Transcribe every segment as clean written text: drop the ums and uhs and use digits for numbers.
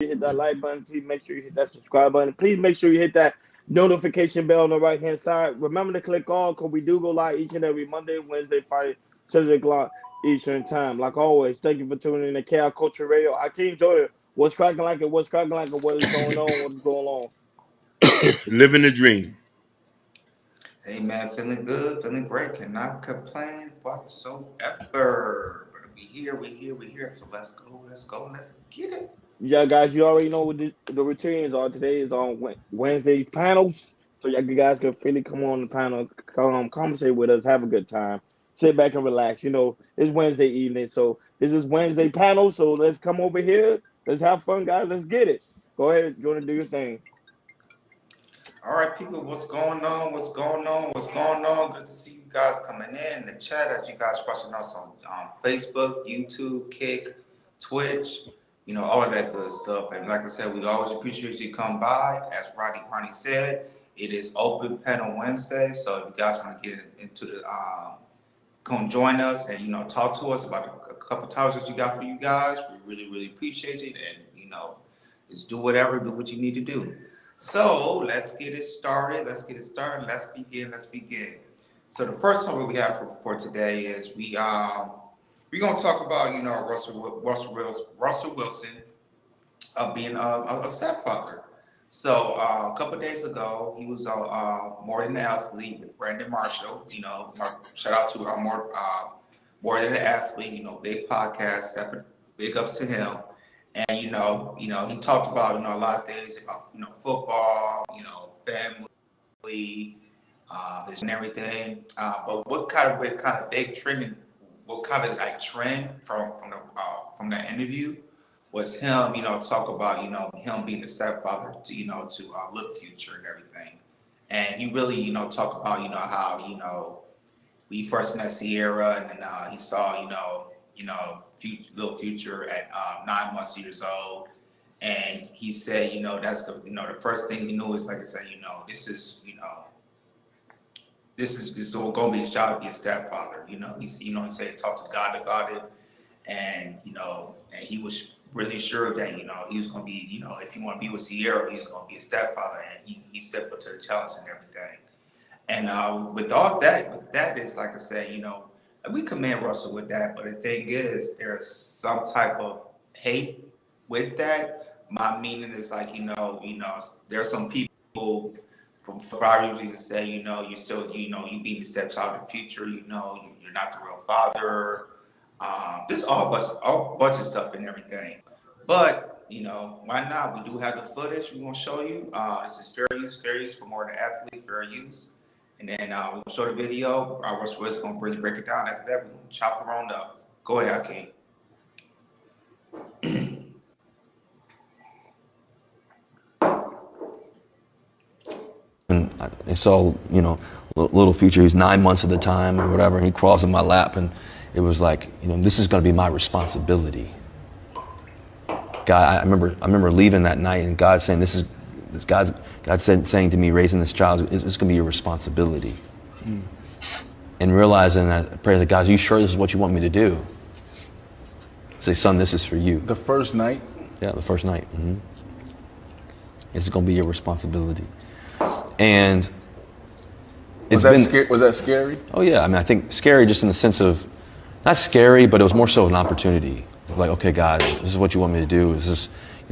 you hit that like button. Please make sure you hit that subscribe button. Please make sure you hit that notification bell on the right hand side. Remember to click all because we do go live each and every Monday, Wednesday, Friday, 7 o'clock Eastern time. Like always, thank you for tuning in to KL Culture Radio. I can't enjoy it. What's cracking like it? What's cracking like it? What is going on? What is going on? Living the dream. Hey man, feeling good, feeling great, cannot complain whatsoever. But we here. So let's get it. Yeah, guys, you already know what the routines are. Today is on Wednesday panels, so you guys can freely come on the panel, conversate with us, have a good time, sit back and relax. You know, it's Wednesday evening, so this is Wednesday panel. So let's come over here, let's have fun, guys. Let's get it. Go ahead, you want to do your thing. All right, people, what's going on? What's going on? What's going on? Good to see you guys coming in the chat as you guys watching us on Facebook, YouTube, Kick, Twitch, all of that good stuff. And like I said, we always appreciate you come by. As Ronnie said, it is open panel Wednesday. So if you guys want to get into the come join us and talk to us about a couple topics that you got for you guys. We really appreciate it, and just do what you need to do. So let's get it started. Let's begin. So the first topic we have for today is we're gonna talk about Russell Wilson being a stepfather. So a couple of days ago, he was More Than an Athlete with Brandon Marshall. Shout out to More Than an Athlete. Big podcast. Big ups to him. And he talked about a lot of things about football, family, his and everything. But what kind of big trend, what kind of like trend from that interview was him, talk about him being the stepfather to Little Future and everything. And he really talk about how we first met Sierra, and then he saw Little Future at 9 months years old, and he said that's the first thing he knew is, like I said, this is going to be his job to be a stepfather. He said he talked to God about it, and and he was really sure that he was going to be if he want to be with Sierra, he was going to be a stepfather, and he stepped up to the challenge and everything. And with that is, like I said, we commend Russell with that, but the thing is, there's some type of hate with that. My meaning is like, there are some people from 5 years to say, you still, you being the stepchild of the future, you're not the real father. Just all bunch of stuff and everything. But why not? We do have the footage. We're gonna show you. This is fair use for More Than Athlete, fair use. And then we're going to show the video. Russell Wilson going to really break it down. After that, we're going to chop the round up. Go ahead, Hakeem. And so, Little Future, he's 9 months at the time or whatever, and he crawls in my lap, and it was like, this is going to be my responsibility. God, I remember leaving that night, and God saying, God saying to me, raising this child, it's going to be your responsibility. And realizing that, I pray to God, are you sure this is what you want me to do? Say, son, this is for you. The first night? Yeah, the first night. Mm-hmm. It's going to be your responsibility. And was that scary? Oh yeah, I think scary just in the sense of, not scary, but it was more so an opportunity. Like, okay, God, this is what you want me to do. This is,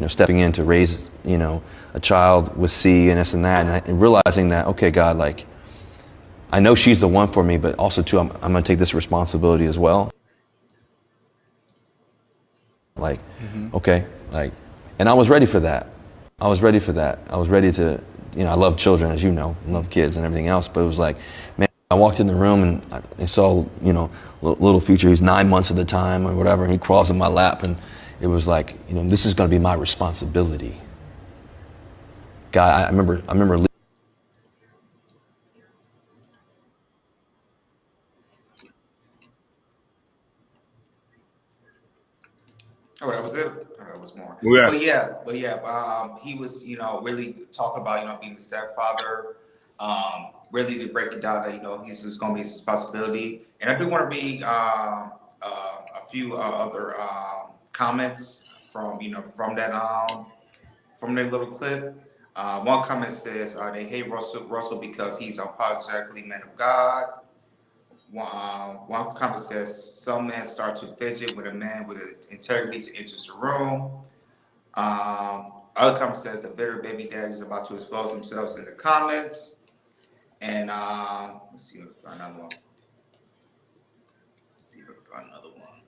stepping in to raise, a child with C and this and that, and realizing that, okay, God, like, I know she's the one for me, but also too, I'm going to take this responsibility as well. Like, okay, like, and I was ready for that. I was ready to, I love children, as you know, I love kids and everything else, but it was like, man, I walked in the room and I saw, Little Future, he's 9 months at the time or whatever, and he crawls in my lap, and it was like, this is going to be my responsibility. God, I remember. Oh, that was it. Oh, that was more. Yeah. But yeah. He was, really talking about, being the stepfather. Really to break it down that he's just going to be his responsibility. And I do want to read a few other comments from that from their little clip. One comment says they hate Russell because he's unapologetically man of God. One comment says some men start to fidget when a man with integrity enters the room. Other comment says the bitter baby daddy is about to expose themselves in the comments. And let's see if I can find another one. See if I can find another one.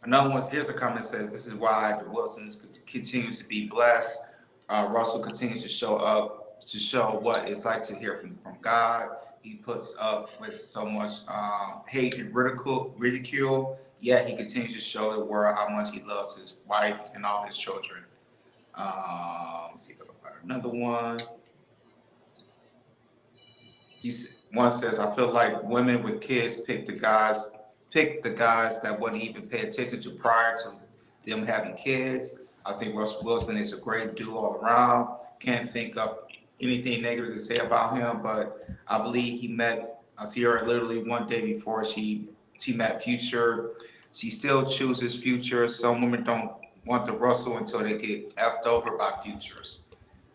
Another one, here's a comment that says, this is why the Wilsons continues to be blessed. Russell continues to show up to show what it's like to hear from God. He puts up with so much hate and ridicule, yet he continues to show the world how much he loves his wife and all his children. Let's see if I can find another one. One says, I feel like women with kids pick the guys that wouldn't even pay attention to prior to them having kids. I think Russell Wilson is a great dude all around. Can't think of anything negative to say about him, but I believe he met Sierra literally one day before she met Future. She still chooses Future. Some women don't want the Russell until they get effed over by Futures.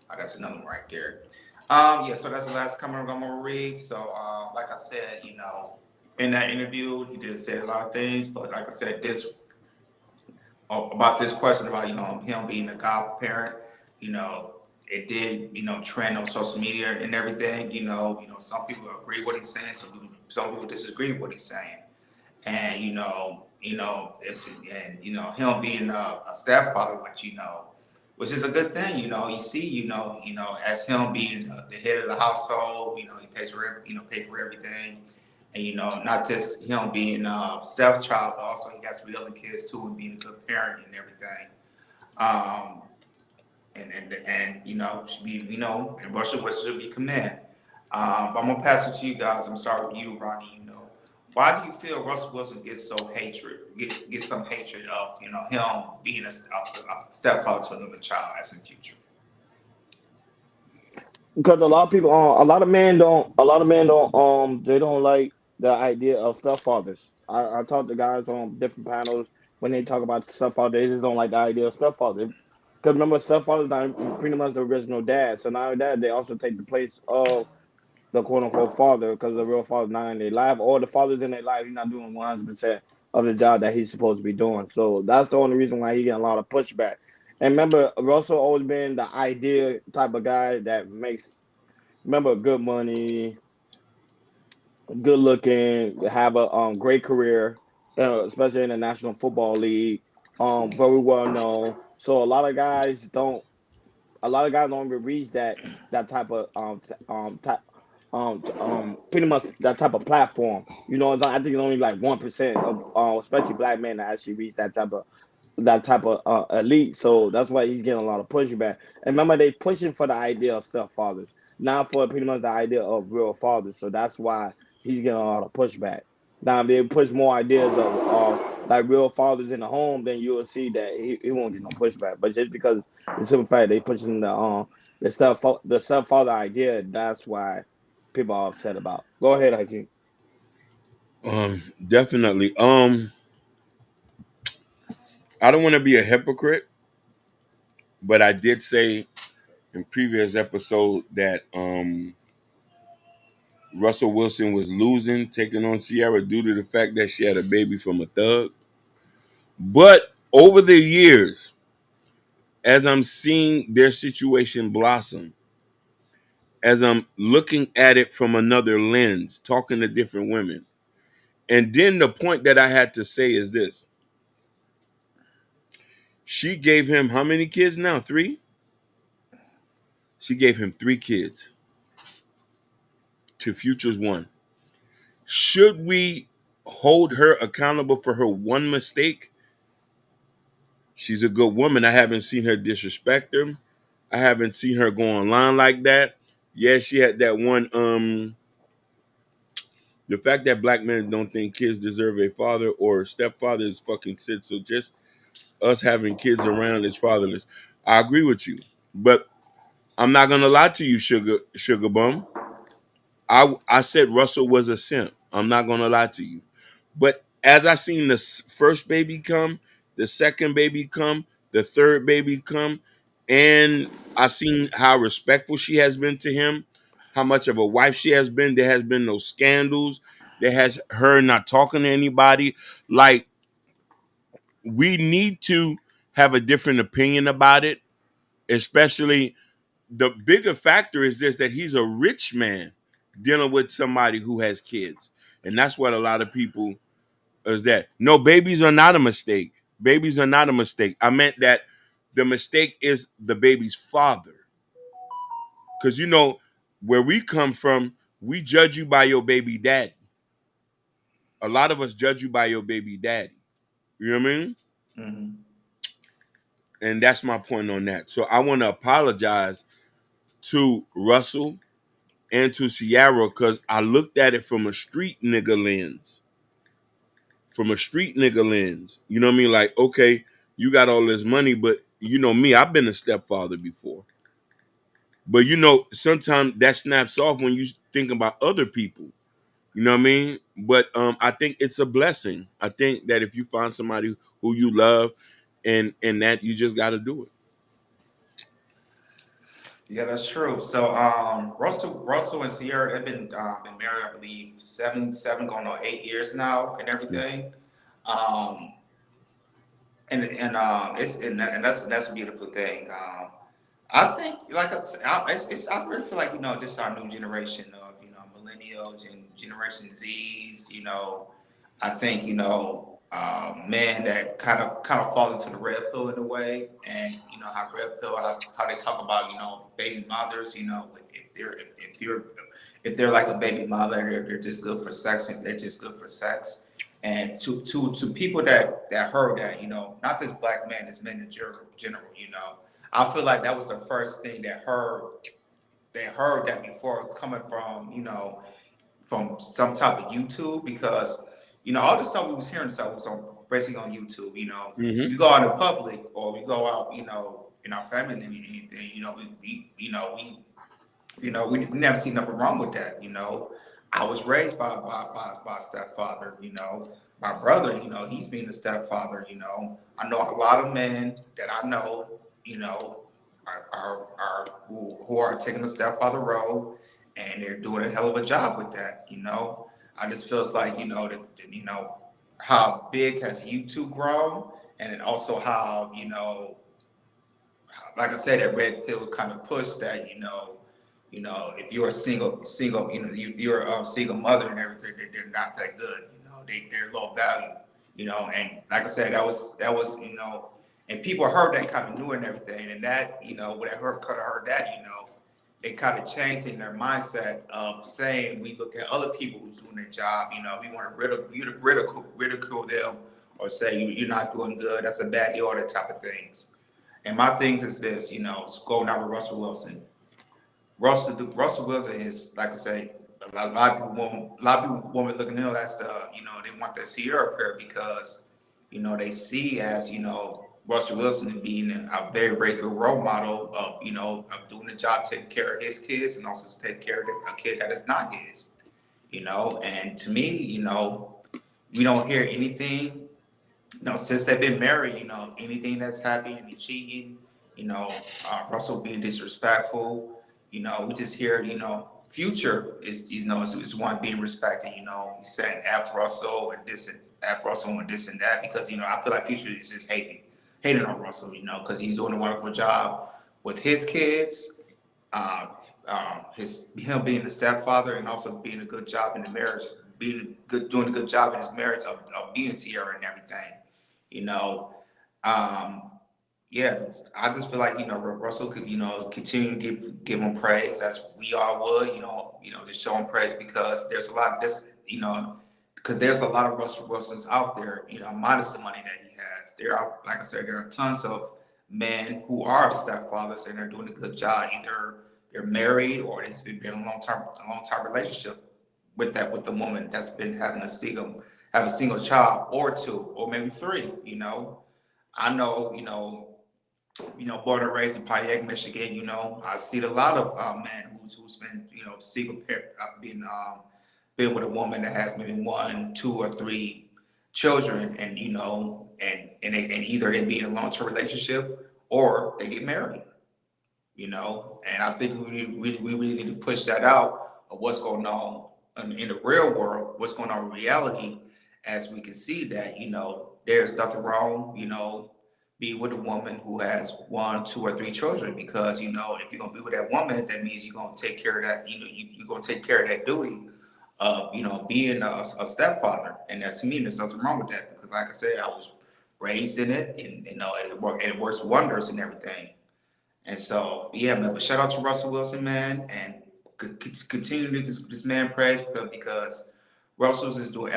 That's another one right there. Yeah, so that's the last comment I'm gonna read. So, like I said, in that interview, he did say a lot of things, but like I said, this about this question about him being a godparent, it did trend on social media and everything. Some people agree with what he's saying, some people disagree with what he's saying, and him being a stepfather, which is a good thing. You see, as him being the head of the household, he pays for pay for everything, and not just him being a stepchild, but also he has 3 other kids too, and being a good parent and everything. Should be and Russia should be commended. But I'm gonna pass it to you guys. I'm starting with you, Ronnie. Why do you feel Russell Wilson gets some hatred of him being a stepfather to another child as in Future? Because a lot of people, a lot of men don't, they don't like the idea of stepfathers. I talk to guys on different panels when they talk about stepfathers, they just don't like the idea of stepfather. Because remember, stepfather's not pretty much the original dad. So now that they also take the place of the quote unquote father, because the real father's not in their life, or the father's in their life, he's not doing 100% of the job that he's supposed to be doing. So that's the only reason why he getting a lot of pushback. And remember, Russell always been the ideal type of guy that makes, remember, good money, good looking, have a great career, especially in the National Football League. Very well known. So a lot of guys don't even reach that type of pretty much that type of platform. I think it's only like 1% of especially black men that actually reach that type of elite. So that's why he's getting a lot of pushback. And remember, they pushing for the idea of stepfathers, not for pretty much the idea of real fathers. So that's why he's getting a lot of pushback. Now, if they push more ideas of like real fathers in the home, then you'll see that he won't get no pushback. But just because the simple fact they pushing the stepfather idea, that's why people are upset about. Go ahead, Hakeem. Definitely. I don't want to be a hypocrite, but I did say in previous episode that Russell Wilson was losing, taking on Sierra due to the fact that she had a baby from a thug. But over the years, as I'm seeing their situation blossom, as I'm looking at it from another lens, talking to different women, and then the point that I had to say is this. She gave him how many kids now? 3? She gave him 3 kids. To Future's 1. Should we hold her accountable for her one mistake? She's a good woman. I haven't seen her disrespect him. I haven't seen her go online like that. Yeah, she had that one. The fact that black men don't think kids deserve a father or a stepfather is fucking shit. So just us having kids around is fatherless. I agree with you, but I'm not gonna lie to you, sugar bum. I said Russell was a simp. I'm not gonna lie to you. But as I seen the first baby come, the second baby come, the third baby come, and I seen how respectful she has been to him, how much of a wife she has been. There has been no scandals. There has her not talking to anybody. Like, we need to have a different opinion about it, especially the bigger factor is this, that he's a rich man dealing with somebody who has kids. And that's what a lot of people is that. No, babies are not a mistake. Babies are not a mistake. I meant that the mistake is the baby's father. Because, where we come from, we judge you by your baby daddy. A lot of us judge you by your baby daddy. You know what I mean? Mm-hmm. And that's my point on that. So I want to apologize to Russell and to Ciara because I looked at it from a street nigga lens. From a street nigga lens. You know what I mean? Like, okay, you got all this money, but you know me, I've been a stepfather before. But sometimes that snaps off when you think about other people. You know what I mean? But I think it's a blessing. I think that if you find somebody who you love and that you just gotta do it. Yeah, that's true. So, Russell and Sierra, they've been married, I believe, seven going on 8 years now, and everything. Um, and that's a beautiful thing. I think, like I really feel like just our new generation of millennials and Generation Zs. I think men that kind of fall into the red pill in a way, and how red pill how they talk about baby mothers. If they're like a baby mother, they're just good for sex, and they're just good for sex. And to people that heard that, not just black men, it's men in general. I feel like that was the first thing they heard that before coming from, from some type of YouTube, because, all the stuff we was hearing stuff was basically on YouTube. Mm-hmm. If you go out in public or we go out, in our family and anything, we never seen nothing wrong with that. I was raised by a stepfather. My brother, he's being a stepfather. I know a lot of men that I know, are who are taking the stepfather role, and they're doing a hell of a job with that. I just feels like how big has YouTube grown, and then also how like I said, that red pill kind of push that, if you're a single, you're a single mother and everything, they're not that good. They're low value. And like I said, that was, and people heard that kind of knew and everything, and that, when I heard that, it kind of changed in their mindset of saying, we look at other people who's doing their job, we want to ridicule them, or say you're not doing good, that's a bad deal, all that type of things. And my thing is this, going out with Russell Wilson. Russell Wilson is, like I say, a lot of people want looking at him as they want that Sierra prayer, because, they see as, Russell Wilson being a very, very good role model of, of doing the job, taking care of his kids, and also taking care of a kid that is not his, and to me, we don't hear anything. Since they've been married, anything that's happening, any cheating, Russell being disrespectful, we just hear, Future is one being respected, he's saying F Russell and this and F Russell and this and that, because, I feel like Future is just hating on Russell, because he's doing a wonderful job with his kids, him being the stepfather, and also being a good job in the marriage, doing a good job in his marriage of being Sierra and everything. you know. Um, yeah, I just feel like Russell could continue to give him praise as we all would to show him praise, because there's a lot of this because there's a lot of Russell Wilsons out there minus the money that he has. There are, like I said, there are tons of men who are stepfathers and they're doing a good job. Either they're married or it's been a long time relationship with the woman that's been having a single child or two or maybe three. I know, born and raised in Pontiac, Michigan. I see a lot of men who's been, single parent, been with a woman that has maybe one, two, or three children, and and either they be in a long term relationship or they get married. And I think we really need to push that out of what's going on in the real world, what's going on in reality, as we can see that, there's nothing wrong, be with a woman who has one, two, or three children, because, if you're going to be with that woman, that means you're going to take care of that, you're going to take care of that duty of, being a stepfather. And that's, to me, there's nothing wrong with that, because like I said, I was raised in it, and, it works wonders and everything. And so, yeah, man, but shout out to Russell Wilson, man, and continue to this man praise, because Russell's is doing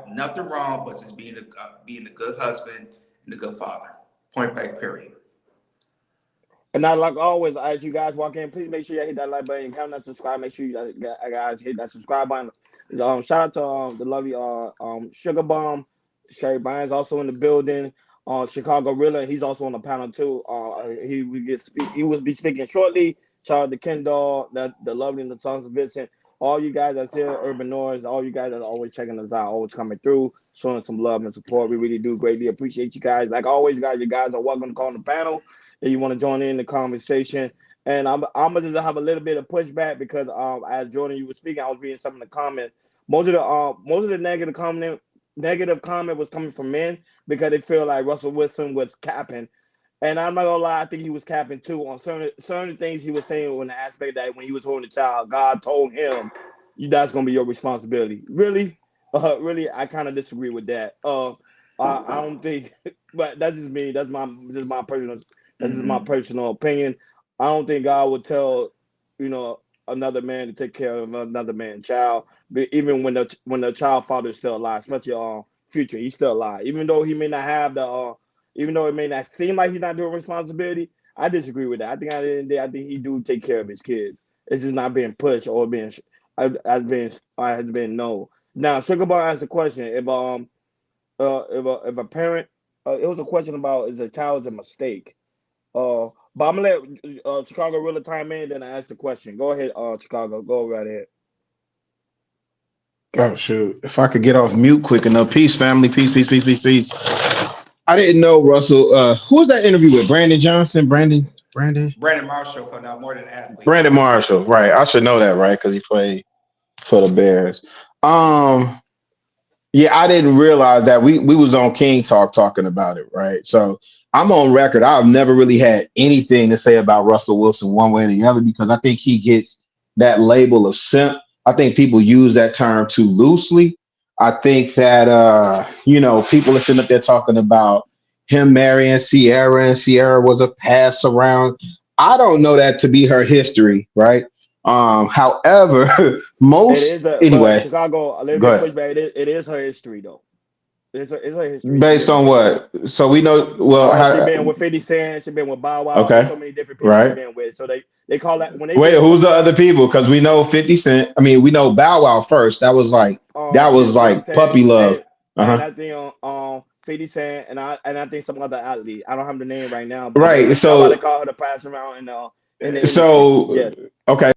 nothing wrong, but just being a good husband and a good father. Point blank, period. And now, like always, as you guys walk in, please make sure you hit that like button, comment, and subscribe. Make sure you guys hit that subscribe button. Shout out to the lovely Sugar Bomb. Sherry Bynes also in the building. Chicago Rilla, he's also on the panel too. He will be speaking shortly. Shout out to Kendall, the lovely and the Sons of Vincent. All you guys that's here, Urban Noise, all you guys that are always checking us out, always coming through, showing some love and support. We really do greatly appreciate you guys. Like always, guys, you guys are welcome to call on the panel if you want to join in the conversation. And I'm gonna just have a little bit of pushback because as Jordan you were speaking, I was reading some of the comments. Most of the negative comment was coming from men because they feel like Russell Wilson was capping. And I'm not gonna lie, I think he was capping too on certain things he was saying on the aspect that when he was holding the child, God told him, that's gonna be your responsibility." Really, really, I kind of disagree with that. I don't think, but that's just me. That's just my Mm-hmm. personal opinion. I don't think God would tell, another man to take care of another man's child, but even when the child father is still alive, especially future, he's still alive. Even though it may not seem like he's not doing responsibility, I disagree with that. I think at the end of the day, I think he do take care of his kids. It's just not being pushed or being has been no. Now, Sugar Bar asked a question: if a parent, it was a question about is a child a mistake. But I'm gonna let Chicago really time in, then I ask the question. Go ahead, Chicago. Go right ahead. Oh shoot! If I could get off mute quick enough. Peace, family. Peace, peace, peace, peace, peace. I didn't know Russell. Who was that interview with? Brandon Johnson. Brandon. Brandon Marshall for Now More Than an Athlete Brandon podcast. Marshall. Right. I should know that, right? Because he played for the Bears. Um. Yeah, I didn't realize that we was on King Talk talking about it, right? So I'm on record. I've never really had anything to say about Russell Wilson one way or the other because I think he gets that label of simp. I think people use that term too loosely. I think that people are sitting up there talking about him marrying Sierra and Sierra was a pass around. I don't know that to be her history, right? However, It most is but anyway, Chicago a little go bit ahead. pushback. It is her history though. It's her history. She Based been on with what? So we know well she how been with 50 Cent. She been with Bow Wow. It's okay. so many different people she Right. been with. So they call that when they Wait, bring who's women the up. other people? Because we know 50 Cent. I mean, we know Bow Wow first. That Yeah, was 50 like Cent puppy love. and Uh-huh. I think 50 Cent and I think some other athlete. I don't have the name right now, but Right. that's why they So call her the pass around in the industry. so Yes. okay.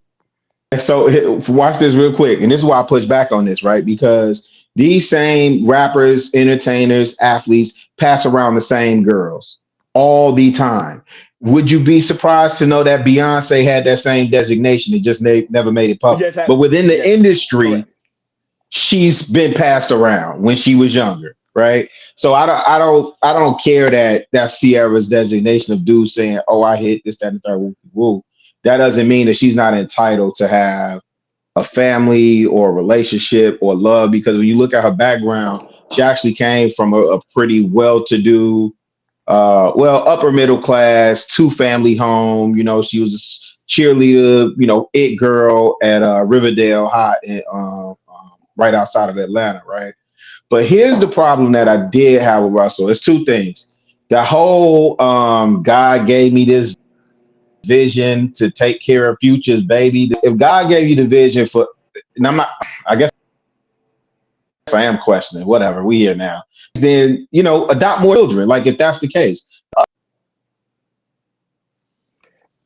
So watch this real quick, and this is why I push back on this, right? Because these same rappers, entertainers, athletes pass around the same girls all the time. Would you be surprised to know that Beyonce had that same designation? It just never made it public. Yes, But within the yes, industry, correct. she's been passed around when she was younger, right? So I don't care that that's Sierra's designation of dude saying, "Oh, I hit this, that, and the third, woo, woo." That doesn't mean that she's not entitled to have a family or a relationship or love because when you look at her background, she actually came from a pretty well-to-do, upper middle class, two-family home. She was a cheerleader, it girl at Riverdale High, right outside of Atlanta, right? But here's the problem that I did have with Russell. It's two things. The whole God gave me this vision to take care of Future's baby. If God gave you the vision for, and I'm not, I guess I am questioning, whatever, we here now. Then, adopt more children, like if that's the case.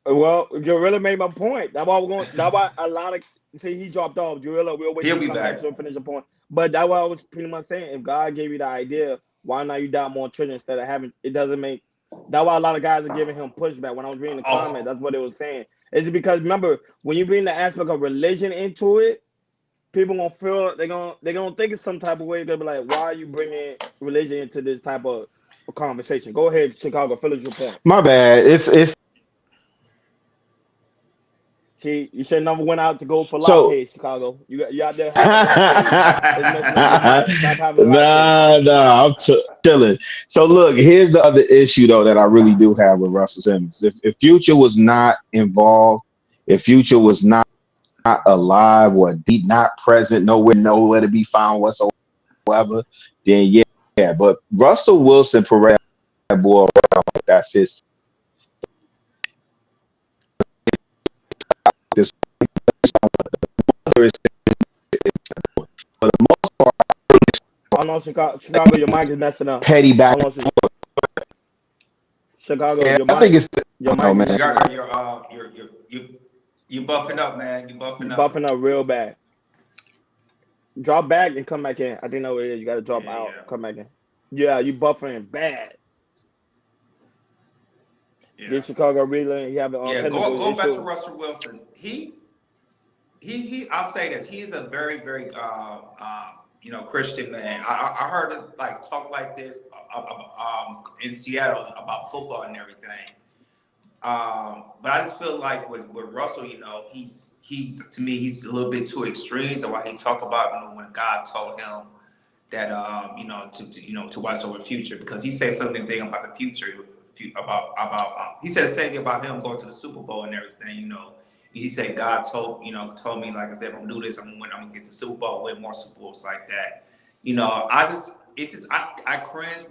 Well, you really made my point. That's why we're going. That's why a lot of see he dropped off. Jorilla, we'll wait till He'll he be come back back. to finish the point. But that's what I was pretty much saying. If God gave you the idea, why not you adopt more children instead of having? It doesn't make That's why a lot of guys are giving him pushback. When I was reading the comment, Also, that's what it was saying. Is it because remember when you bring the aspect of religion into it, people gonna feel they're gonna think it's some type of way. They're gonna be like, why are you bringing religion into this type of conversation? Go ahead, Chicago. Finish your point. My bad. It's See, you should never went out to go for so. lattes, Chicago. You out there having lattes. It's messing up your Nah, mind. Stop having lattes. nah, chilling. So look, here's the other issue though that I really do have with Russell Simmons. If Future was not involved, if Future was not alive or deep, not present, nowhere to be found whatsoever, then yeah. But Russell Wilson parade boy, that's his. This for the most part, I know Chicago, your mic is messing up. petty back. Hold on, Chicago, Yeah, your I think mic, it's. your Oh mic man, messing up. Chicago, you buffing up, man. You You buffing up. buffing up real bad. Drop back and come back in. I think that's what it is. You got to drop Yeah, out, yeah, come back in. Yeah, you buffering bad. yeah. Did Chicago really have a Yeah, technical going back to issue? Russell Wilson, he. I'll say this: he is a very, very, Christian man. I heard it like talk like this in Seattle about football and everything. But I just feel like with Russell, he's to me he's a little bit too extreme. So why he talk about when God told him that to watch over the future because he said something about the future about he said the same thing about him going to the Super Bowl and everything. He said God told me like I said if I'm gonna do this I'm gonna get the Super Bowl win more Super Bowls like that. I cringe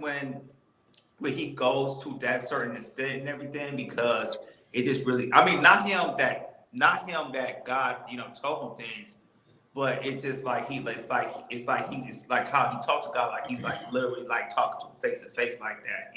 when he goes to that certain extent and everything because it just really I mean not him that God told him things but it's just like it's like how he talked to God like he's like literally like talking to him face to face like that.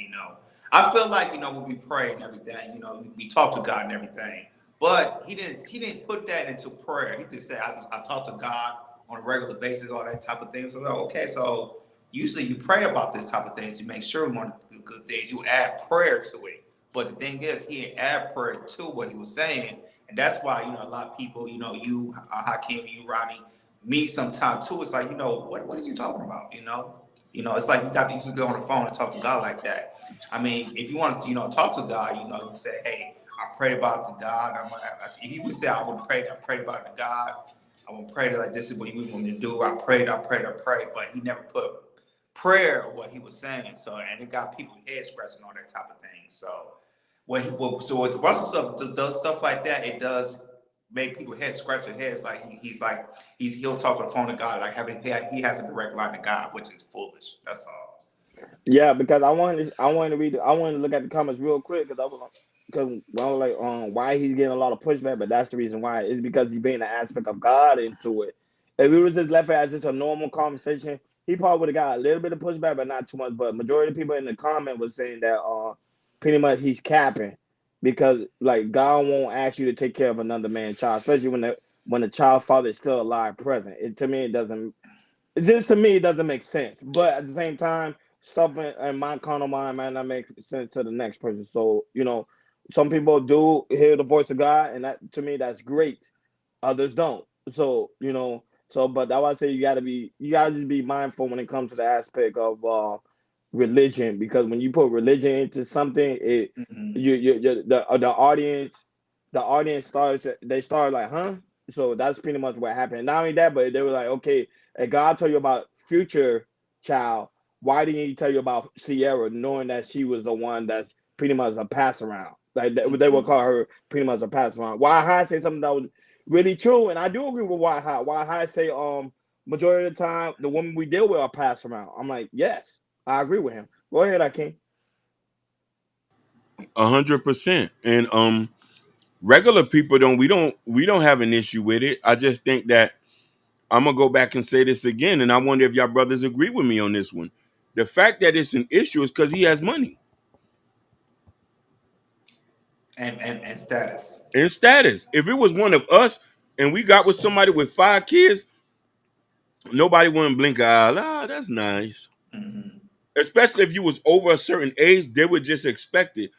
I feel like when we pray and everything we talk to God and everything but he didn't put that into prayer. He just said I talk to God on a regular basis all that type of thing. So okay, so usually you pray about this type of things to make sure we want to do good things. You add prayer to it. But the thing is, he didn't add prayer to what he was saying. And that's why, a lot of people, you, Hakeem, you, Ronnie, me sometime too. It's like, what is you talking about? It's like you can go on the phone and talk to God like that. I mean, if you want to, talk to God, you say, hey, I prayed about it to God. He would say, I prayed about it to God. I want to pray that like this is what you want me to do. I prayed, but he never put prayer or what he was saying. So and it got people head scratching all that type of thing. So so with Russell stuff does stuff like that, it does make people head scratch their heads. Like he'll talk on the phone to God, like he has a direct line to God, which is foolish. That's all. Yeah, because I wanted to look at the comments real quick because I was like why he's getting a lot of pushback, but that's the reason why it's because he's bringing the aspect of God into it. If we was just left it as just a normal conversation, he probably would have got a little bit of pushback, but not too much. But majority of people in the comment was saying that pretty much he's capping because like God won't ask you to take care of another man's child, especially when the child father is still alive present. To me it doesn't it doesn't make sense. But at the same time, stuff in my carnal mind might not make sense to the next person. So, some people do hear the voice of God, and that to me that's great. Others don't. So, but that's why I say you gotta just be mindful when it comes to the aspect of religion, because when you put religion into something, it Mm-hmm. you the audience start like, huh? So that's pretty much what happened. Not only that, but they were like, okay, if God told you about future child, why didn't he tell you about Sierra, knowing that she was the one that's pretty much a pass around? Like they would call her pretty much a pass around. Why High say something that was really true, and I do agree with Why High. Why High say majority of the time the women we deal with are pass around. I'm like, yes, I agree with him. Go ahead, Akeem. 100%. And regular people we don't have an issue with it. I just think that I'm gonna go back and say this again, and I wonder if y'all brothers agree with me on this one. The fact that it's an issue is because he has money And status. and status. If it was one of us and we got with somebody with 5 kids, nobody wouldn't blink an eye. Ah, that's nice. Mm-hmm. especially if you was over a certain age, they would just expect it.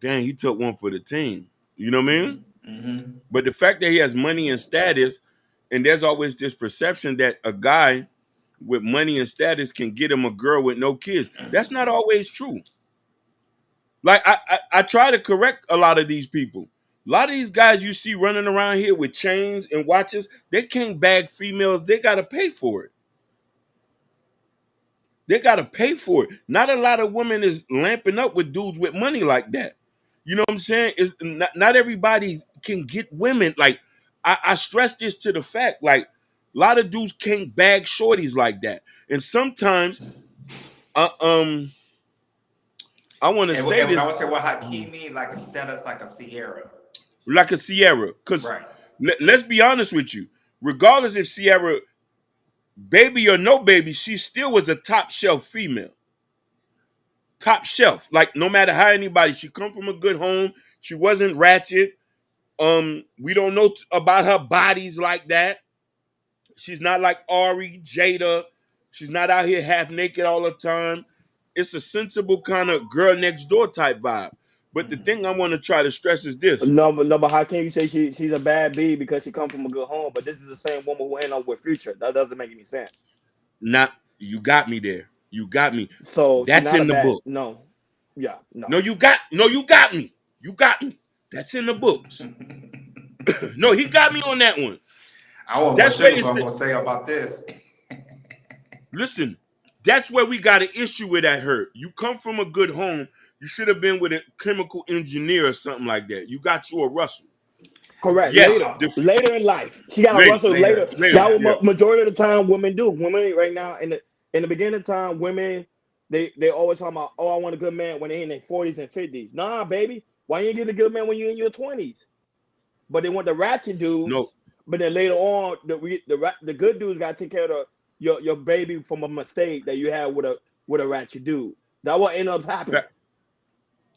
Dang, he took one for the team. You know what I mean? But the fact that he has money and status, and there's always this perception that a guy with money and status can get him a girl with no kids. That's not always true. Like I try to correct a lot of these people. A lot of these guys you see running around here with chains and watches, they can't bag females. They got to pay for it. They got to pay for it. Not a lot of women is lamping up with dudes with money like that. You know what I'm saying? It's not everybody can get women. Like I stress this to the fact, like a lot of dudes can't bag shorties like that. And sometimes, uh, um, I want to say And I this would say what Hakimi like a status like a Sierra. like a Sierra, because Right. let's be honest with you. Regardless if Sierra baby or no baby, she still was a top shelf female. Top shelf. Like no matter how anybody, she come from a good home. She wasn't ratchet. We don't know about her bodies like that. She's not like Ari, Jada. She's not out here half naked all the time. It's a sensible kind of girl next door type vibe. But the thing I want to try to stress is this. No, but how can you say she's a bad B because she come from a good home? But this is the same woman who ended up with Future. That doesn't make any sense. Not you got me there. You got me. So she's That's not a in the bad. book. No, yeah, No, no. you got me. You got me. That's in the books. No, he got me on that one. I want what That's where Sugar it's Bum gonna say about this. listen, that's where we got an issue with that hurt. You come from a good home, you should have been with a chemical engineer or something like that. You got you a Russell. Correct. Yes, Later in life, she got a later, Russell later. Later, later, That yeah. what yeah. majority of the time women do. Women right now in the beginning of time, women they always talking about, oh, I want a good man when they in their 40s and 50s. Nah, baby, why you get a good man when you're in your 20s? But they want the ratchet No, dudes. But then later on, the good dudes got to take care of your baby from a mistake that you had with a ratchet dude. That what ends up happening,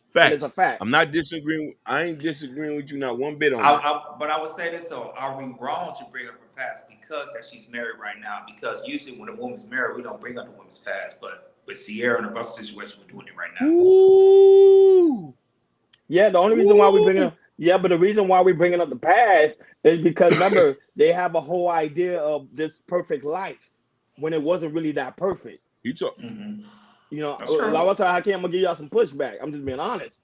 fa- and it's a facts. fact. I'm not disagreeing. I ain't disagreeing with you not one bit on that. But I would say this though: are we wrong to bring up her past because that she's married right now? Because usually when a woman's married, we don't bring up the woman's past. But with Sierra and the bus situation, we're doing it right now. Ooh, Yeah, the only reason why we bring ooh. up yeah, but the reason why we bringing up the past is because remember they have a whole idea of this perfect life when it wasn't really that perfect. He took. You know, That's like true. I said, I can't. I'm gonna give y'all some pushback. I'm just being honest.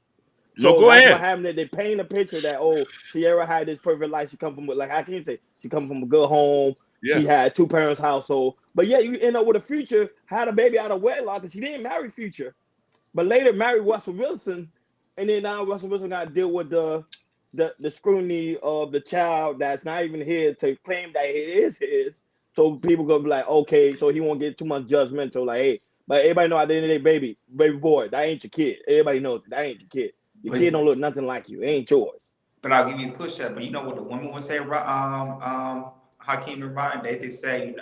No, So go that's what ahead. happened. They paint a picture that Sierra had this perfect life. She come from like how can you say she come from a good home. Yeah, She had two parents household, but yeah, you end up with a Future had a baby out of wedlock, and she didn't marry Future. But later married Russell Wilson, and then now Russell Wilson got to deal with the scrutiny of the child that's not even his to claim that it is his. So people gonna be like, okay, so he won't get too much judgmental. Like, hey, but everybody know at the end of the day, baby boy, that ain't your kid. Everybody knows that ain't your kid. Your But kid don't look nothing like you. It ain't yours. I'll give you a push up. But you know what the women would say, Hakeem and Ryan, they say,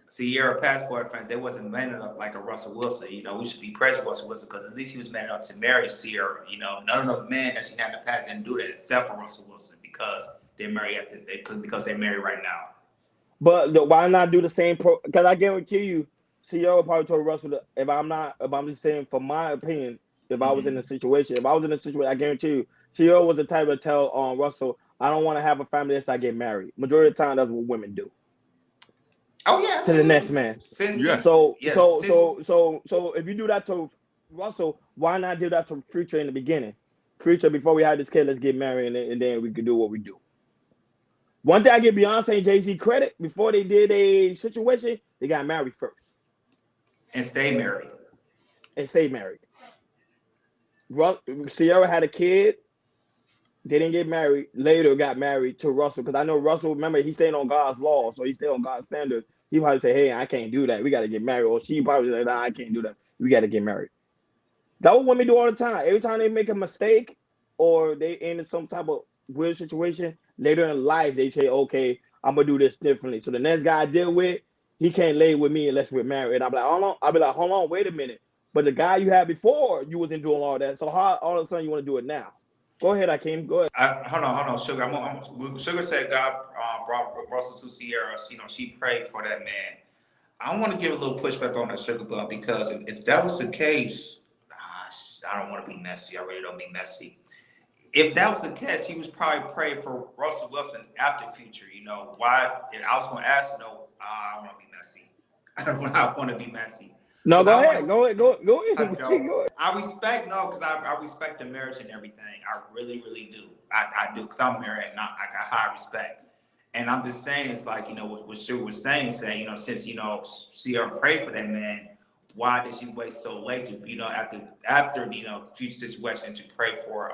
Sierra past boyfriends, they wasn't man enough like a Russell Wilson. We should be praising Russell Wilson because at least he was man enough to marry Sierra. None of the men that she had in the past didn't do that except for Russell Wilson because they're married because they're married right now. But why not do the same? Because I guarantee you, CEO probably told Russell that if I'm just saying from my opinion, if I was in a situation, I guarantee you, CEO was the type to tell Russell, I don't want to have a family unless I get married. Majority of the time, that's what women do Oh yeah, to the next absolutely. man. yes. So if you do that to Russell, why not do that to Future in the beginning? Future, before we had this kid, let's get married and then we can do what we do. One thing I give Beyonce and Jay Z credit before they did a situation, they got married first and stay married. and stayed married. Sierra had a kid. They didn't get married. Later, got married to Russell because I know Russell. Remember, he stayed on God's law, so he stayed on God's standards. He probably say, "Hey, I can't do that. We got to get married." Or she probably say, "Nah, I can't do that. We got to get married." That's what women do all the time. Every time they make a mistake or they in some type of weird situation, later in life they say, okay, I'm gonna do this differently. So the next guy I deal with, he can't lay with me unless we're married. I'm like, hold on. I'll be like, hold on, wait a minute. But the guy you had before, you wasn't doing all that. So how all of a sudden you want to do it now? Go ahead, Akeem. Go ahead. Hold on, Sugar. Sugar said God brought Russell to Sierra. She prayed for that man. I want to give a little pushback on that Sugar Bun because if that was the case, I don't want to be messy. I really don't be messy. If that was the case, he was probably praying for Russell Wilson after Future. You know why? And I was going to ask, I don't want to be messy. I don't want to be messy No, because go I want ahead. to. Go ahead. Go I ahead. don't. Go ahead. I respect because I respect the marriage and everything. I really, really do. I do because I'm married and I got high respect. And I'm just saying, it's like what Sue was saying, since Sierra prayed for that man, why did she wait so late to after future situation to pray for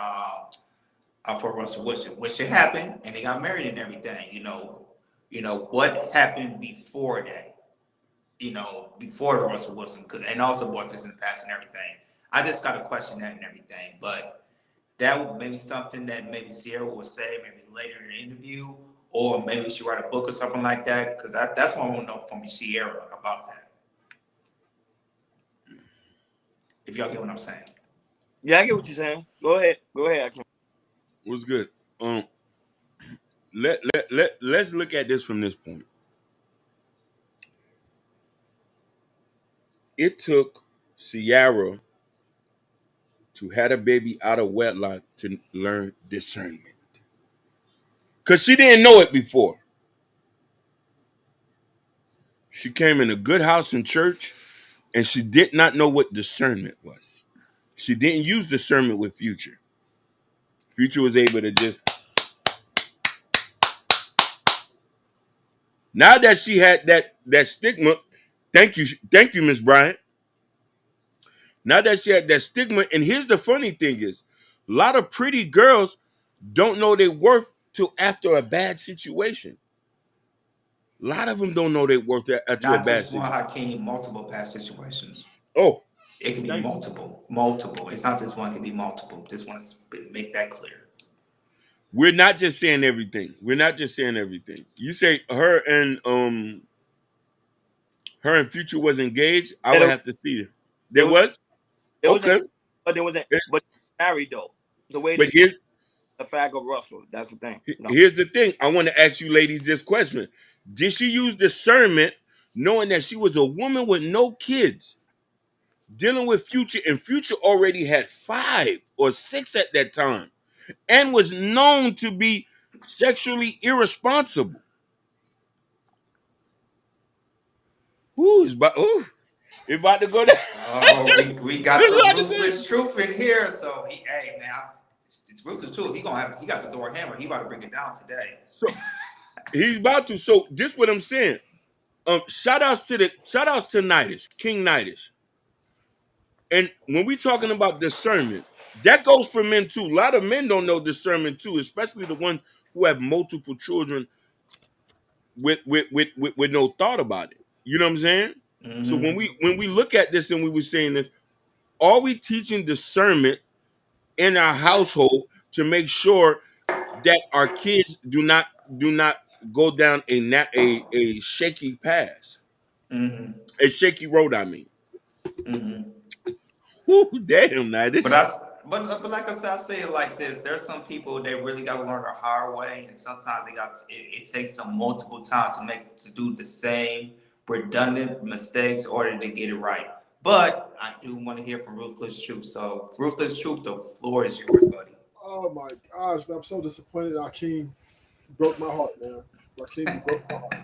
Russell Wilson, which it happened, and they got married and everything. What happened before that? Before the Russell Wilson, and also boyfriends in the past and everything. I just got to question that and everything. But that would maybe something that maybe Sierra will say maybe later in the interview, or maybe she write a book or something like that. Because that's what I want to know from Sierra about that. If y'all get what I'm saying. Yeah, I get what you're saying. Go ahead. Go ahead. What's good? Let's look at this from this point. It took Ciara to have a baby out of wedlock to learn discernment, because she didn't know it before. She came in a good house and church, and she did not know what discernment was. She didn't use discernment with Future. Future was able to just. Now that she had that stigma, thank you, Miss Bryant. Now that she had that stigma, and here's the funny thing is, a lot of pretty girls don't know their worth till after a bad situation. A lot of them don't know their worth to a Not bad just one situation. Hakeem, multiple past situations. Oh, It can be thank you. multiple. It's not just one; it can be multiple. Just want to make that clear. We're not just saying everything. We're not just saying everything. You say her and Future was engaged. I And would have to see it. it There was was it was okay, but it wasn't. But married though. The way but they put the fact of Russell. That's the thing. No. here's the thing. I want to ask you ladies this question: did she use discernment, knowing that she was a woman with no kids, dealing with Future, and Future already had 5 or 6 at that time, and was known to be sexually irresponsible? Ooh, it's about to go down. Oh, we got It's the about to ruthless truth in here. So hey man, it's ruthless truth. He got the door hammer. He about to bring it down today. So he's about to. So this what I'm saying. Shout outs to Nidish, King Nidish. And when we talking about discernment, that goes for men too. A lot of men don't know discernment too, especially the ones who have multiple children with no thought about it. You know what I'm saying? So when Mm-hmm. we look at this and we were saying this, are we teaching discernment in our household to make sure that our kids do not go down a shaky path, Mm-hmm. a shaky road? I mean, Mm-hmm. whoo, damn, now But this. but like I said, I say it like this: there's some people they really got to learn the hard way, and sometimes it takes them multiple times to do the same redundant mistakes in order to get it right. But I do want to hear from Ruthless Truth. So Ruthless Truth, the floor is yours, buddy. Oh my gosh, man, I'm so disappointed. Akeem broke my heart, man. Akeem, you broke my heart.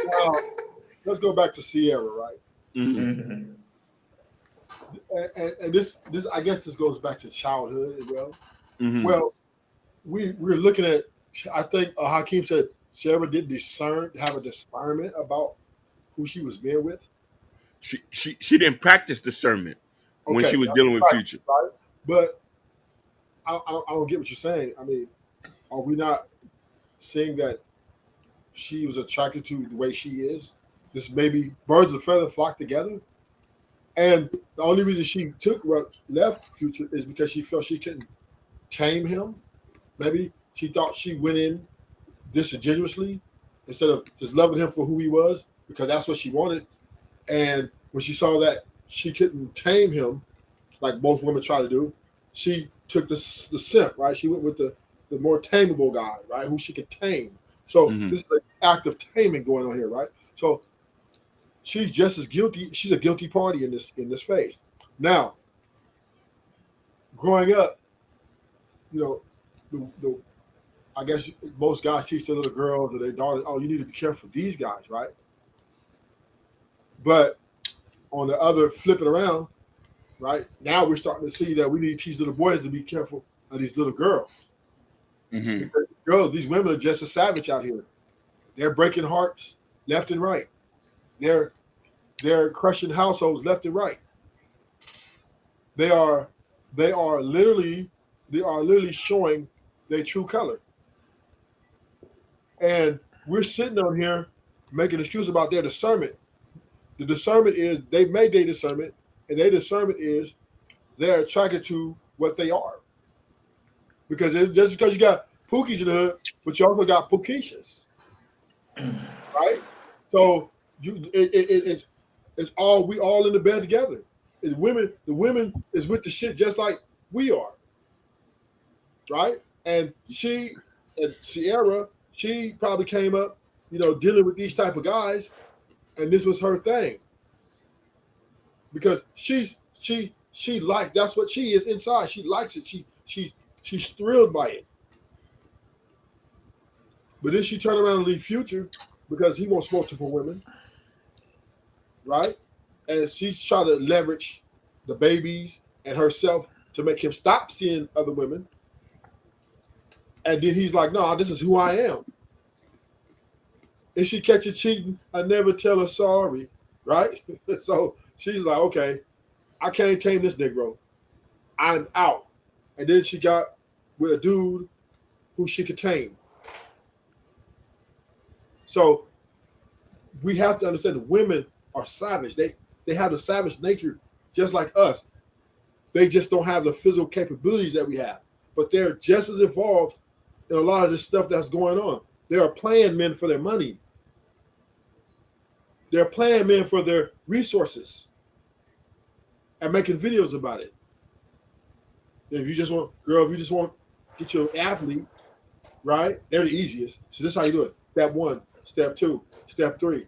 Now, let's go back to Sierra, right? Mhm. Mm-hmm. And this I guess this goes back to childhood as well. Mhm. Well, we're looking at. I think Hakeem said Sierra did have a discernment about who she was being with. She didn't practice discernment when Okay, she was dealing with right, Future. right. But I don't get what you're saying. I mean, are we not seeing that she was attracted to the way she is? This maybe birds of a feather flock together. And the only reason she left Future is because she felt she couldn't tame him. Maybe she thought she went in disingenuously instead of just loving him for who he was because that's what she wanted. And when she saw that she couldn't tame him, like most women try to do, she took the simp, right? She went with the more tameable guy, right? Who she could tame. So Mhm. this is an act of taming going on here, right? So she's just as guilty. She's a guilty party in this phase. Now, growing up, you know, the I guess most guys teach their little girls or their daughters, oh, you need to be careful of these guys, right? But on the other, flip it around, right? Now we're starting to see that we need to teach little boys to be careful of these little girls. Mm-hmm. Because girls, these women are just as savage out here. They're breaking hearts left and right. They're crushing households left and right. They are literally showing their true color. And we're sitting on here making excuses about their discernment. The discernment is they made their discernment, and their discernment is they're attracted to what they are. Because just because you got Pookies in the hood, but you also got Pookishas, right? So it's all we all in the bed together. The women is with the shit just like we are, right? And Sierra, she probably came up, dealing with these type of guys, and this was her thing. Because she likes, that's what she is inside. She likes it. She's thrilled by it. But then she turned around and leave Future because he wants multiple women, right? And she's trying to leverage the babies and herself to make him stop seeing other women. And then he's like, no, this is who I am. If she catches cheating, I never tell her sorry, right? So she's like, okay, I can't tame this Negro. I'm out. And then she got with a dude who she could tame. So we have to understand that women are savage. They have the savage nature just like us. They just don't have the physical capabilities that we have. But they're just as involved in a lot of this stuff that's going on. They are playing men for their money. They're playing men for their resources and making videos about it. If you just want to get your athlete, right? They're the easiest. So this is how you do it. Step 1, step 2, step 3.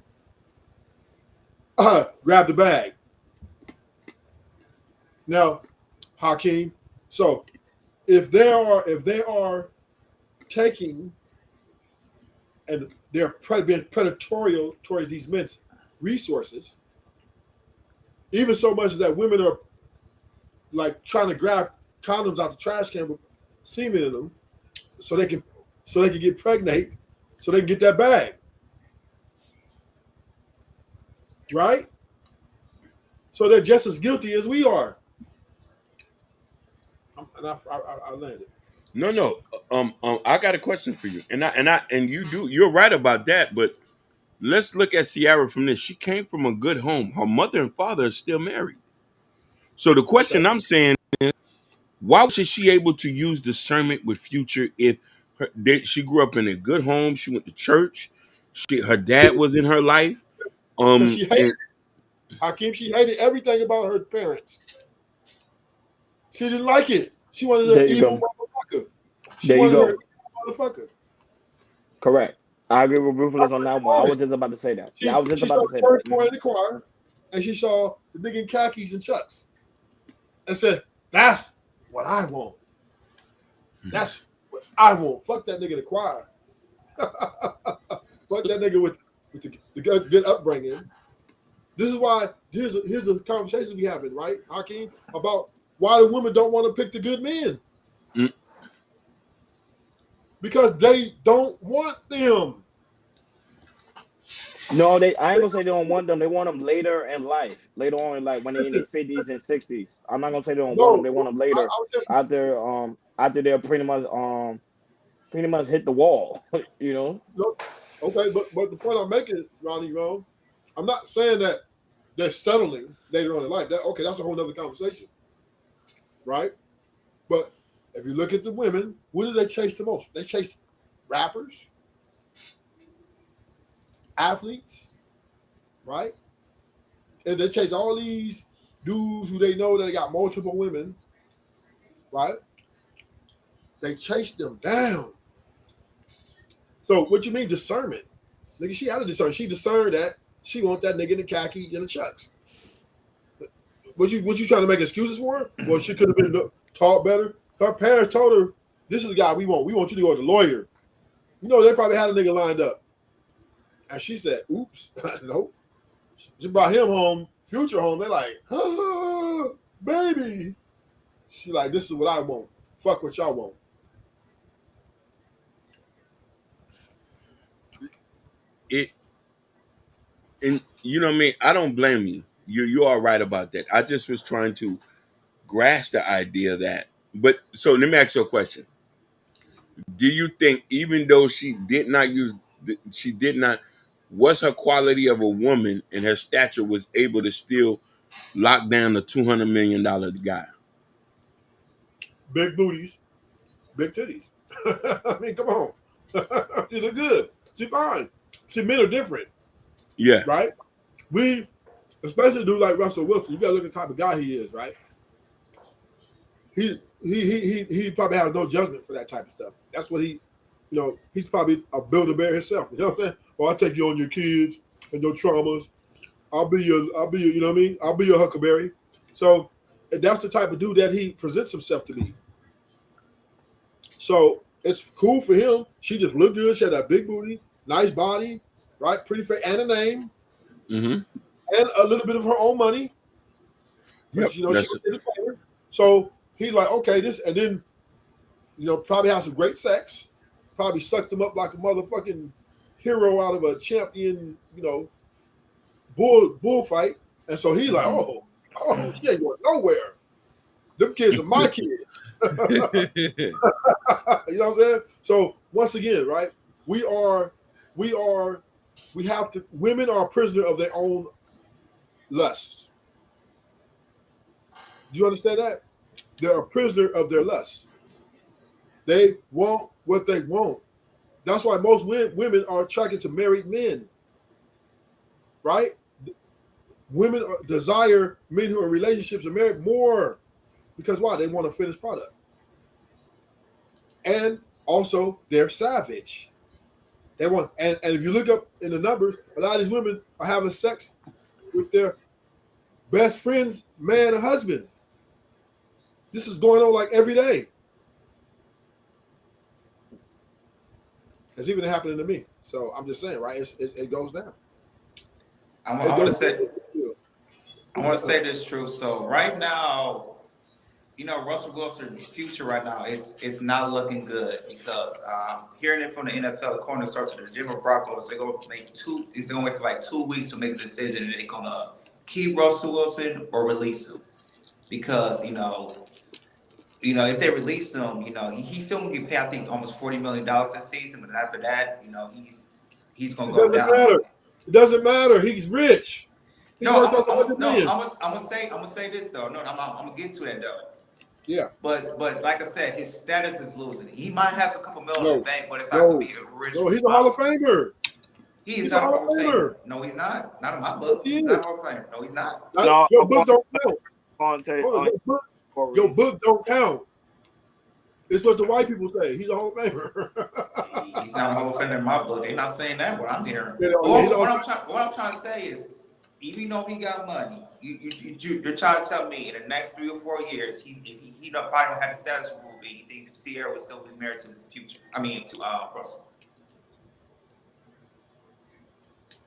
Grab the bag. Now, Hakeem, so if they are taking and they're being predatory towards these men's resources, even so much that women are like trying to grab condoms out the trash can with semen in them so they can get pregnant, so they can get that bag. Right? So they're just as guilty as we are. And I landed. No. I got a question for you, and you're right about that. But let's look at Ciara from this. She came from a good home. Her mother and father are still married. So the question I'm saying is, why was she able to use discernment with Future if she grew up in a good home? She went to church. Her dad was in her life. Because she hated Hakeem. She hated everything about her parents. She didn't like it. She wanted an evil motherfucker. There you go. Motherfucker. Correct. I agree with Ruthless on that one. I was just about to say that. I was just about to say that. She saw the choir, and she saw the nigga in khakis and chucks, and said, "That's what I want. That's what I want. Fuck that nigga in the choir. Fuck that nigga with the good upbringing." This is why here's the conversation we having, right, Hakeem, about why the women don't want to pick the good men. Because they don't want them. No, I ain't gonna say they don't want them. They want them later in life, later on, like when they're in their 50s and 60s. I'm not gonna say they don't want them. They want them later after they're pretty much hit the wall. Okay, but the point I'm making, Ronnie, I'm not saying that they're settling later on in life. That's a whole other conversation, right? But if you look at the women, what do they chase the most? They chase rappers, athletes, right? And they chase all these dudes who they know that they got multiple women, right? They chase them down. So what you mean discernment? Nigga, she had to discern. She discerned that She want that nigga in the khaki and the chucks. What you trying to make excuses for her? Well, she could have been taught better. Her parents told her, "This is the guy we want. We want you to go to the lawyer." You know, they probably had a nigga lined up, and she said, "Oops, nope." She brought him home, Future home. They're like, baby. She like, this is what I want. Fuck what y'all want. And you know what I mean? I don't blame you. You are right about that. I just was trying to grasp the idea that. But so let me ask you a question. Do you think even though she did not, was her quality of a woman and her stature was able to still lock down the $200 million guy? Big booties, big titties. I mean, come on. She look good. She fine. See, men are different, Yeah. right? We, especially a dude like Russell Wilson, you gotta look at the type of guy he is, right? He probably has no judgment for that type of stuff. That's what he's probably a build-a-bear himself. You know what I'm saying? Or I'll take you on your kids and your traumas. I'll be your, you know what I mean? I'll be your huckleberry. So that's the type of dude that he presents himself to be. So it's cool for him. She just looked good. She had that big booty, nice body, right? Pretty face, and a name, and a little bit of her own money. Yep. She was a player. So he's like, okay, this, and then, probably have some great sex. Probably sucked him up like a motherfucking hero out of a champion, bullfight. And so he's like, oh, she ain't going nowhere. Them kids are my kids. You know what I'm saying? So once again, right? Women are a prisoner of their own lusts. Do you understand that? They're a prisoner of their lusts. They want what they want. That's why most women are attracted to married men, right? Women desire men who are in relationships and married more because why? They want a finished product. And also, they're savage. They want, and if you look up in the numbers, a lot of these women are having sex with their best friend's man or husband. This is going on like every day. It's even happening to me. So I'm just saying, right? It goes down. I want to say this true. So right now, Russell Wilson's future right now is not looking good because hearing it from the NFL, according to starts of the Denver Broncos, they're gonna wait for like 2 weeks to make a decision, and they're gonna keep Russell Wilson or release him because if they release him, he's still gonna get paid I think almost $40 million this season, but after that, he's gonna go down. It doesn't matter. He's rich. He's worth over $100 million. I'm gonna say this though. No, I'm gonna get to that though. Yeah. But like I said, his status is losing. He might have a couple million in the bank, but it's not gonna be a rich. No, he's a Hall of Famer. He's not a Hall of Famer. No, he's not. Not in my book. He's not a Hall of Famer. No, he's not. Your book don't count. Your book don't count. It's what the white people say. He's a Hall of Famer. He's not a Hall of Famer in my book. They're not saying that. What I'm hearing. What I'm trying to say is, even though he got money, you're trying to tell me in the next 3 or 4 years, he probably don't have the status of movie. You think Sierra would still be married to the future? I mean, to Russell.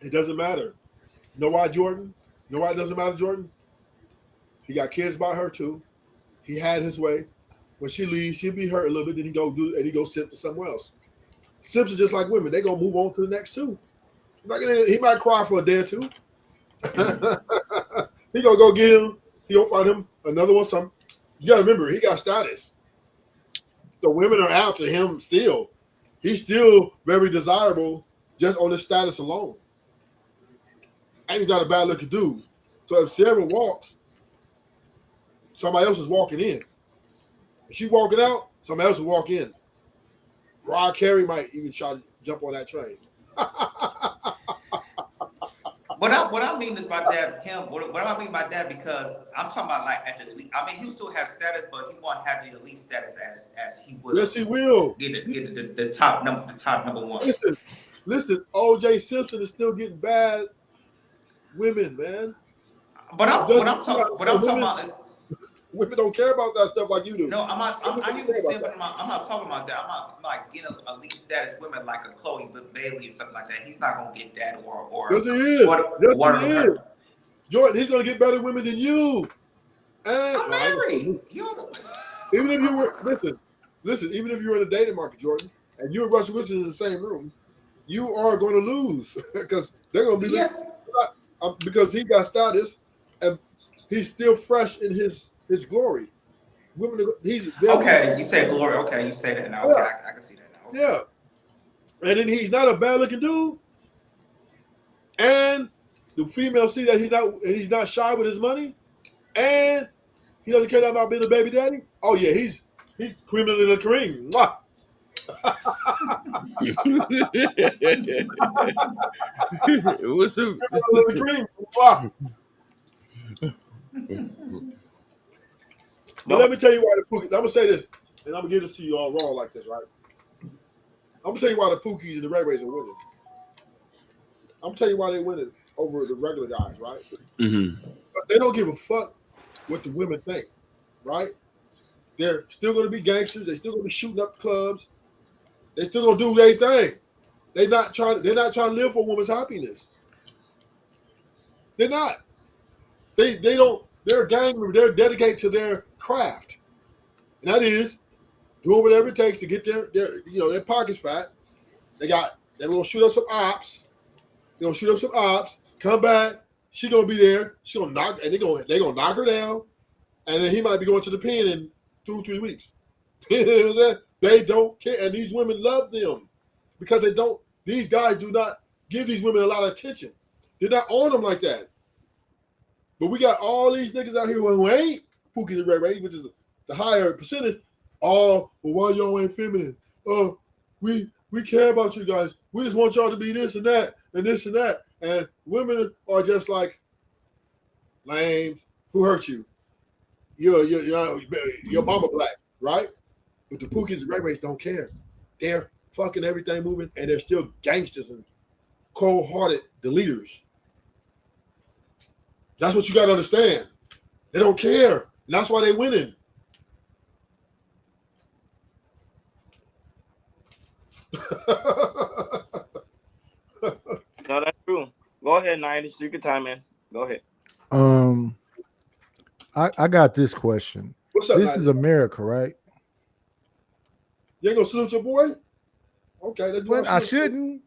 It doesn't matter. You know why, Jordan? You know why it doesn't matter, Jordan? He got kids by her too. He had his way. When she leaves, she'll be hurt a little bit. Then he go simp to somewhere else. Simps are just like women. They gonna move on to the next two. He might cry for a day or two. He gonna go get him. He gonna find him another one. You gotta remember, he got status. So women are out to him still. He's still very desirable just on his status alone. And he's got a bad looking dude. So if Sarah walks, somebody else is walking in. If she walking out, somebody else will walk in. Rod Carey might even try to jump on that train. What I mean is by that, what I mean by that, because I'm talking about like at the elite. I mean, he'll still have status, but he won't have the elite status as he would. Yes, he will. Get the top number one. Listen, O.J. Simpson is still getting bad women, man. But I'm Just, what I'm talking what I'm talking about. women don't care about that stuff like you do. No, I hear what you're saying, but that. I'm not talking about that. I'm not like getting a elite status women like a Chloe Bailey or something like that. He's not gonna get that or Yes, he is. one Yes, of he her. is. Jordan, he's gonna get better women than you. And I'm married. even if you were listen, even if you're in a dating market, Jordan, and you and Russell Wilson in the same room, you are going to lose because they're going to be Yes. because he got status and he's still fresh in his glory. Women, he's okay. You say glory. Okay, you say that now. Okay, I can see that now. Okay. Yeah, and then he's not a bad looking dude, and the female see that he's not shy with his money, and he doesn't care about being a baby daddy. Oh yeah, he's cream of the cream. Mwah. What's up? But let me tell you why the Pookies. I'm gonna say this, and I'm gonna give this to you all raw like this, right? I'm gonna tell you why the Pookies and the Ray Rays are winning. I'm gonna tell you why they're winning over the regular guys, right? Mm-hmm. But they don't give a fuck what the women think, right? They're still gonna be gangsters. They're still gonna be shooting up clubs. They're still gonna do their thing. They're not trying to live for a woman's happiness. They're not. They don't. They're a gang member. They're dedicated to their craft, and that is doing whatever it takes to get their pockets fat. They're gonna shoot up some ops. They're gonna shoot up some ops. Come back. She gonna be there. She gonna knock, and they're gonna knock her down, and then he might be going to the pen in 2-3 weeks. You know what I'm saying? They don't care, and these women love them because they don't. These guys do not give these women a lot of attention. They're not on them like that. But we got all these niggas out here who ain't Pookie and Ray Ray, which is the higher percentage. Oh, well, why y'all ain't feminine? Oh, we care about you guys. We just want y'all to be this and that and this and that. And women are just like lames. Who hurt you? Your mama black, right? But the Pookies and Ray Rays don't care. They're fucking everything moving, and they're still gangsters and cold-hearted deleters. That's what you got to understand. They don't care. And that's why they're winning. No, that's true. Go ahead, 90. You can time in. Go ahead. I got this question. What's up, This 90? is America, right? You ain't gonna salute your boy? Okay, let's do But I shouldn't.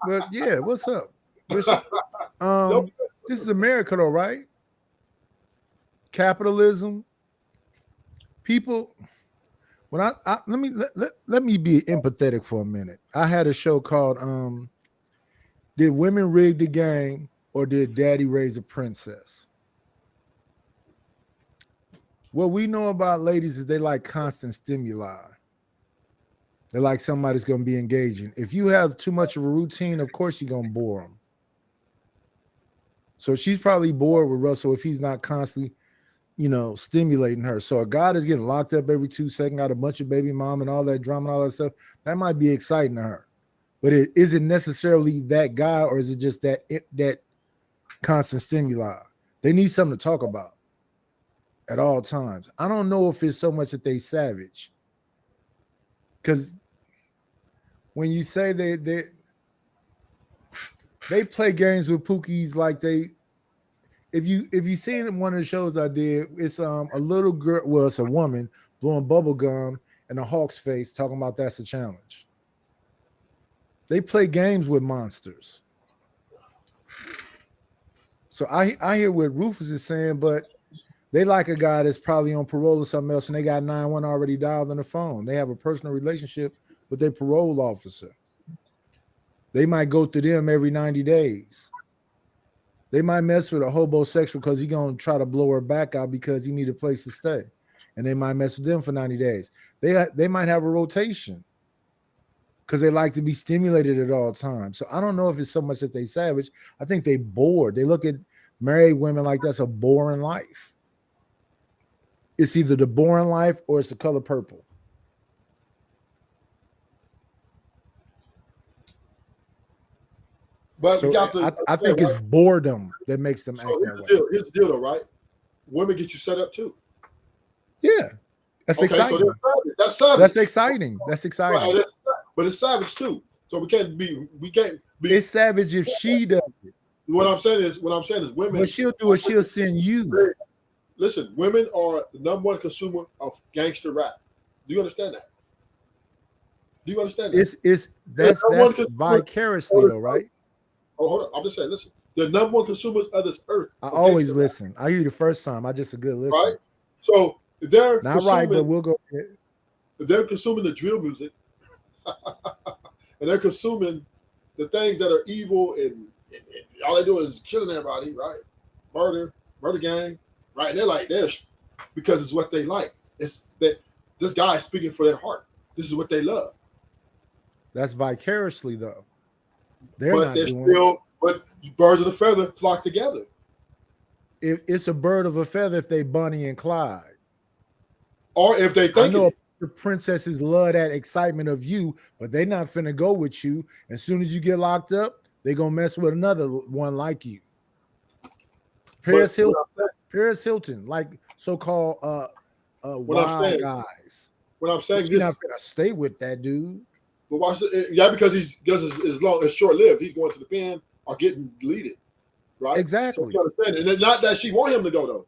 But yeah, what's up? This is America, though, right? Capitalism. People. When let me be empathetic for a minute. I had a show called "Did Women Rig the Game or Did Daddy Raise a Princess?" What we know about ladies is they like constant stimuli. They're like somebody's going to be engaging. If you have too much of a routine, of course you're going to bore them. So she's probably bored with Russell if he's not constantly, stimulating her. So a guy that's getting locked up every 2 seconds, got a bunch of baby mom and all that drama and all that stuff, that might be exciting to her. But is it necessarily that guy, or is it just that constant stimuli? They need something to talk about at all times. I don't know if it's so much that they savage. Because when you say they play games with Pookies like they, if you seen one of the shows I did, it's a little girl, well, it's a woman blowing bubble gum in a hawk's face, talking about that's a challenge. They play games with monsters. So I hear what Rufus is saying, but they like a guy that's probably on parole or something else, and they got 911 already dialed on the phone. They have a personal relationship with their parole officer. They might go through them every 90 days. They might mess with a homosexual because he's going to try to blow her back out because he need a place to stay. And they might mess with them for 90 days. They might have a rotation because they like to be stimulated at all times. So I don't know if it's so much that they savage. I think they bored. They look at married women like that's a boring life. It's either the boring life or it's the color purple. But So we got to. I think it's boredom that makes them act So that way. here's the deal, though, right? Women get you set up too. Yeah, that's Okay, exciting. so that's savage. That's exciting. That's exciting. Right, but it's savage too. So we can't be. It's savage if she does it. What I'm saying is women. What she'll do is she'll send you. Listen, women are the number one consumer of gangster rap. Do you understand that? Do you understand that? That's vicariously though, right? Oh, hold on. I'm just saying, listen. The number one consumers of this earth. I always listen. I hear you the first time. I just a good listener. Right? So they're not right, but we'll go ahead. They're consuming the drill music. And they're consuming the things that are evil and all they do is killing everybody, right? Murder gang, right? And they're like this because it's what they like. It's that this guy is speaking for their heart. This is what they love. That's vicariously though. But birds of a feather flock together. If it's a bird of a feather, if they Bonnie and Clyde, or if they think the princesses love that excitement of you, but they not finna go with you. As soon as you get locked up, they gonna mess with another one like you. Paris Hilton, like so-called wild guys. What I'm saying, you're not gonna stay with that dude. But watch it, yeah, because it's short lived. He's going to the pen or getting deleted, right? Exactly. So you understand, and it's not that she want him to go though.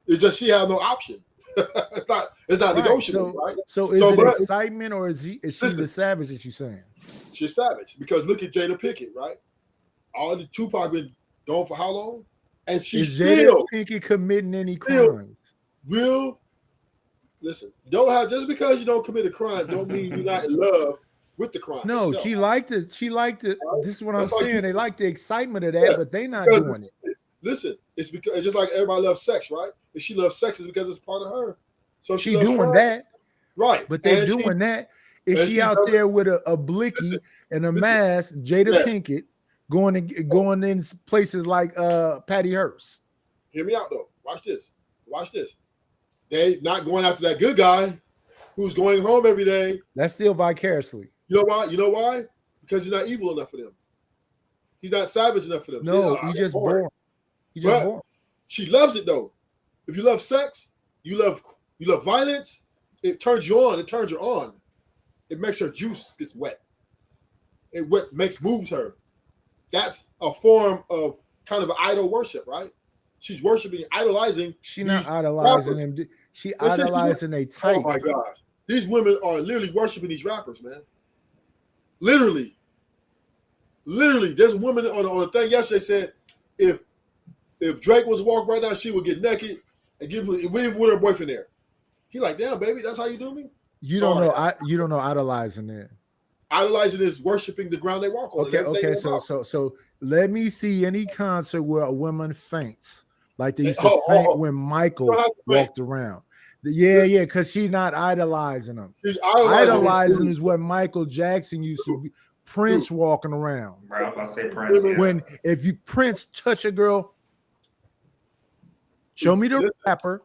It's just she has no option. it's not right. Negotiable, right? So is it excitement or is she the savage that you're saying? She's savage because look at Jada Pinkett, right? All the Tupac been gone for how long? And she's still Jada Pinkett committing any crimes. Listen, just because you don't commit a crime don't mean you're not in love with the crime. No, itself. she liked it. Right? This is what I'm saying. They like the excitement of that, but they not doing it. Listen, it's just like everybody loves sex, right? If she loves sex, it's because it's part of her. So she doing that, right? But they doing that. If she out there with a blicky and a mask, Jada Pinkett going in places like Patty Hearst. Hear me out though. Watch this. They not going after that good guy who's going home every day. That's still vicariously. You know why? Because he's not evil enough for them. He's not savage enough for them. No, he's just born. She loves it though. If you love sex, you love violence, it turns you on, it turns her on. It makes her juice gets wet. It moves her. That's a form of kind of idol worship, right? She's worshiping, idolizing. She's not idolizing them. She idolizing a type. Oh my gosh. These women are literally worshiping these rappers, man. Literally. There's a woman on the thing yesterday said if Drake was to walk right now, she would get naked and leave with her boyfriend there. He like, damn, baby, that's how you do me? You don't know idolizing it. Idolizing is worshiping the ground they walk on. Okay. So let me see any concert where a woman faints like they used to faint when Michael walked around. Yeah, because she's not idolizing them. Idolizing is what Michael Jackson used to be. Prince walking around. Bro, I was about to say Prince. Yeah. If you Prince touch a girl, show me the rapper.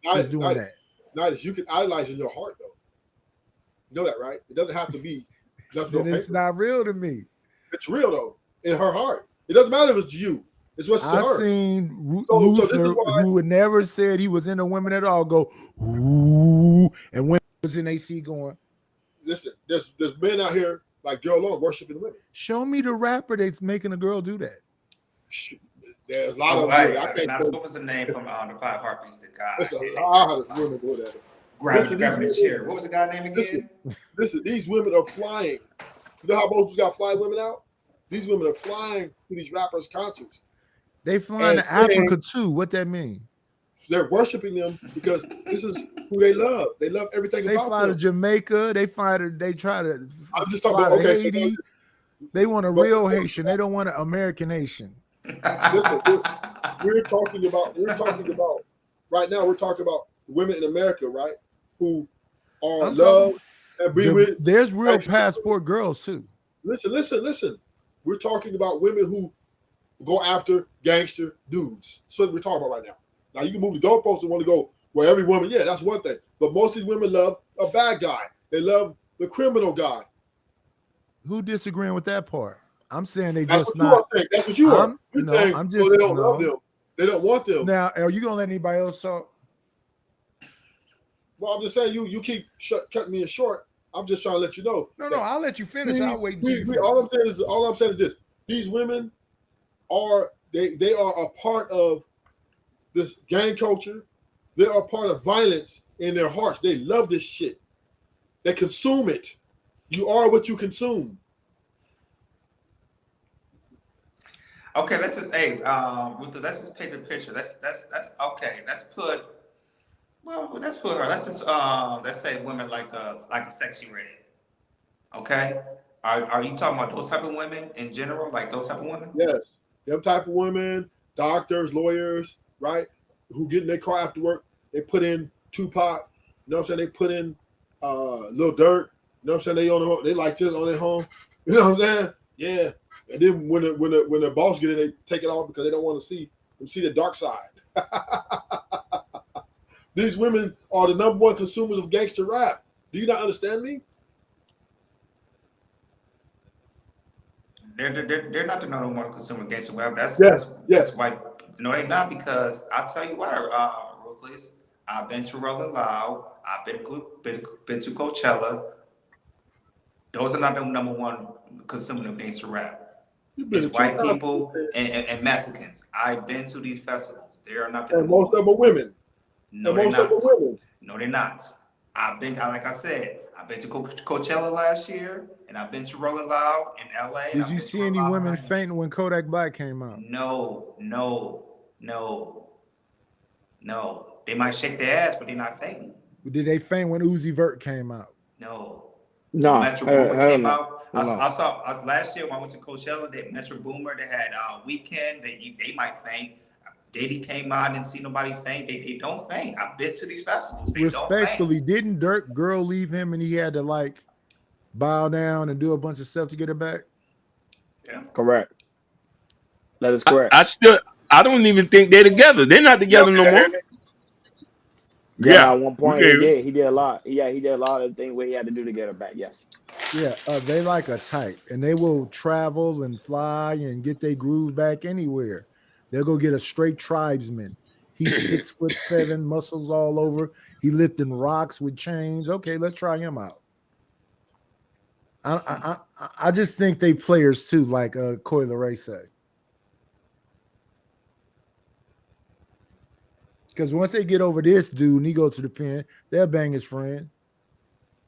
He's doing that. Nice. You can idolize in your heart though. You know that, right? It doesn't have to be. It's not real to me. It's real though in her heart. It doesn't matter if it's you. It's what's to her. I seen Luther, who had never said he was into women at all, go ooh, and when was in AC going. Listen, there's men out here like Joe Long worshiping women. Show me the rapper that's making a girl do that. There's a lot of what was the name from the Five Heartbeats? The guy. There's a lot of women do that. Grabbing the chair. What was the guy's name again? Listen, these women are flying. You know how most got flying women out? These women are flying to these rappers' concerts. They flying to Africa too. What that mean? They're worshiping them because this is who they love. They love everything about them. They fly to Jamaica. They try to. I'm just talking about Haiti. They want a real Haitian. They don't want an American Haitian. Listen, we're talking about right now. We're talking about women in America, right? Who are loved and be with. There's real passport girls too. Listen. We're talking about women who go after gangster dudes. That's what we're talking about right now. Now you can move the goalposts and want to go where every woman, yeah, that's one thing. But most of these women love a bad guy. They love the criminal guy. Who disagreeing with that part? I'm saying they That's just what you are not. saying. That's what you are. You're No, saying, I'm well, just they don't love no. them. They don't want them. Now, are you gonna let anybody else talk? Well, I'm just saying you keep cutting me short. I'm just trying to let you know. No, I'll let you finish. I'll wait until you finish. All I'm saying is this: these women are they are a part of this gang culture. They are part of violence in their hearts. They love this shit. They consume it. You are what you consume. Okay, let's just Ruther, let's just paint the picture. That's okay. Let's put her. Let's just let's say women like a Sexy Red. Okay, are you talking about those type of women in general, like those type of women? Yes, them type of women, doctors, lawyers, right? Who get in their car after work, they put in Tupac. You know what I'm saying? They put in Lil Durk. You know what I'm saying? They like this on their home. You know what I'm saying? Yeah. And then when the boss get in, they take it off because they don't want to see the dark side. These women are the number one consumers of gangster rap. Do you not understand me? They're not the number one consumer gangster rap. That's why. No, they're not, because I'll tell you why. Ruthless. I've been to Rolling Loud. I've been to Coachella. Those are not the number one consumer of gangster rap. It's white people and Mexicans. I've been to these festivals. They are not the and most of them are women. No, they're not. No, they're not. Like I said, I've been to Coachella last year, and I've been to Rolling Loud in LA. Did you see any women fainting when Kodak Black came out? No. They might shake their ass, but they're not fainting. Did they faint when Uzi Vert came out? No. No. Metro Boomer came out. No. I saw last year when I went to Coachella. They Metro Boomer. They had Weekend. They might faint. Diddy came out, didn't see nobody faint. They don't faint. I've been to these festivals. They Respectfully, don't faint. didn't Dirk girl leave him and he had to like bow down and do a bunch of stuff to get her back? Yeah. Correct. That is correct. I don't even think they're together. They're not together no more. Yeah, at one point he did a lot. Yeah, he did a lot of things where he had to do to get her back. Yes. Yeah, they like a type, and they will travel and fly and get their groove back anywhere. They'll go get a straight tribesman. He's 6'7", muscles all over. He lifting rocks with chains. Okay, let's try him out. I just think they players too, like Coi Leray said. Because once they get over this dude and he go to the pen, they'll bang his friend.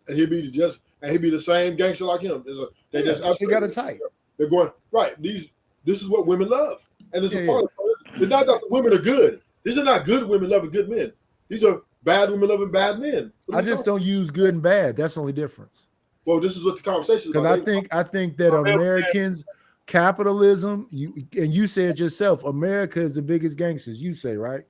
And he'd be the same gangster like him. They got a type. They're going right. This is what women love, and it's a part of it. It's not that the women are good. These are not good women loving good men. These are bad women loving bad men. I just don't use good and bad. That's the only difference. Well, this is what the conversation is about. Because I think that Americans, capitalism, you said yourself, America is the biggest gangsters. You say, right?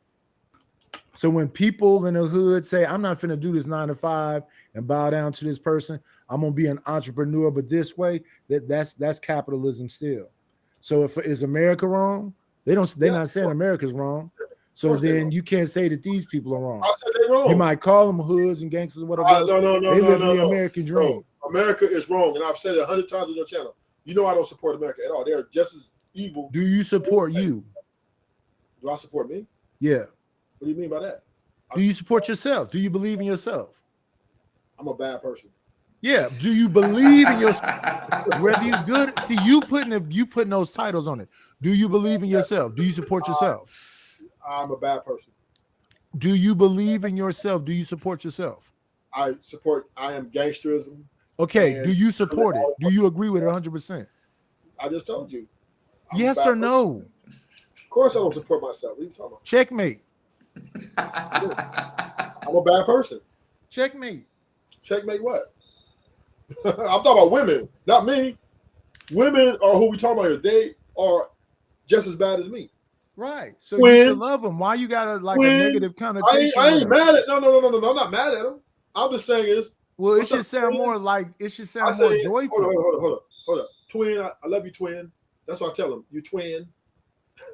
So when people in the hood say, I'm not finna do this 9 to 5 and bow down to this person, I'm gonna be an entrepreneur, but this way, that's capitalism still. So is America wrong? They're not saying America's wrong. So then you can't say that these people are wrong. I said they're wrong. You might call them hoods and gangsters or whatever. No. They live the American dream. No, America is wrong, and I've said it 100 times on your channel. You know I don't support America at all. They're just as evil. Do you support you? Do I support me? Yeah. What do you mean by that? Do you support yourself? Do you believe in yourself? I'm a bad person. Yeah. Do you believe in yourself? Whether you're good, see, you putting those titles on it. Do you believe in yourself? Do you support yourself? I'm a bad person. Do you believe in yourself? Do you support yourself? I am gangsterism. Okay. Do you support it? Do you agree with it 100%? I just told you. Yes or no? Of course I don't support myself. What are you talking about? Checkmate. I'm a bad person. Checkmate. Checkmate what? I'm talking about women, not me. Women are who we talking about here. They are just as bad as me. Right. So you should love them. Why you got a negative connotation? I ain't mad at no. I'm not mad at them. I'm just saying is it should sound more like more joyful. Hold up. Twin, I love you, twin. That's what I tell them. You twin.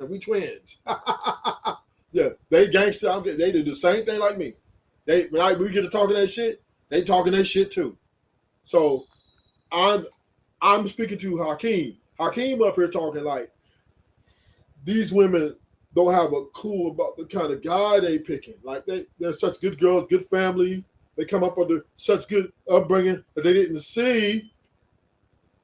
We twins. Yeah, they gangster. They do the same thing like me. When we get to talking that shit, they talking that shit too. So I'm I'm speaking to Hakeem. Hakeem up here talking like these women don't have a clue about the kind of guy they picking. Like they're such good girls, good family. They come up under such good upbringing that they didn't see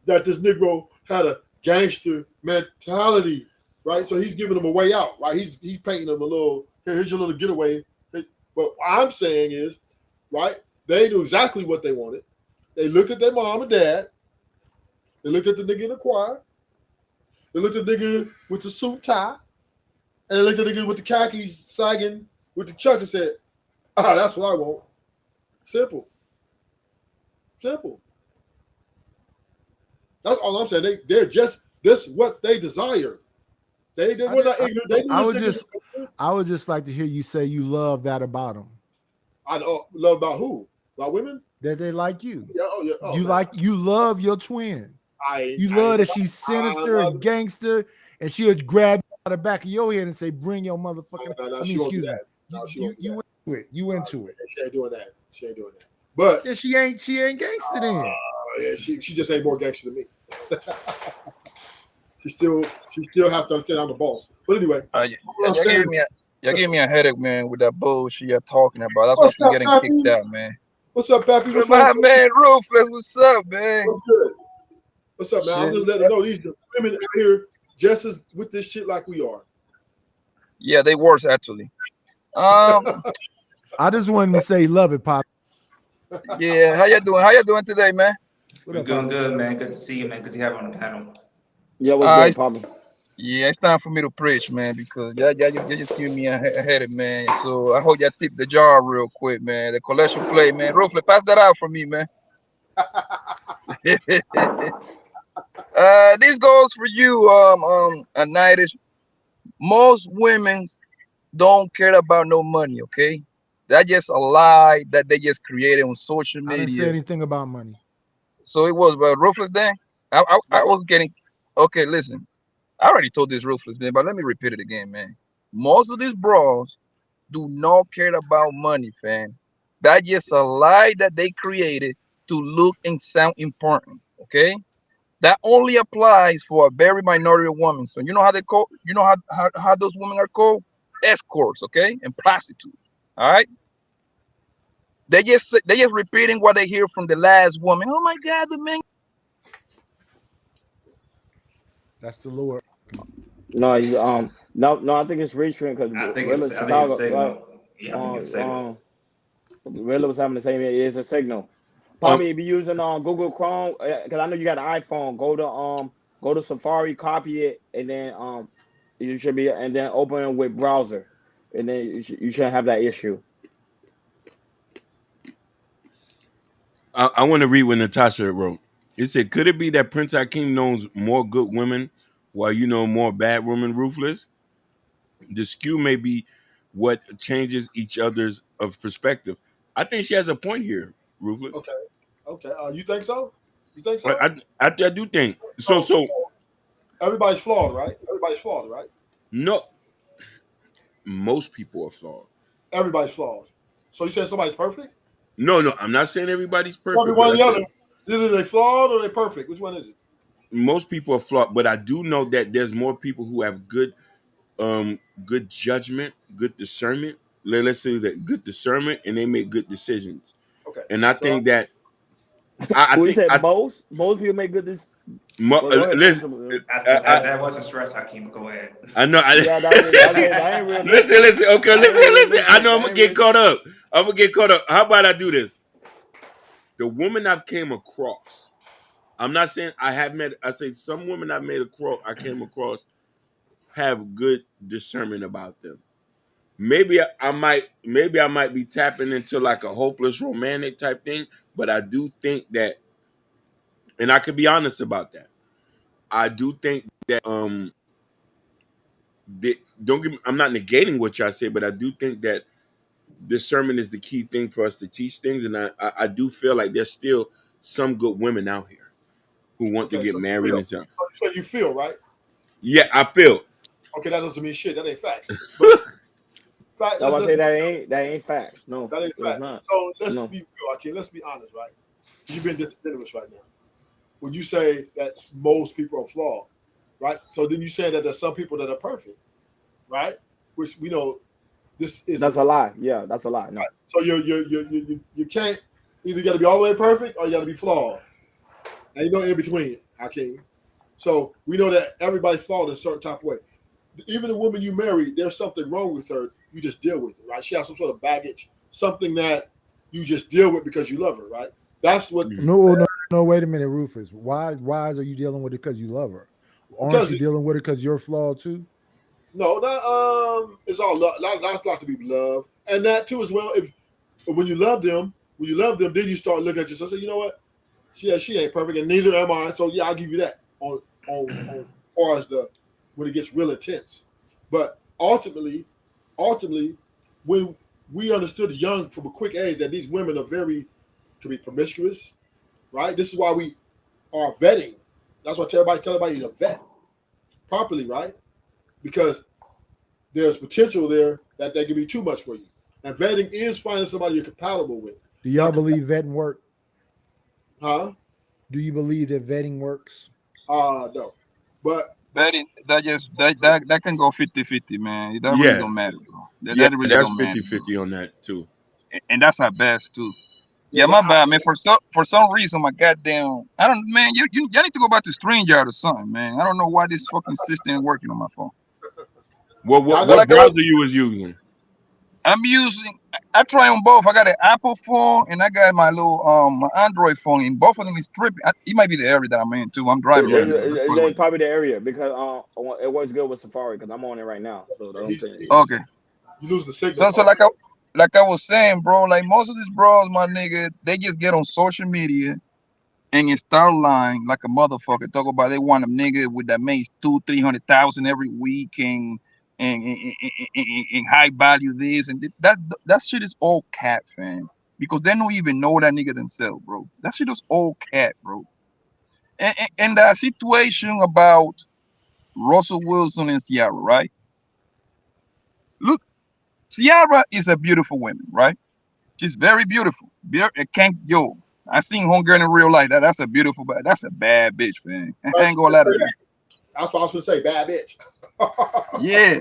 that this Negro had a gangster mentality, right? So he's giving them a way out, right? He's painting them a little. Here's your little getaway. But what I'm saying is, right? They knew exactly what they wanted. They looked at their mom and dad. They looked at the nigga in the choir. They looked at the nigga with the suit tie. And they looked at the nigga with the khakis sagging with the chucks and said, that's what I want. Simple. Simple. That's all I'm saying. They're just this what they desire. We're not ignorant. They I would just like to hear you say you love that about them. I love about who? About women? That they like you. Yeah, you love your twin. You love that she's sinister and gangster, and she'll grab you out the back of your head and say, "Bring your motherfucking." No, she won't do that. No, she won't do that. You into it. She ain't doing that. But yeah, she ain't gangster then. Yeah, she just ain't more gangster than me. she still has to understand I'm the boss. But anyway, y'all gave me a headache, man, with that bullshit you're talking about. That's why I'm getting kicked out, man. What's up, Pappy? My man, Ruthless. What's up, man? What's good? What's up, man? I'm just letting you know these women out here just as with this shit like we are. Yeah, they worse actually. I just wanted to say, love it, Pop. Yeah, how you doing? How you doing today, man? We're doing good, man. Good to see you, man. Good to have you on the panel. Yeah, what's good, Papa? Yeah, it's time for me to preach, man, because y'all just give me a headache, man. So I hope y'all tip the jar real quick, man. The collection plate, man. Roughly, pass that out for me, man. This goes for you, Nightish. Most women don't care about no money, okay? That's just a lie that they just created on social media. I didn't say anything about money. So it was Ruthless then? I was getting okay, listen. I already told this Ruthless, man, but let me repeat it again, man. Most of these bros do not care about money, fam. That's just a lie that they created to look and sound important, okay? That only applies for a very minority of women. So you know how they call, you know how those women are called? Escorts, okay? And prostitutes. All right. They just repeating what they hear from the last woman. Oh my God, the man. That's the Lord. No, no. I think it's Richmond because I think it's signal. Yeah, I think it's signal. Rilla was having the same. It's a signal. Probably if you're using Google Chrome, because I know you got an iPhone. Go to Safari, copy it, and then you should be, and then open it with browser, and then you shouldn't have that issue. I want to read what Natasha wrote. It said, "Could it be that Prince Hakeem knows more good women, while you know more bad women, Ruthless? The skew may be what changes each other's of perspective." I think she has a point here, Ruthless. Okay. You think so? You think so? I do think so. Everybody's flawed, right? Everybody's flawed, right? No, most people are flawed. Everybody's flawed. So you saying somebody's perfect? No, I'm not saying everybody's perfect. Probably one or the other. Either they flawed or they perfect. Which one is it? Most people are flawed, but I do know that there's more people who have good judgment, good discernment. Let's say that good discernment, and they make good decisions. Okay. And I think that most people make good decisions. Listen, that wasn't stress, Hakeem. Go ahead. I know. Yeah, that ain't real. Listen. Okay, listen. I know I'm gonna get caught up. How about I do this? The woman I've came across. I'm not saying I have met. I say some women I came across have good discernment about them. Maybe I might be tapping into like a hopeless romantic type thing, but I do think that, and I could be honest about that. I do think that I'm not negating what y'all say, but I do think that discernment is the key thing for us to teach things, and I do feel like there's still some good women out here who want to get married and stuff. So you feel, right? Yeah, I feel. Okay, that doesn't mean shit. That ain't facts. Fact, that ain't facts. No, that ain't facts. So let's be real, okay? Let's be honest, right? You've been disingenuous right now. when you say that most people are flawed, right? So then you saying that there's some people that are perfect, right? Which we know this That's isn't. a lie. Yeah, that's a lie. No. So you can't either got to be all the way perfect or you got to be flawed. And you know in between, Hakeem. So we know that everybody's flawed in a certain type of way. Even the woman you marry, there's something wrong with her. You just deal with it, right? She has some sort of baggage, something that you just deal with because you love her, right? That's what. No, wait a minute, Rufus. Why are you dealing with it because you love her? Aren't Because you dealing with it because you're flawed too? no, that it's all love. That's got to be love, and that too as well. If when you love them, then you start looking at yourself. And say, you know what? She ain't perfect, and neither am I. So yeah, I'll give you that on as far as the when it gets real intense. But ultimately, when we understood young from a quick age that these women are can be promiscuous, right? This is why we are vetting. That's why tell everybody to vet properly, right? Because there's potential there that they can be too much for you. And vetting is finding somebody you're compatible with. Do y'all believe vetting work? Huh? Do you believe that vetting works? No. But that can go 50-50, man. That really Yeah, don't matter, bro. yeah, That really that's don't matter, bro. 50-50 on that too. And that's our best too. yeah, Yeah, my bad, man. For some reason, my goddamn, I don't, man. Y'all need to go back to StreamYard or something, man. I don't know why this fucking system ain't working on my phone. What I But know what like I was, browser you was using? I'm using. I try on both. I got an Apple phone and I got my little my Android phone, and both of them is tripping. It might be the area that I'm in too. I'm driving Yeah. right now. That's probably what. It's probably the area because it works good with Safari because I'm on it right now. So that's what I'm saying. Okay. you lose the signal So part. like I was saying, bro. Like most of these bros, my nigga, they just get on social media and you start lying like a motherfucker. Talk about they want a nigga with that makes 200,000-300,000 every week and high value this and that shit is all cat, fam. Because they don't even know that nigga themselves, bro. That shit is all cat, bro. And the situation about Russell Wilson and Ciara, right? Look, Ciara is a beautiful woman, right? She's very beautiful. Can't yo. I seen homegirl in real life. That's a beautiful, that's a bad bitch, man. I Right? ain't gonna lie to you. That's what I was going to say. Bad bitch. Yeah.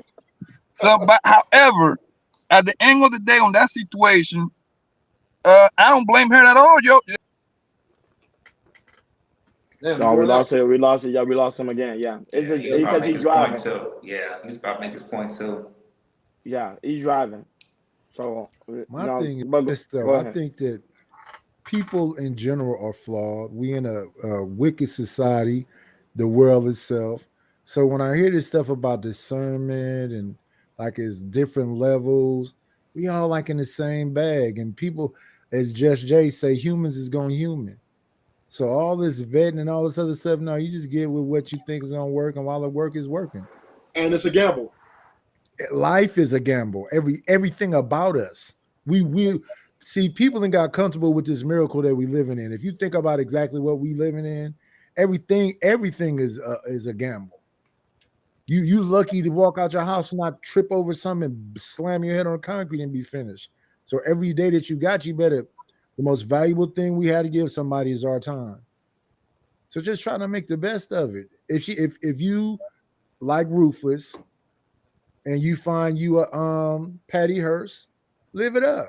So, but however, at the end of the day, on that situation, I don't blame her at all, yo. Damn, you Oh, we going out. lost it. We lost it. Yeah, we lost him again. Yeah, it's Yeah, he was about to because make he's his point driving. too. Yeah, he was about to make his point too. Yeah, he's driving. So My no, thing is but this though. go I ahead. think that people in general are flawed. We in a wicked society, the world itself. So when I hear this stuff about discernment and like it's different levels, we all like in the same bag. And people, as Just Jay say, humans is going human. So all this vetting and all this other stuff, no, you just get with what you think is gonna work, and while the work is working. And it's a gamble. Life is a gamble. Everything about us. We see people that got comfortable with this miracle that we living in. If you think about exactly what we living in, everything is a gamble. You lucky to walk out your house and not trip over something and slam your head on concrete and be finished. So every day that you got, you better. The most valuable thing we had to give somebody is our time. So just try to make the best of it. If you like Ruthless and you find you a Patty Hearst, live it up.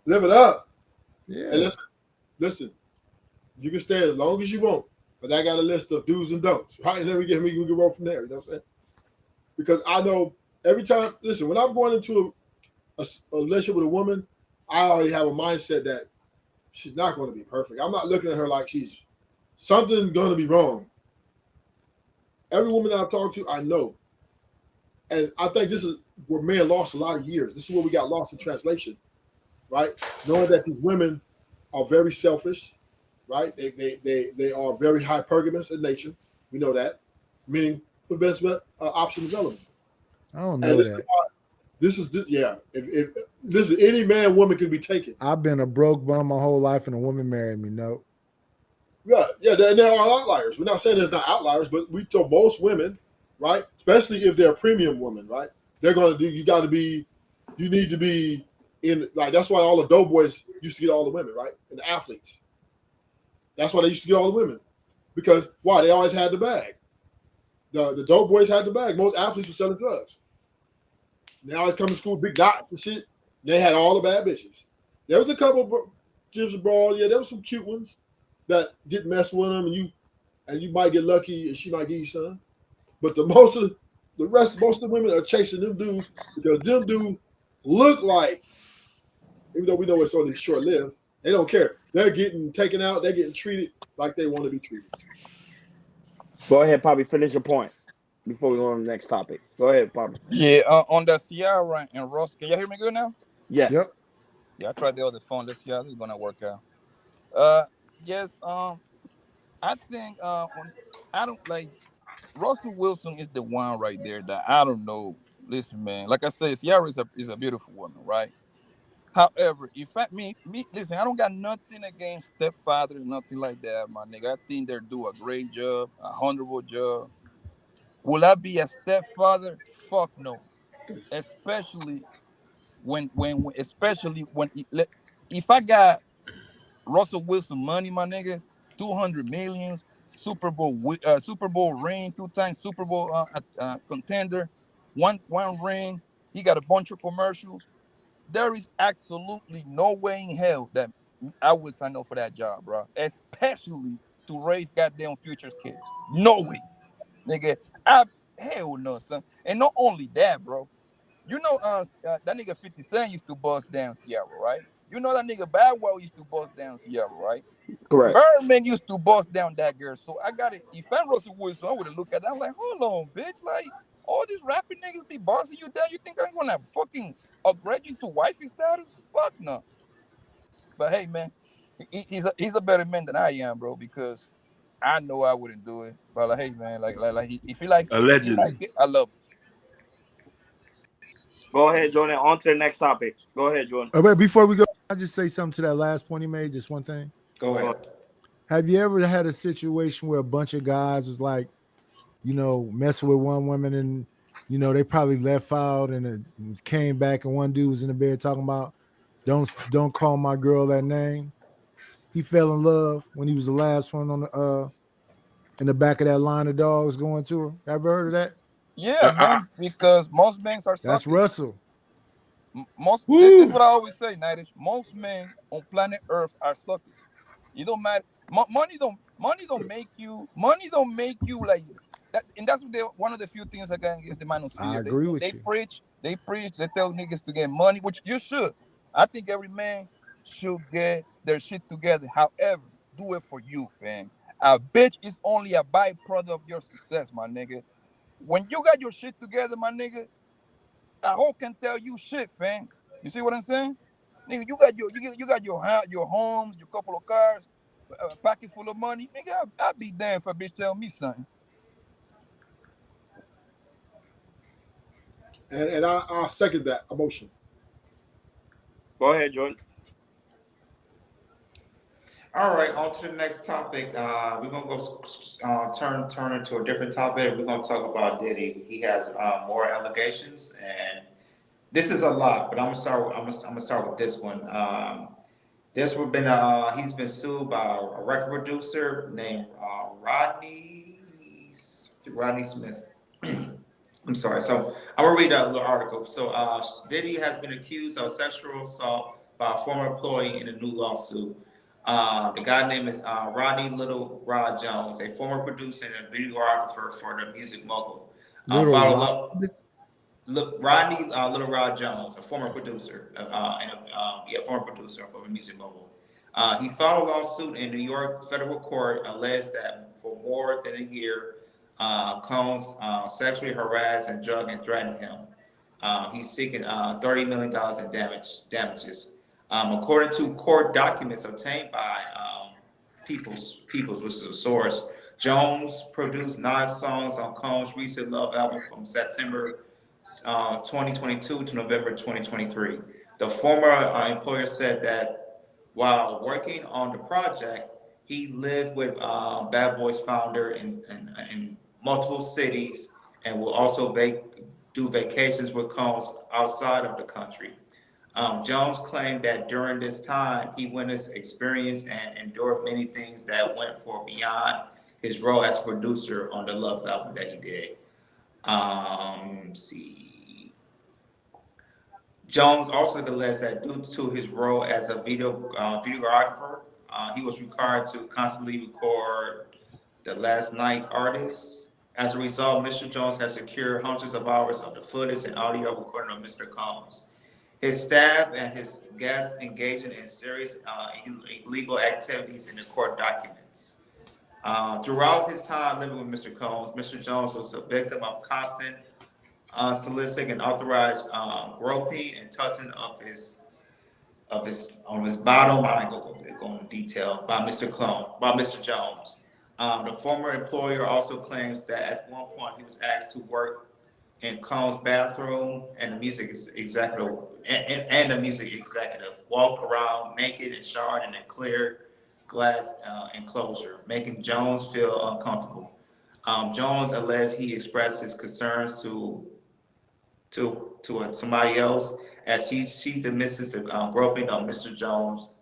Live it up. Yeah. And listen. You can stay as long as you want, but I got a list of do's and don'ts. Right? And then we can roll from there. You know what I'm saying? Because I know every time. Listen, when I'm going into a relationship with a woman, I already have a mindset that she's not going to be perfect. I'm not looking at her like she's something's going to be wrong. Every woman that I've talked to, I know. And I think this is where men lost a lot of years. This is where we got lost in translation, right? Knowing that these women are very selfish, right? They are very hypergamous in nature. We know that, meaning for best option development. I don't And know that. Yeah. If listen, any man, woman can be taken. I've been a broke bum my whole life, and a woman married me. No. Yeah, there are outliers. We're not saying there's not outliers, but we told most women, right? Especially if they're premium women, right? They're going to do. You need to be in like that's why all the dope boys used to get all the women, right? And the athletes. That's why they used to get all the women. Because why? They always had the bag. The dope boys had the bag. Most athletes were selling drugs. They always come to school, big dots and shit. They had all the bad bitches. There was a couple gyms abroad. Yeah, there was some cute ones that didn't mess with them, and you might get lucky, and she might give you some. But most of the women are chasing them dudes because them dudes look like, even though we know it's only short lived, they don't care. They're getting taken out. They're getting treated like they want to be treated. Go ahead, Poppy. Finish your point before we go on to the next topic. Go ahead, Poppy. Yeah, on the Ciara and Ross. Can you hear me good now? Yes. Yep. Yeah, I tried the other phone. Let's see how this is gonna work out. Yes. I think I don't like Russell Wilson is the one right there that I don't know. Listen, man. Like I said, Ciara is a beautiful woman, right? However, if I me listen, I don't got nothing against stepfathers, nothing like that, my nigga. I think they do a great job, a honorable job. Will I be a stepfather? Fuck no. Especially especially when if I got Russell Wilson money, my nigga, 200 millions, Super Bowl ring, 2 times Super Bowl contender, one ring. He got a bunch of commercials. There is absolutely no way in hell that I would sign up for that job, bro. Especially to raise goddamn futures kids. No way, nigga. I Hell no, son. And not only that, bro. You know, that nigga 50 Cent used to bust down Sierra, right? You know that nigga Bad Boy used to bust down Sierra, right? Correct. Birdman used to bust down that girl. So I got it. If I'm Russell Wilson, I would have looked at that. I'm like, hold on, bitch. Like, all these rapping niggas be bossing you down. You think I'm gonna fucking upgrade you to wifey status? Fuck no. But hey, man, he's a better man than I am, bro. Because I know I wouldn't do it. But like, hey, man, if he likes it, if he like Allegedly. it, I love it. Go ahead, Jordan. On to the next topic. Go ahead, Jordan. But before we go, I just say something to that last point he made. Just one thing. Go Go ahead. Have you ever had a situation where a bunch of guys was like, messing with one woman and they probably left out and it came back and one dude was in the bed talking about don't call my girl that name. He fell in love when he was the last one on the in the back of that line of dogs going to her. Ever heard of that? Yeah, I, man. Because most banks are That's suckers. Russell. Most this is woo. what I always say, Nighters. Most men on planet Earth are suckers. You don't matter. Money don't make you like that. And that's what one of the few things I got against the I manosphere. agree with They you. preach, they tell niggas to get money, which you should. I think every man should get their shit together. However, do it for you, fam. A bitch is only a byproduct of your success, my nigga. When you got your shit together, my nigga, a hoe can tell you shit, fam. You see what I'm saying? Nigga, you got your your homes, your couple of cars, a pocket full of money. Nigga, I'd be damned if a bitch tell me something. And I second that emotion. Go ahead, Jordan. All right, on to the next topic. We're gonna go turn into a different topic. We're gonna talk about Diddy. He has more allegations, and this is a lot. But I'm gonna start with this one. This one been he's been sued by a record producer named Rodney Smith. I'm sorry. So I'm gonna read that little article. So Diddy has been accused of sexual assault by a former employee in a new lawsuit. The guy name is Rodney Little Rod Jones, a former producer and videographer for the music mogul. Little Followed Rod. up, look, Rodney Little Rod Jones, a former producer, former producer for the music mogul. He filed a lawsuit in New York federal court, alleged that for more than a year, Combs sexually harassed and drug and threatened him. He's seeking $30 million in damages. According to court documents obtained by Peoples, which is a source, Jones produced 9 songs on Combs' recent Love album from September 2022 to November 2023. The former employer said that while working on the project, he lived with Bad Boys founder in multiple cities and will also do vacations with Combs outside of the country. Jones claimed that during this time, he witnessed, experienced, and endured many things that went far beyond his role as producer on the Love album that he did. See. Jones also alleged that due to his role as a videographer, he was required to constantly record the last night artists. As a result, Mr. Jones has secured hundreds of hours of the footage and audio recording of Mr. Combs. His staff and his guests engaging in serious illegal activities in the court documents. Throughout his time living with Mr. Combs, Mr. Jones was a victim of constant soliciting and authorized groping and touching of his bottom. I ain't gonna go into detail by Mr. Jones. The former employer also claims that at one point he was asked to work in Combs' bathroom, and the music executive walked around naked and showered in a clear glass enclosure, making Jones feel uncomfortable. Jones alleged he expressed his concerns to somebody else as she dismisses the groping of Mr. Jones'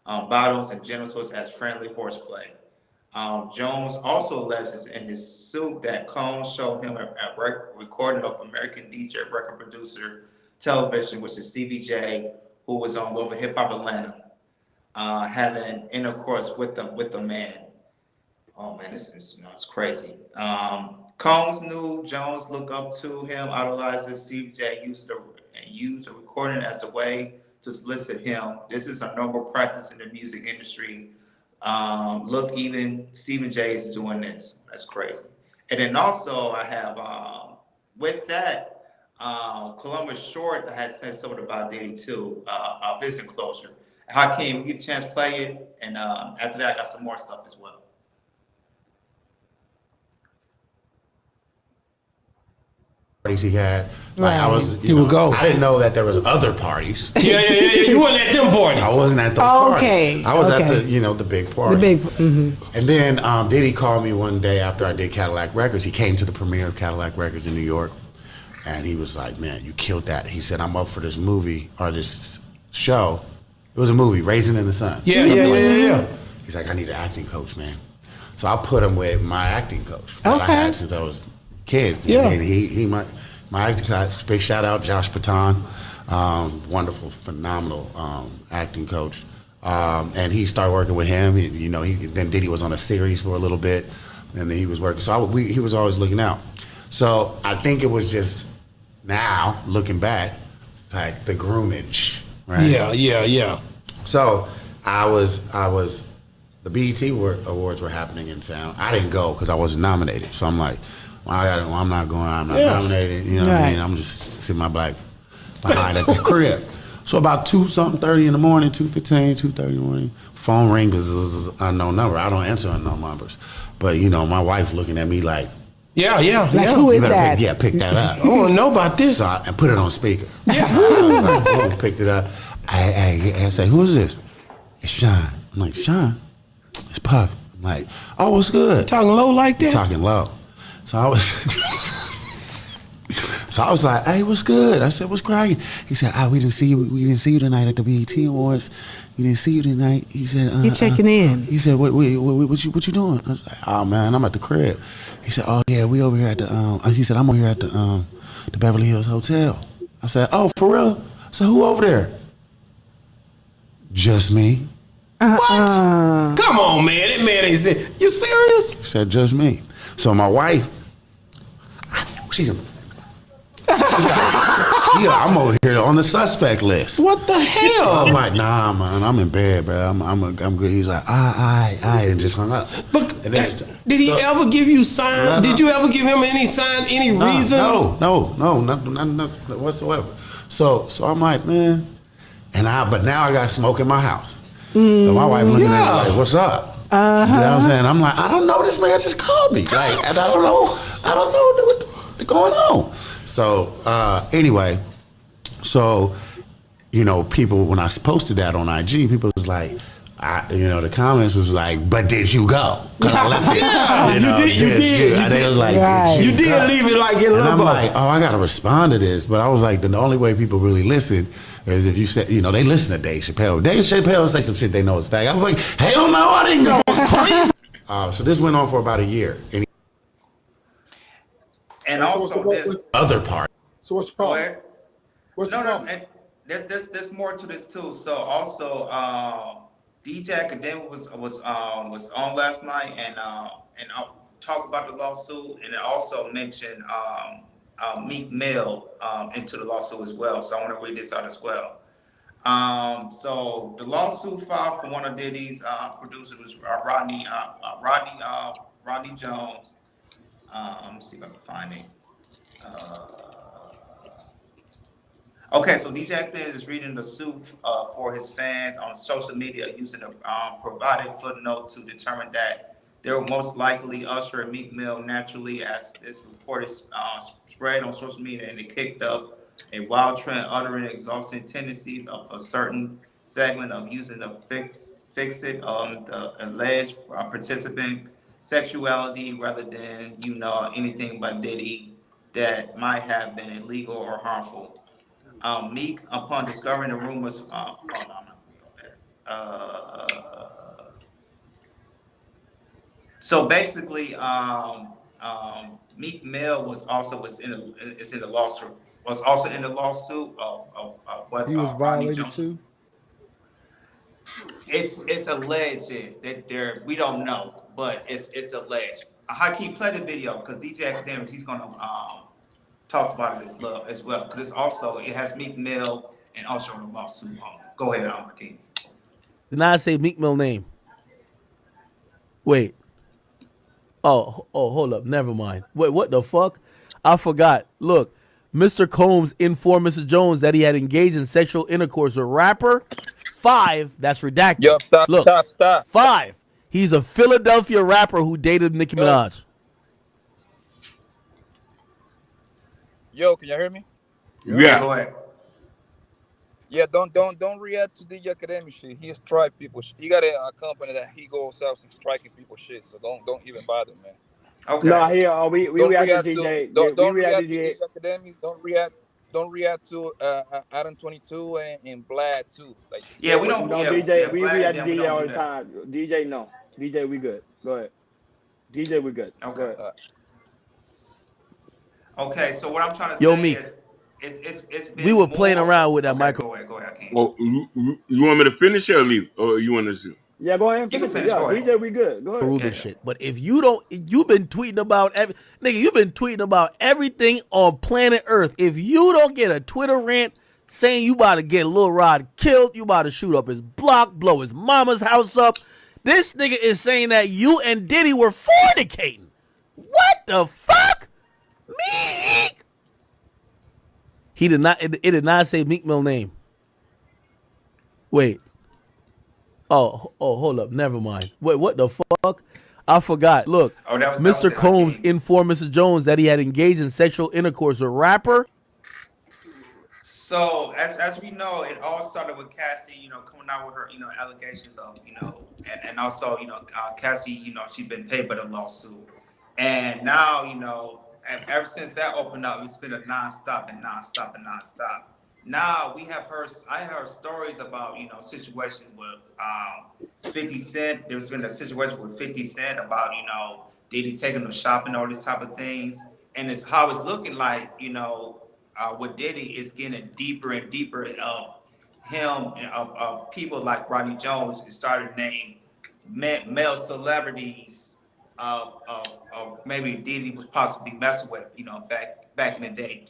bottoms and genitals as friendly horseplay. Jones also alleges in his suit that Combs showed him a recording of American DJ record producer television, which is Stevie J, who was on Love and Hip Hop Atlanta, having intercourse with the man. Oh man, this is it's crazy. Combs knew Jones looked up to him, idolized Stevie J, used a recording as a way to solicit him. This is a normal practice in the music industry. Look, even Stephen J is doing this. That's crazy. And then also I have, with that, Columbus Short has said something about Diddy too, of his enclosure. Hakeem, we get a chance to play it, and after that I got some more stuff as well. He had, right. I was, he would go. I didn't know that there was other parties. Yeah. You wasn't at them parties. I wasn't at those parties. I was at the big party. The big. Mm-hmm. And then Diddy called me one day after I did Cadillac Records. He came to the premiere of Cadillac Records in New York, and he was like, "Man, you killed that." He said, "I'm up for this movie or this show." It was a movie, Raisin in the Sun. Yeah. He's like, "I need an acting coach, man." So I put him with my acting coach that I had since I was kid. Yeah. And he my acting coach, big shout out Josh Patan, wonderful, phenomenal acting coach. And he started working with him. Then Diddy was on a series for a little bit, and then he was working. So he was always looking out. So I think it was just now looking back, it's like the groomage, right? Yeah. So I was. The BET Awards were happening in town. I didn't go because I wasn't nominated. So I'm like, I'm not going. I'm not nominated. You know what I mean? I'm just sitting my black behind at the crib. So about 2:30 in the morning, 2:15, 2:30 in the morning, phone rings. This is an unknown number. I don't answer unknown numbers. But my wife looking at me like, yeah. Who is that? Pick that up. I want to know about this. So I put it on speaker. Yeah. I was like, picked it up. I say, who is this? It's Sean. I'm like, Sean? It's Puff. I'm like, oh, what's good? You talking low like that? Talking low. So I was like, hey, what's good? I said, what's cracking? He said, we didn't see you tonight at the BET Awards. We didn't see you tonight. He said, you checking in. He said, what you doing? I was like, oh man, I'm at the crib. He said, oh yeah, we over here at the he said, I'm over here at the Beverly Hills Hotel. I said, oh, for real? So who over there? Just me. What? Come on, man. That man ain't saying. You serious? He said, just me. So my wife, I'm over here on the suspect list. What the hell? I'm like, nah, man, I'm in bed, bro. I'm good. He's like, and just hung up. But did he ever give you signs? No. Did you ever give him any sign, any reason? No, nothing whatsoever. So I'm like, man, but now I got smoke in my house. So my wife looking at me like, what's up? You know what I'm saying? I'm like, I don't know. This man just called me. Like, and I don't know what's going on. So anyway, people, when I posted that on IG, people was like, the comments was like, "But did you go?" Because I left it. Yeah, you did. And they was like, Right. "Did You you did go?" leave it like in And I'm limbo. like, "Oh, I gotta respond to this." But I was like, the only way people really listen is if you said, they listen to Dave Chappelle. Dave Chappelle say some shit they know is fact. I was like, "Hell no, I didn't go." It's crazy. So this went on for about a year. And also this Other part. So what's the go problem? ahead. What's the No, problem? and there's more to this too. So also, DJ Academic was on last night and talked about the lawsuit, and it also mentioned Meek Mill into the lawsuit as well. So I want to read this out as well. So the lawsuit filed for one of Diddy's producers was Rodney Jones. Let me see if I can find it. Okay, so DJ Academic is reading the suit for his fans on social media using a provided footnote to determine that they will most likely usher and Meek Mill naturally, as this report is spread on social media, and it kicked up a wild trend uttering exhausting tendencies of a certain segment of using the fix it on the alleged participant sexuality rather than anything by Diddy that might have been illegal or harmful. Meek, upon discovering the rumors, hold on, I'm not gonna go there. So basically, Meek Mill was in the lawsuit. Was also in the lawsuit of what He was Rodney violated Jones. too. It's alleged that we don't know, but it's alleged. Hakeem, play the video because DJ Academics he's gonna talked about it as well because it has Meek Mill and also the lawsuit on. Go ahead, Hakeem. Did not say Meek Mill name. Wait. Oh, hold up. Never mind. Wait, what the fuck? I forgot. Look, Mr. Combs informed Mr. Jones that he had engaged in sexual intercourse with rapper 5. That's redacted. Yo, Look, stop. 5. He's a Philadelphia rapper who dated Nicki Minaj. Yo, can you hear me? Yeah. Go ahead. Yeah, don't react to DJ Academic shit. He strike people. He got a company that he goes out and striking people shit. So don't even bother, man. Okay. No, here we Don't react react to to DJ. don't We react react to to DJ. DJ Academic. Don't react to Adam 22 and Vlad too. Like stay Yeah, we away don't. from No, Yeah, them. yeah. DJ. We Vlad and react to them, we DJ don't all do the that. time. DJ, no. DJ, we good. Go ahead. DJ, we good. Go Okay. ahead. Okay. So what I'm trying to Yo, say Meek. is it's been We were playing more- around with that Okay, micro. Go ahead, Hakeem. Well, you want me to finish or leave, or you want to? Yeah, go ahead and You can finish it. finish. Yeah, Go ahead. DJ, we good. Go ahead. Rubin Yeah. shit. But if you don't, you've been tweeting about you've been tweeting about everything on planet Earth. If you don't get a Twitter rant saying you about to get Lil Rod killed, you about to shoot up his block, blow his mama's house up, this nigga is saying that you and Diddy were fornicating. What the fuck? Meek. He did not. It did not say Meek Mill name. Wait. Oh, hold up. Never mind. Wait, what the fuck? I forgot. Look, That was Mr. it, Combs Hakeem. informed Mr. Jones that he had engaged in sexual intercourse with rapper. So as we know, it all started with Cassie, coming out with her, allegations of, and also, Cassie, she's been paid by the lawsuit, and now, ever since that opened up, it's been a nonstop. Now we have heard, I heard stories about, situations with 50 Cent. There's been a situation with 50 Cent about, Diddy taking them shopping, all these type of things, and it's how it's looking like, with Diddy is getting deeper and deeper of him, of people like Rodney Jones, started to name male celebrities of maybe Diddy was possibly messing with, back in the day,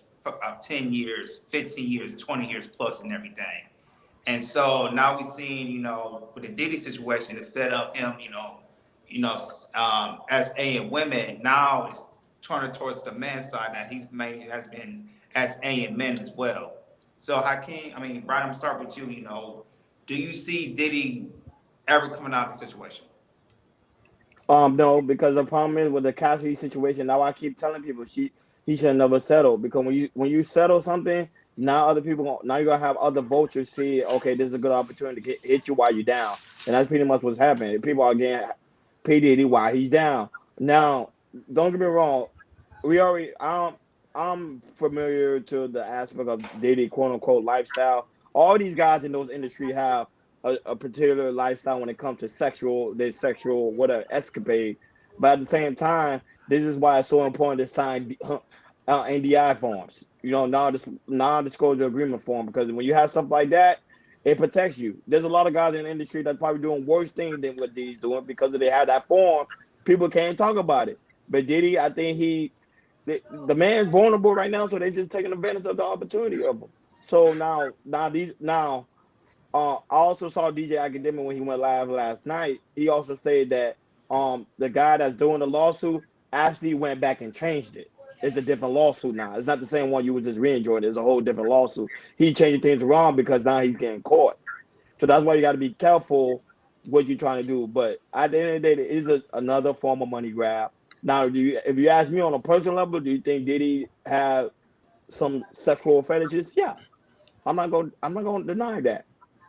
10 years, 15 years, 20 years plus and everything. And so now we've seen, with the Diddy situation, instead of him, as A and women, now it's turning towards the man side that has been as A and men as well. So Hakeem, Brian, I'm gonna start with you. Do you see Diddy ever coming out of the situation? No, because the problem is with the Cassidy situation. Now I keep telling people he should never settle because when you settle something, Now other people, now you're gonna have other vultures see, okay, this is a good opportunity to hit you while you're down, and that's pretty much what's happening. People are getting P Diddy while he's down. Now, don't get me wrong, we already, I'm familiar to the aspect of Diddy quote unquote lifestyle. All these guys in those industry have a particular lifestyle when it comes to their sexual whatever escapade. But at the same time, this is why it's so important to sign NDI forms, non-disclosure agreement form, because when you have stuff like that, it protects you. There's a lot of guys in the industry that's probably doing worse things than what Diddy's doing because if they have that form, people can't talk about it. But Diddy, I think the man's vulnerable right now, so they're just taking advantage of the opportunity of him. So I also saw DJ Academic when he went live last night. He also stated that the guy that's doing the lawsuit actually went back and changed it. It's a different lawsuit now. It's not the same one you were just re-enjoying. It's a whole different lawsuit. He changed things around because now he's getting caught. So that's why you got to be careful what you're trying to do. But at the end of the day, it is another form of money grab. Now, if you ask me on a personal level, do you think Diddy have some sexual fetishes? Yeah, I'm not going to deny that.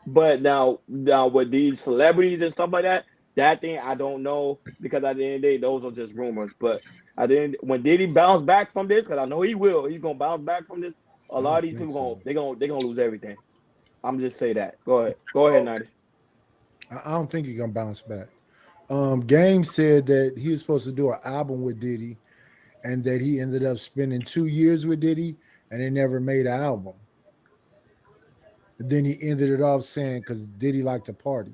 But now with these celebrities and stuff like that, that thing I don't know because at the end of the day, those are just rumors. But at the end, when Diddy bounce back from this, because I know he will, he's gonna bounce back from this. A I lot of don't these think people so. they're gonna lose everything. I'm just say that. Go ahead, Nighty. I don't think he's gonna bounce back. Game said that he was supposed to do an album with Diddy, and that he ended up spending 2 years with Diddy, and they never made an album. And then he ended it off saying because Diddy liked to party,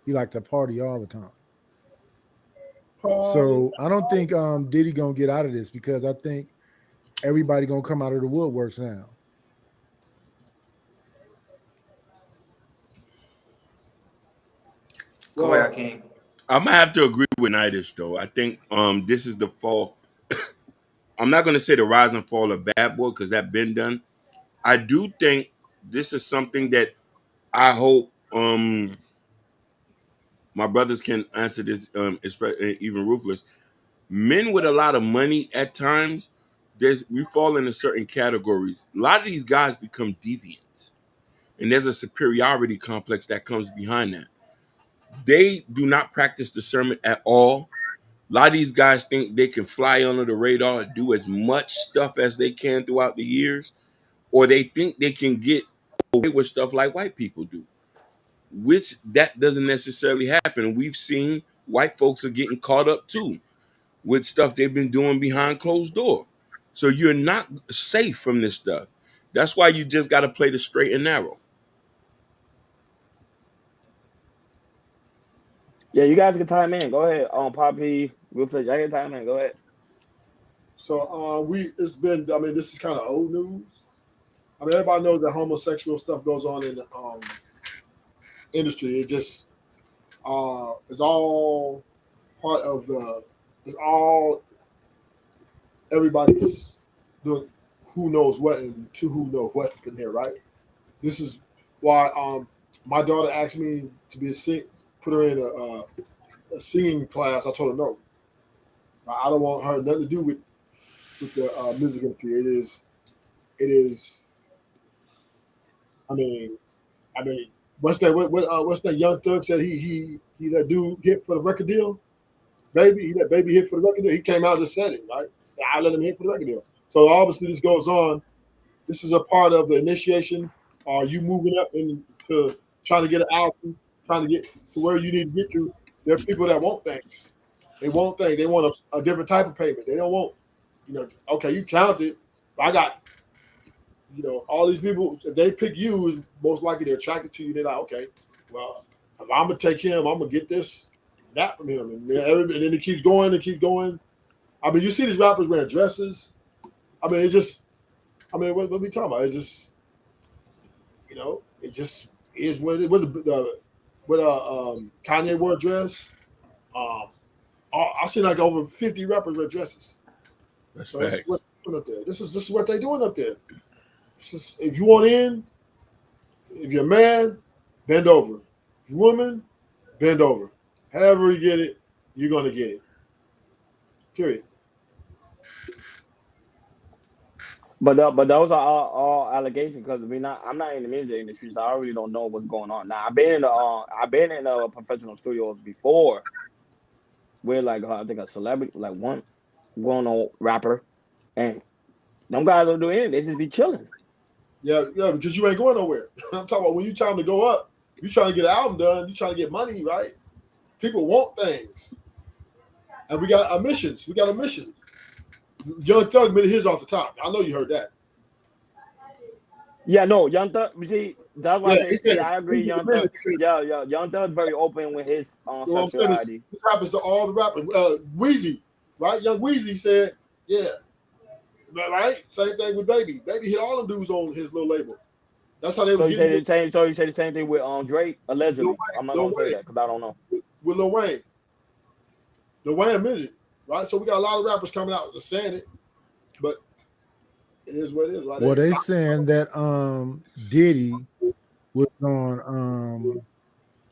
he liked to party all the time. Party. So I don't think Diddy gonna get out of this because I think everybody gonna come out of the woodworks now. Go ahead, King. I'm gonna have to agree with Nidish though. I think this is the fall. I'm not gonna say the rise and fall of Bad Boy because that been done. I do think this is something that I hope my brothers can answer this, especially even Ruthless. Men with a lot of money at times, we fall into certain categories. A lot of these guys become deviants, and there's a superiority complex that comes behind that. They do not practice discernment at all. A lot of these guys think they can fly under the radar and do as much stuff as they can throughout the years, or they think they can get away with stuff like white people do, which that doesn't necessarily happen. We've seen white folks are getting caught up too with stuff they've been doing behind closed door. So you're not safe from this stuff. That's why you just got to play the straight and narrow. Yeah, you guys can time in. Go ahead. Poppy, Ruthless, I can time in. Go ahead. So it's been. I mean, this is kind of old news. I mean, everybody knows that homosexual stuff goes on in the industry. It just is all part of the. It's all everybody's doing. Who knows what and to who know what in here, right? This is why my daughter asked me to put her in a singing class. I told her no. I don't want her nothing to do with the music industry. It is. I mean, I mean, what's that young thug said he that dude hit for the record deal? Baby, that baby hit for the record deal. He came out and just said it, right? So I let him hit for the record deal. So obviously this goes on. This is a part of the initiation. Are you moving up into trying to get an album, trying to get to where you need to get to? There are people that want things. They want things. They want a different type of payment. They don't want, okay, you talented, but I got all these people, if they pick you, is most likely they're attracted to you. They're like, okay, well, if I'm gonna take him, I'm gonna get this, that from him, and then it keeps going and keep going. I mean, you see these rappers wearing dresses. I mean, what are we talking about? It's just, it just is what it was. Kanye wore a dress. I've seen like over 50 rappers wear dresses. That's So this is what facts. they're doing up there. This is what they're doing up there. If you want in, if you're a man, bend over. If you're a woman, bend over. However you get it, you're gonna get it. Period. But those are all allegations because I'm not in the music industry, so I really don't know what's going on. Now I've been in professional studios before with like I think a celebrity like one well known rapper, and them guys don't do anything. They just be chilling. Yeah, because you ain't going nowhere. I'm talking about when you trying to go up, you trying to get an album done, you trying to get money, right? People want things, and we got emissions. We got emissions. Young Thug made his off the top. I know you heard that. Yeah, no, Young Thug. You see, that's why I Yeah, say, he yeah, did. I He agree. did Young Thug, admit because yeah, Young Thug's very open with his you know what I'm saying sexuality. this happens to all the rappers. Wheezy, right? Young Wheezy said, yeah, right. Same thing with Baby. Baby hit all them dudes on his little label. That's how they So was you getting say with the same. So you say the same thing with Drake Lil allegedly. Wayne. I'm not Lil gonna say Wayne that because I don't know. with Lil Wayne. Lil Wayne admitted it, right? So we got a lot of rappers coming out just saying it, but it is what it is, right? Well, they saying that Diddy was on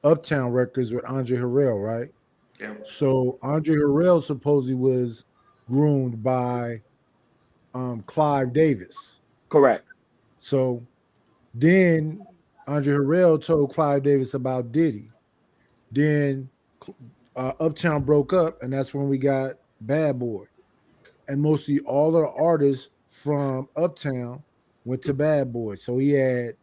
Uptown Records with Andre Harrell, right? Yeah. So Andre Harrell supposedly was groomed by Clive Davis. Correct. So then Andre Harrell told Clive Davis about Diddy. Then Uptown broke up, and that's when we got Bad Boy. And mostly all of the artists from Uptown went to Bad Boy. So he had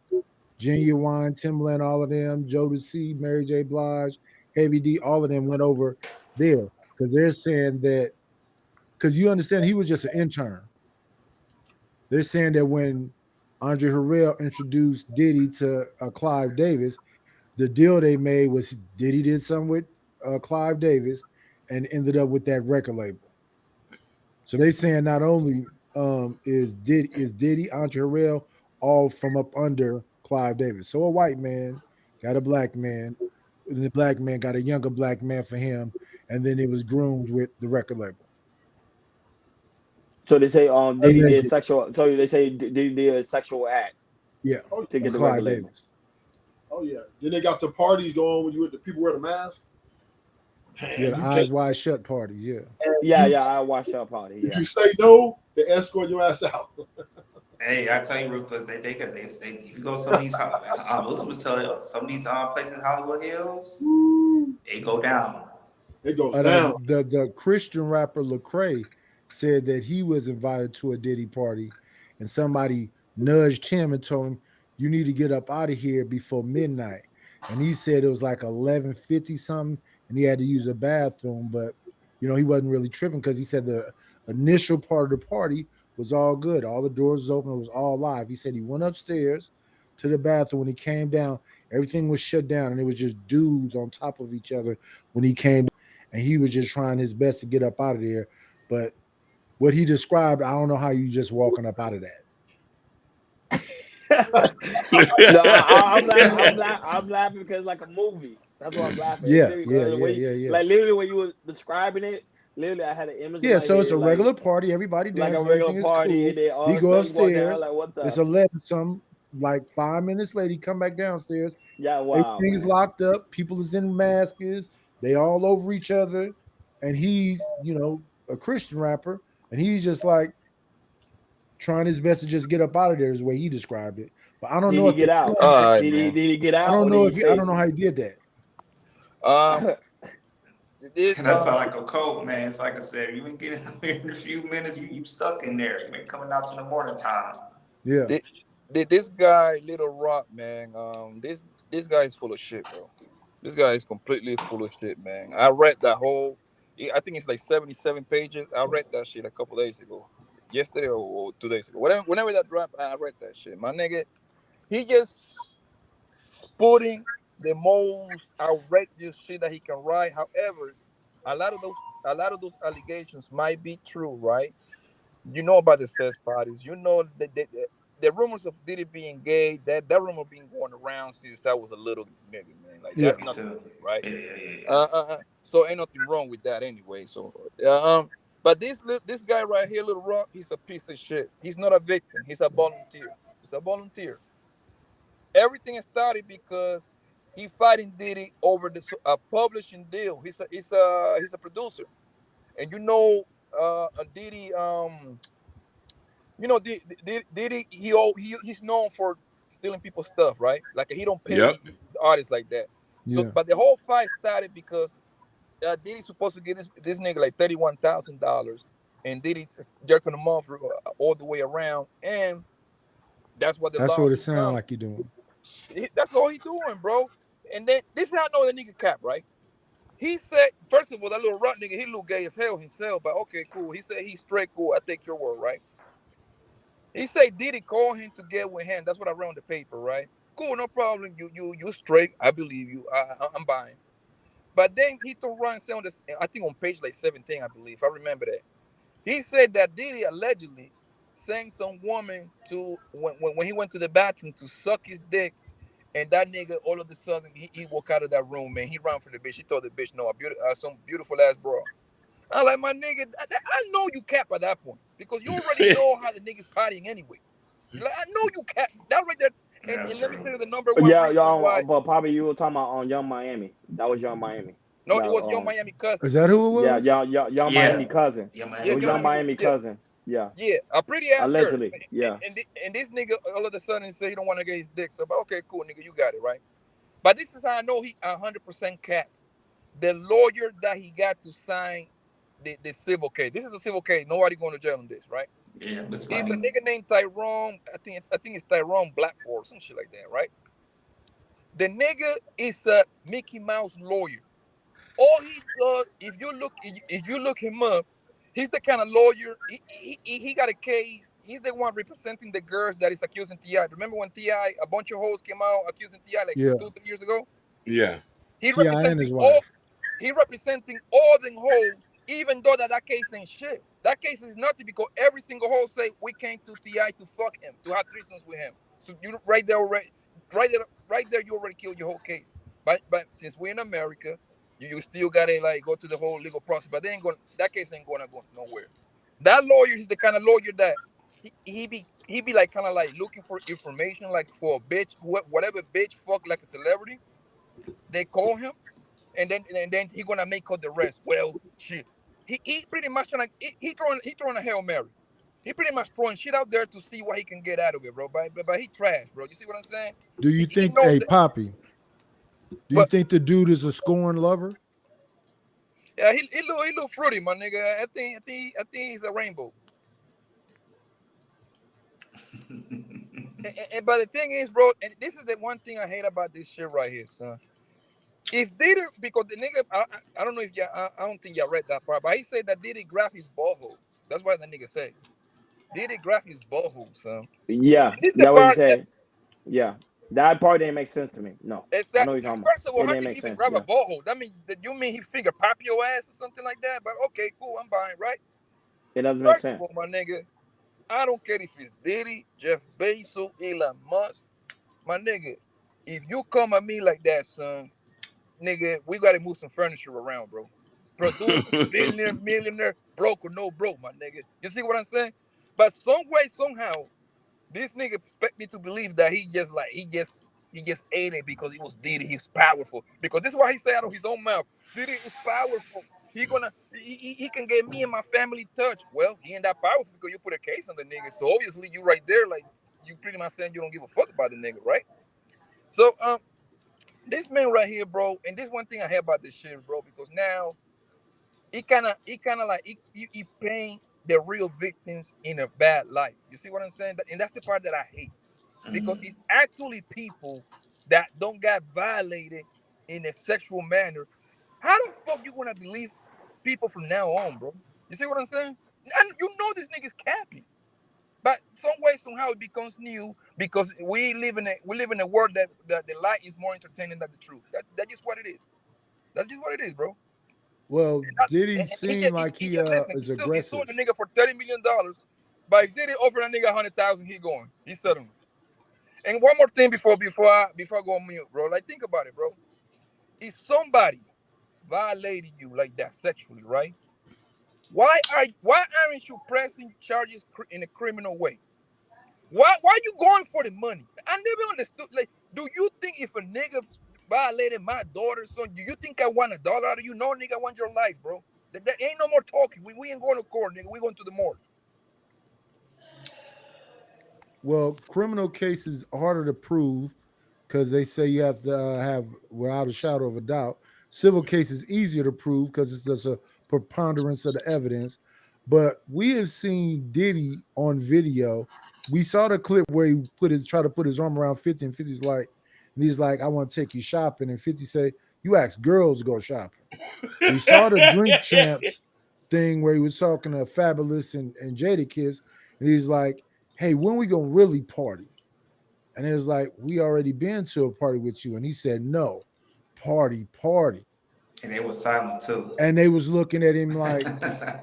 Genuine, Timbaland, all of them, Jodeci, Mary J. Blige, Heavy D, all of them went over there because they're saying that because you understand he was just an intern. They're saying that when Andre Harrell introduced Diddy to Clive Davis, the deal they made was Diddy did something with Clive Davis and ended up with that record label. So they saying not only is Diddy, Andre Harrell, all from up under Clive Davis. So a white man got a black man, and the black man got a younger black man for him, and then it was groomed with the record label. So they say Diddy did Allegedly. sexual. So they say Diddy did a sexual act Yeah, Oh, to with get the record Clive label. Davis. oh yeah. Then they got the parties going when you with the people wear the mask. Yeah, And the you can't eyes wide shut parties. Yeah. and Yeah, yeah, I watched that party. if Yeah. you say no, they escort your ass out. Hey, I tell you, Ruthless, they if you go some of these, Elizabeth tell you, some of these places in Hollywood Hills, they go down. It goes Now down. the Christian rapper Lecrae said that he was invited to a Diddy party, and somebody nudged him and told him, "You need to get up out of here before midnight." And he said it was like 11:50 something, and he had to use a bathroom. But he wasn't really tripping because he said the initial part of the party was all good, all the doors was open, it was all live. He said he went upstairs to the bathroom. When he came down, everything was shut down, and it was just dudes on top of each other when he came, and he was just trying his best to get up out of there. But what he described, I don't know how you just walking up out of that. No, I'm laughing because it's like a movie. That's why I'm laughing. It's Yeah, literally yeah, because the yeah, way, yeah, yeah. like literally when you were describing it, literally I had an image in Yeah, my so it's head, a regular party, everybody like a dancing, regular everything is party, cool. and then all He of a go sudden you walk down upstairs, like, what it's the? 11 some, like 5 minutes later, he come back downstairs. Yeah, wow, Everything is man. locked up, people is in masks, they all over each other, and he's, a Christian rapper, and he's just like trying his best to just get up out of there is the way he described it. But I don't Did know he if the get out? All plan, right, Did he man. did he get I out don't or did know he if I stay? don't know how he did that. Um, this And that sound like a code, man. It's like I said, you ain't getting out here in a few minutes, you stuck in there. You ain't coming out to the morning time. Yeah. this guy, Little Rock, man. This guy is full of shit, bro. This guy is completely full of shit, man. I read that whole. I think it's like 77 pages. I read that shit a couple days ago, yesterday or 2 days ago. Whenever that dropped, I read that shit. My nigga, he just spouting the most outrageous shit that he can write. However, a lot of those allegations might be true, right? You know about the sex parties. You know the rumors of Diddy being gay. That rumor been going around since I was a little nigga, man. Like Yeah. that's Me nothing too. new, right? Yeah. So ain't nothing wrong with that anyway. So but this guy right here, Little Rock, he's a piece of shit. He's not a victim. He's a volunteer. He's a volunteer. Everything started because he fighting Diddy over a publishing deal. He's a producer, and Diddy You know, Diddy, he's known for stealing people's stuff, right? Like he don't pay Yep. his artists like that. So, Yeah. but the whole fight started because Diddy's supposed to give this nigga like $31,000, and Diddy's jerking him off all the way around, and that's what the That's what it lawsuit sounds comes. like you're doing. That's all he doing, bro. And then this is how I know the nigga cap, right? He said, first of all, that little rut nigga, he look gay as hell himself, but okay, cool. He said he's straight, cool. I take your word, right? He said Diddy called him to get with him. That's what I read on the paper, right? Cool, no problem. You straight. I believe you. I'm buying. But then he told Ryan say on this, I think on page like 17, I believe. I remember that. He said that Diddy allegedly sent some woman to when he went to the bathroom to suck his dick, and that nigga all of a sudden he walked out of that room, man. He ran for the bitch. He told the bitch, no, some beautiful ass bro. I'm like, my nigga, I know you cap at that point because you already know how the nigga's partying anyway. Like, I know you cap that right there. That's And let me true. tell you the number one Yeah, reason y'all. why. But probably you were talking about on Young Miami. That was Young Miami. No, it That was Young Miami cousin. Is that who it yeah, was? Young Yeah. Miami cousin. Yeah, It Yeah, Miami was Young Young cousin. Miami. Miami Yeah, cousin. Yeah, yeah, a pretty ass girl. allegedly. Yeah. And this nigga all of a sudden say he don't want to get his dick. So, but okay, cool, nigga, you got it right. But this is how I know he 100% cap. The lawyer that he got to sign the civil case. This is a civil case. Nobody going to jail on this, right? Yeah, Miss It's a Money. nigga named Tyrone. I think it's Tyrone Blackmore or some shit like that, right? The nigga is a Mickey Mouse lawyer. All he does, if you look him up, he's the kind of lawyer. He got a case. He's the one representing the girls that is accusing Ti. Remember when Ti a bunch of hoes came out accusing Ti like Yeah. 2 3 years ago? Yeah. He T.I. and representing his all wife. he representing all them hoes, even though that case ain't shit. That case is nothing because every single hoe say we came to Ti to fuck him, to have threesomes with him. So you right there already, right there, you already killed your whole case. But since we're in America, you still gotta like go to the whole legal process. But they ain't going. That case ain't gonna go nowhere. That lawyer is the kind of lawyer that he be like kind of like looking for information like for a bitch, whatever bitch fuck like a celebrity. They call him and then he gonna make up the rest. Well, shit. He pretty much trying to he throwing a Hail Mary. He pretty much throwing shit out there to see what he can get out of it, bro. But he trash, bro. You see what I'm saying? Do you He think, knows hey that. Poppy, do you But think the dude is a scorn lover? yeah, he look fruity, my nigga. I think he's a rainbow. But the thing is, bro, and this is the one thing I hate about this shit right here, son. If Diddy, because the nigga, I don't know if I don't think y'all read that part, but he said that Diddy grab his butthole. That's what the nigga said. Diddy grab his butthole, son. Yeah, This is the that what he part that said. Yeah, that part didn't make sense to me. No, I know exactly. what you're talking about. First of all, It how didn't can you make even sense. grab a Yeah, butthole? That means that you mean he finger pop your ass or something like that. But okay, cool, I'm buying, right? it doesn't make First of sense. all, my nigga, I don't care if it's Diddy, Jeff Bezos, Elon Musk, my nigga. If you come at me like that, son, nigga, we gotta move some furniture around, bro. Producer, billionaire, millionaire, broke or no broke, my nigga. You see what I'm saying? But some way, somehow, this nigga expect me to believe that he just ate it because he was Diddy. He's powerful. Because this is why he said out of his own mouth, Diddy is powerful. He can get me and my family touched. Well, he ain't that powerful because you put a case on the nigga. So obviously you right there, like you pretty much saying you don't give a fuck about the nigga, right? So this man right here, bro, and this one thing I hate about this shit, bro, because now he kind of like he paint the real victims in a bad light. You see what I'm saying? And that's the part that I hate because it's actually people that don't get violated in a sexual manner. How the fuck you gonna believe people from now on, bro? You see what I'm saying? And you know this nigga's capping. But some way, somehow, it becomes new because we live in a world that the lie is more entertaining than the truth. That's just what it is. That's just what it is, bro. Well, And, that, did he and he seem just he, like he he just listen. is He sued aggressive? the nigga for $30 million. But if Diddy offer a nigga 100,000, he going. He's settling. And one more thing before I go on mute, bro. Like think about it, bro. If somebody violated you like that sexually, right? Why aren't you pressing charges in a criminal way? Why you going for the money? I never understood. Like, do you think if a nigga violated my daughter's son, do you think I want $1 out of you? No, nigga, I want your life, bro. There ain't no more talking. We ain't going to court, nigga. We going to the morgue. Well, criminal cases are harder to prove because they say you have to have without a shadow of a doubt. Civil cases easier to prove because it's just a preponderance of the evidence. But we have seen Diddy on video. We saw the clip where he try to put his arm around 50, and 50's like, and he's like, I want to take you shopping. And 50 say, you ask girls to go shopping. We saw the drink champs thing where he was talking to Fabulous and Jada Kiss, and he's like, hey, when we gonna really party? And it was like, we already been to a party with you. And he said, no, party. And it was silent too. And they was looking at him like,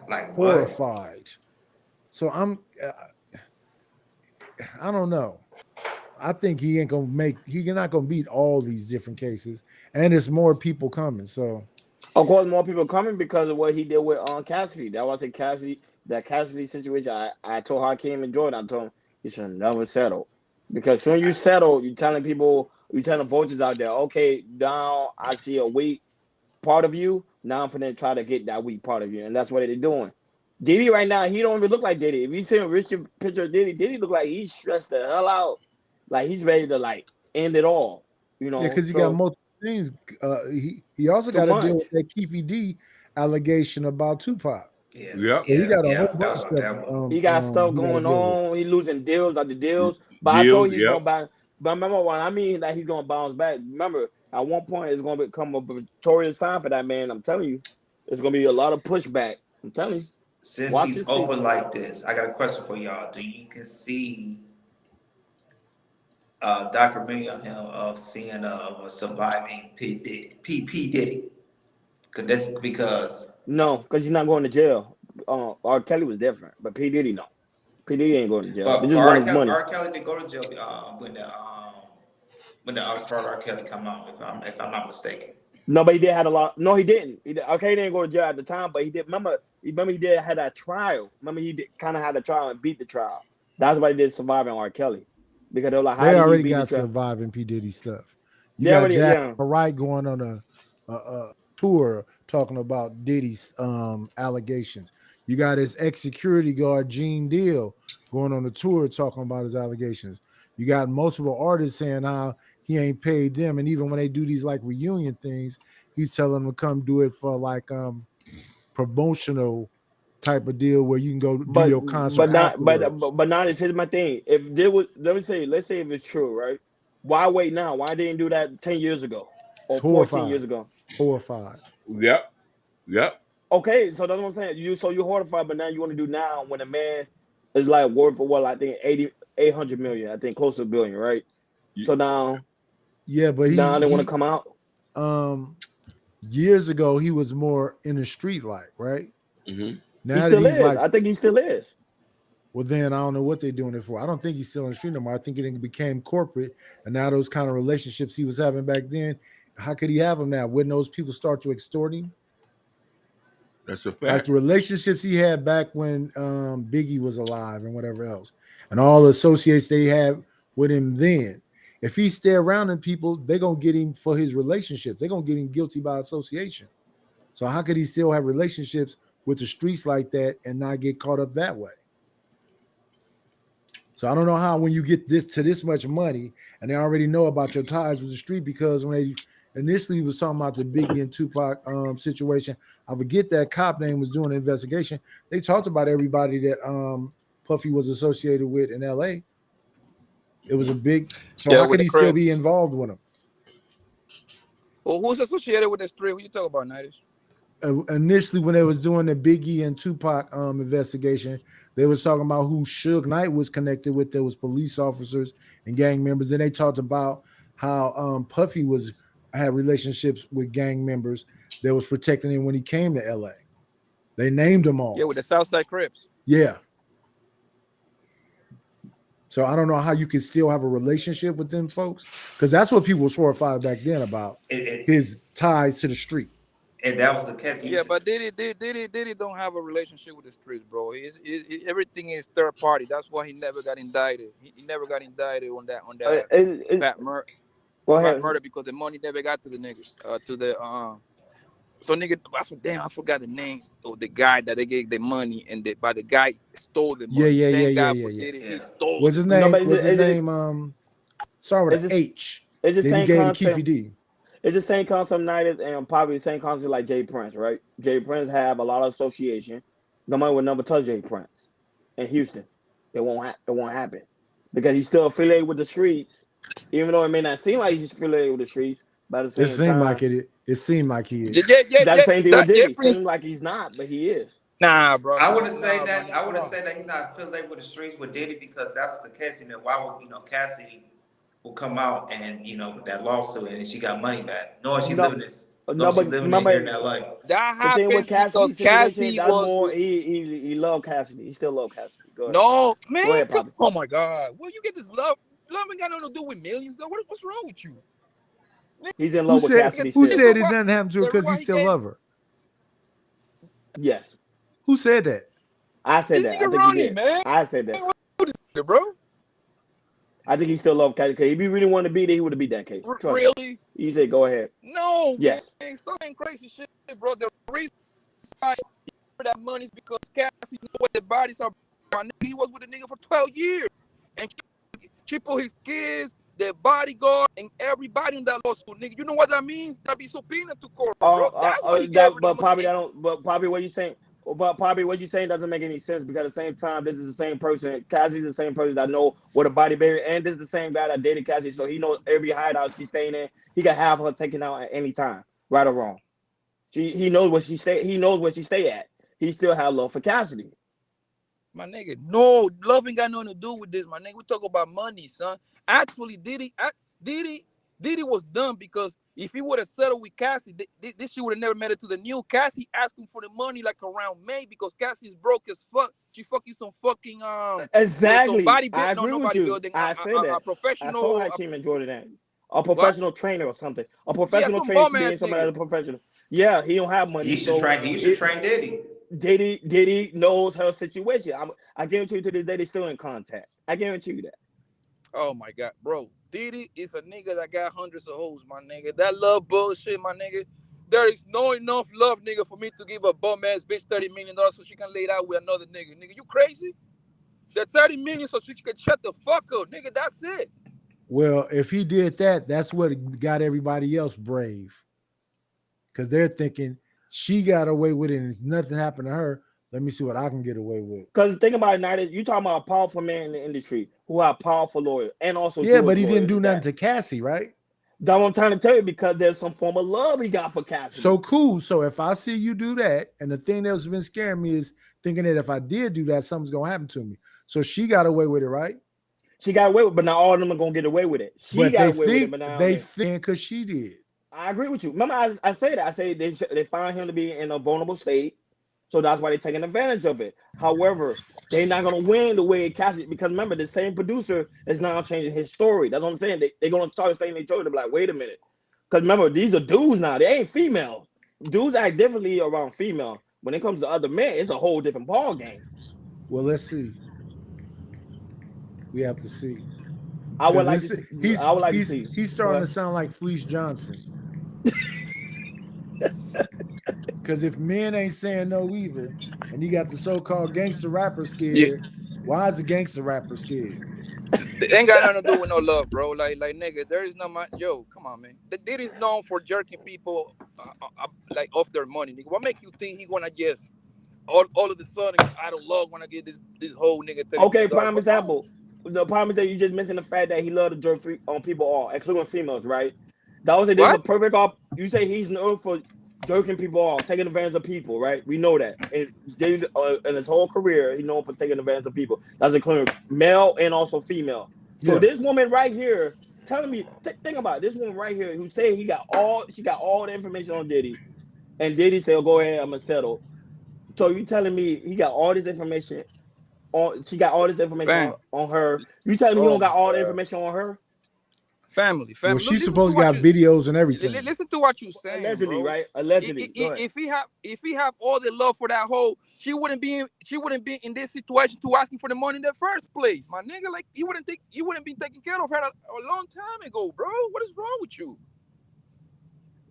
like horrified. What? So I don't know. I think he's not gonna beat all these different cases. And there's more people coming. So of course, more people coming because of what he did with Cassidy. That was that Cassidy situation. I told Hakeem and Jordan, I told him you should never settle. Because when you settle, you're telling people, you're telling voters out there, okay, now I see a weak part of you. Now I'm gonna try to get that weak part of you. And that's what they're doing. Diddy right now, he don't even look like Diddy. If you see a Richard picture of Diddy look like he's stressed the hell out. Like he's ready to like end it all. You know, yeah, because he got multiple things. He also got to deal with that Keefy D allegation about Tupac. Yeah, he got a whole bunch of stuff. He got stuff going on. He losing deals after deals. But I told you he's going back. But remember when I mean that he's going to bounce back. Remember, at one point it's going to become a victorious time for that man. I'm telling you, there's going to be a lot of pushback. I'm telling you. Since he's open like this, I got a question for y'all. Do you can see documentary on him of seeing a surviving P Diddy? Because no, because he's not going to jail. R. Kelly was different, but P Diddy no. P Diddy ain't going to jail. But R. Kelly did go to jail when the R. Kelly come out, if I'm not mistaken. No, but he did have a lot. No, he didn't. Okay, he didn't go to jail at the time, but he did. Remember he did had a trial. Remember he kind of had a trial and beat the trial. That's why he did surviving R. Kelly, because they were like, how they did already he beat got the trial? surviving P Diddy stuff. You got Jack Wright going on a tour talking about Diddy's allegations. You got his ex-security guard Gene Deal going on a tour talking about his allegations. You got multiple artists saying how he ain't paid them, and even when they do these like reunion things, he's telling them to come do it for like promotional type of deal where you can go do your concert afterwards. But not here's my thing. If there was, let's say if it's true, right? Why wait now? Why didn't do that 10 years ago or 14 years ago? Horrified. Yep. Okay, so that's what I'm saying. You're horrified, but now you want to do now when a man is like worth for what I think 800 million, I think close to $1 billion, right? So now, but now they want to come out. Years ago, he was more in the street, like right. Mm-hmm. Now he still is. Like, I think he still is. Well, then I don't know what they're doing it for. I don't think he's still in the street no more. I think it became corporate, and now those kind of relationships he was having back then, how could he have them now? Wouldn't those people start to extort him? That's a fact. Like the relationships he had back when Biggie was alive and whatever else, and all the associates they had with him then. If he stay around them people, they're gonna get him for his relationship. They're gonna get him guilty by association. So how could he still have relationships with the streets like that and not get caught up that way? So I don't know how when you get this much money and they already know about your ties with the street, because when they initially was talking about the Biggie and Tupac situation, I forget that cop name was doing the investigation. They talked about everybody that Puffy was associated with in LA. It was a big. So how could he still be involved with them? Well, who's associated with this three? Who you talking about, Nightish? Initially, when they was doing the Biggie and Tupac investigation, they was talking about who Suge Knight was connected with. There was police officers and gang members. Then they talked about how Puffy had relationships with gang members that was protecting him when he came to LA. They named them all. Yeah, with the Southside Crips. Yeah. So I don't know how you can still have a relationship with them folks, because that's what people was horrified back then about his ties to the street. And that was the case. Yeah, but Diddy don't have a relationship with the streets, bro. Everything is third party. That's why he never got indicted. He never got indicted on that murder because the money never got to the nigga, So nigga, I forgot the name of the guy that they gave the money, and but the guy stole the money. Thank God for Diddy, he stole What's the his money. name? No, but What's his name? Start with an H. It's the That he same gave to concept. Keefy D. It's the same concept United and probably the same concept like Jay Prince, right? Jay Prince have a lot of association. Nobody would never touch Jay Prince in Houston. It won't happen because he's still affiliated with the streets, even though it may not seem like he's affiliated with the streets. But at the It same seemed like time, it. It seemed like he is. that's the same thing with Diddy. Prince. Seems like he's not, but he is. Nah, bro. I wouldn't say that. I wouldn't say that he's not affiliated with the streets with Diddy because that's the case. Why would Cassie will come out and with that lawsuit and she got money back, knowing she living this. No, but living remember, here in LA. That the thing with happens because Cassie that's was more. with. He loved Cassidy. He still love Cassidy. Go ahead. No, man. Go ahead, Poppy. Oh my God. Where you get this love? Love ain't got nothing to do with millions, though. What's wrong with you? He's in love with Cassidy. Who still. said it doesn't happen to her because he still love her? Yes. Who said that? I said that. I think Ronnie, he did. man. I said that. What is it, bro? I think he still loved Cassidy. Because if he really wanted to be there, he would have beat that case. Really? He said, "Go ahead." No. Yes. Man, stop saying crazy shit, bro. The reason why that money is because Cassie knew what the bodies are. My nigga, he was with a nigga for 12 years, and she put his kids, their bodyguard, and everybody in that lawsuit, nigga. You know what that means? That be subpoenaed to court, bro. That's why he gave her but probably I don't. But probably what you saying. But probably what you're saying doesn't make any sense because at the same time, this is the same person. Cassie's the same person that know what a body buried, and this is the same guy that dated Cassie, so he knows every hideout she's staying in. He can have her taken out at any time, right or wrong. He knows what she stay. He knows where she stay at. He still have love for Cassidy. My nigga, no, love ain't got nothing to do with this, my nigga. We talk about money, son. Actually, Diddy was done because if he would have settled with Cassie, this shit would have never made it to the news. Cassie asked him for the money like around May because Cassie's broke as fuck. She fuck you some fucking exactly. Some I agree with you. bodybuilding. I said that. A professional. I told Hakeem and Jordan that. A professional trainer or something. A professional trainer being somebody as a professional. Yeah, he don't have money. He should train Diddy. Diddy knows her situation. I guarantee you to this day they still in contact. I guarantee you that. Oh my God, bro. Diddy is a nigga that got hundreds of hoes, my nigga. That love bullshit, my nigga. There is no enough love, nigga, for me to give a bum ass bitch $30 million so she can lay it out with another nigga. Nigga, you crazy? The $30 million so she can shut the fuck up, nigga. That's it. Well, if he did that, that's what got everybody else brave. Because they're thinking she got away with it and nothing happened to her. Let me see what I can get away with. Because the thing about United, you talking about a powerful man in the industry who have powerful lawyers and also but he didn't do nothing to Cassie, right? That's what I'm trying to tell you because there's some form of love he got for Cassie. So cool. So if I see you do that, and the thing that's been scaring me is thinking that if I did do that, something's gonna happen to me. So she got away with it, right? She got away with it, but not all of them are gonna get away with it. She got away with it, but now they think because she did. I agree with you. Remember, I say that. I say they find him to be in a vulnerable state. So that's why they're taking advantage of it. However, they're not going to win the way Cassie, because remember, the same producer is now changing his story. That's what I'm saying. They're going to start saying they told them, like, wait a minute. Because remember, these are dudes now. They ain't females. Dudes act differently around female. When it comes to other men, it's a whole different ball game. Well, let's see. We have to see. I would like to see. He's starting to sound like Fleece Johnson. Because if men ain't saying no either, and you got the so-called gangster rapper scared, why is the gangster rapper scared? They ain't got nothing to do with no love, bro. Like nigga, there is no come on, man. The Diddy is known for jerking people like off their money, nigga. What make you think he gonna just all of a sudden I don't love when I get this whole nigga? Okay, prime example. The problem is that you just mentioned the fact that he loved to jerk on people all, including females, right? That was a perfect off. You say he's known for jerking people off, taking advantage of people, right? We know that. And in his whole career, he's known for taking advantage of people. That's including male and also female. So this woman right here telling me, think about it, this woman right here who said she got all the information on Diddy, and Diddy said, oh, "Go ahead, I'm gonna settle." So you telling me he got all this information on? She got all this information on her. You telling me he don't got all the information on her? Family. Well, she's supposed to have videos and everything. Listen to what you're saying, allegedly, bro. right? Allegedly. If he have all the love for that hoe, she wouldn't be in this situation to asking for the money in the first place, my nigga. Like you wouldn't be taking care of her a long time ago, bro. What is wrong with you?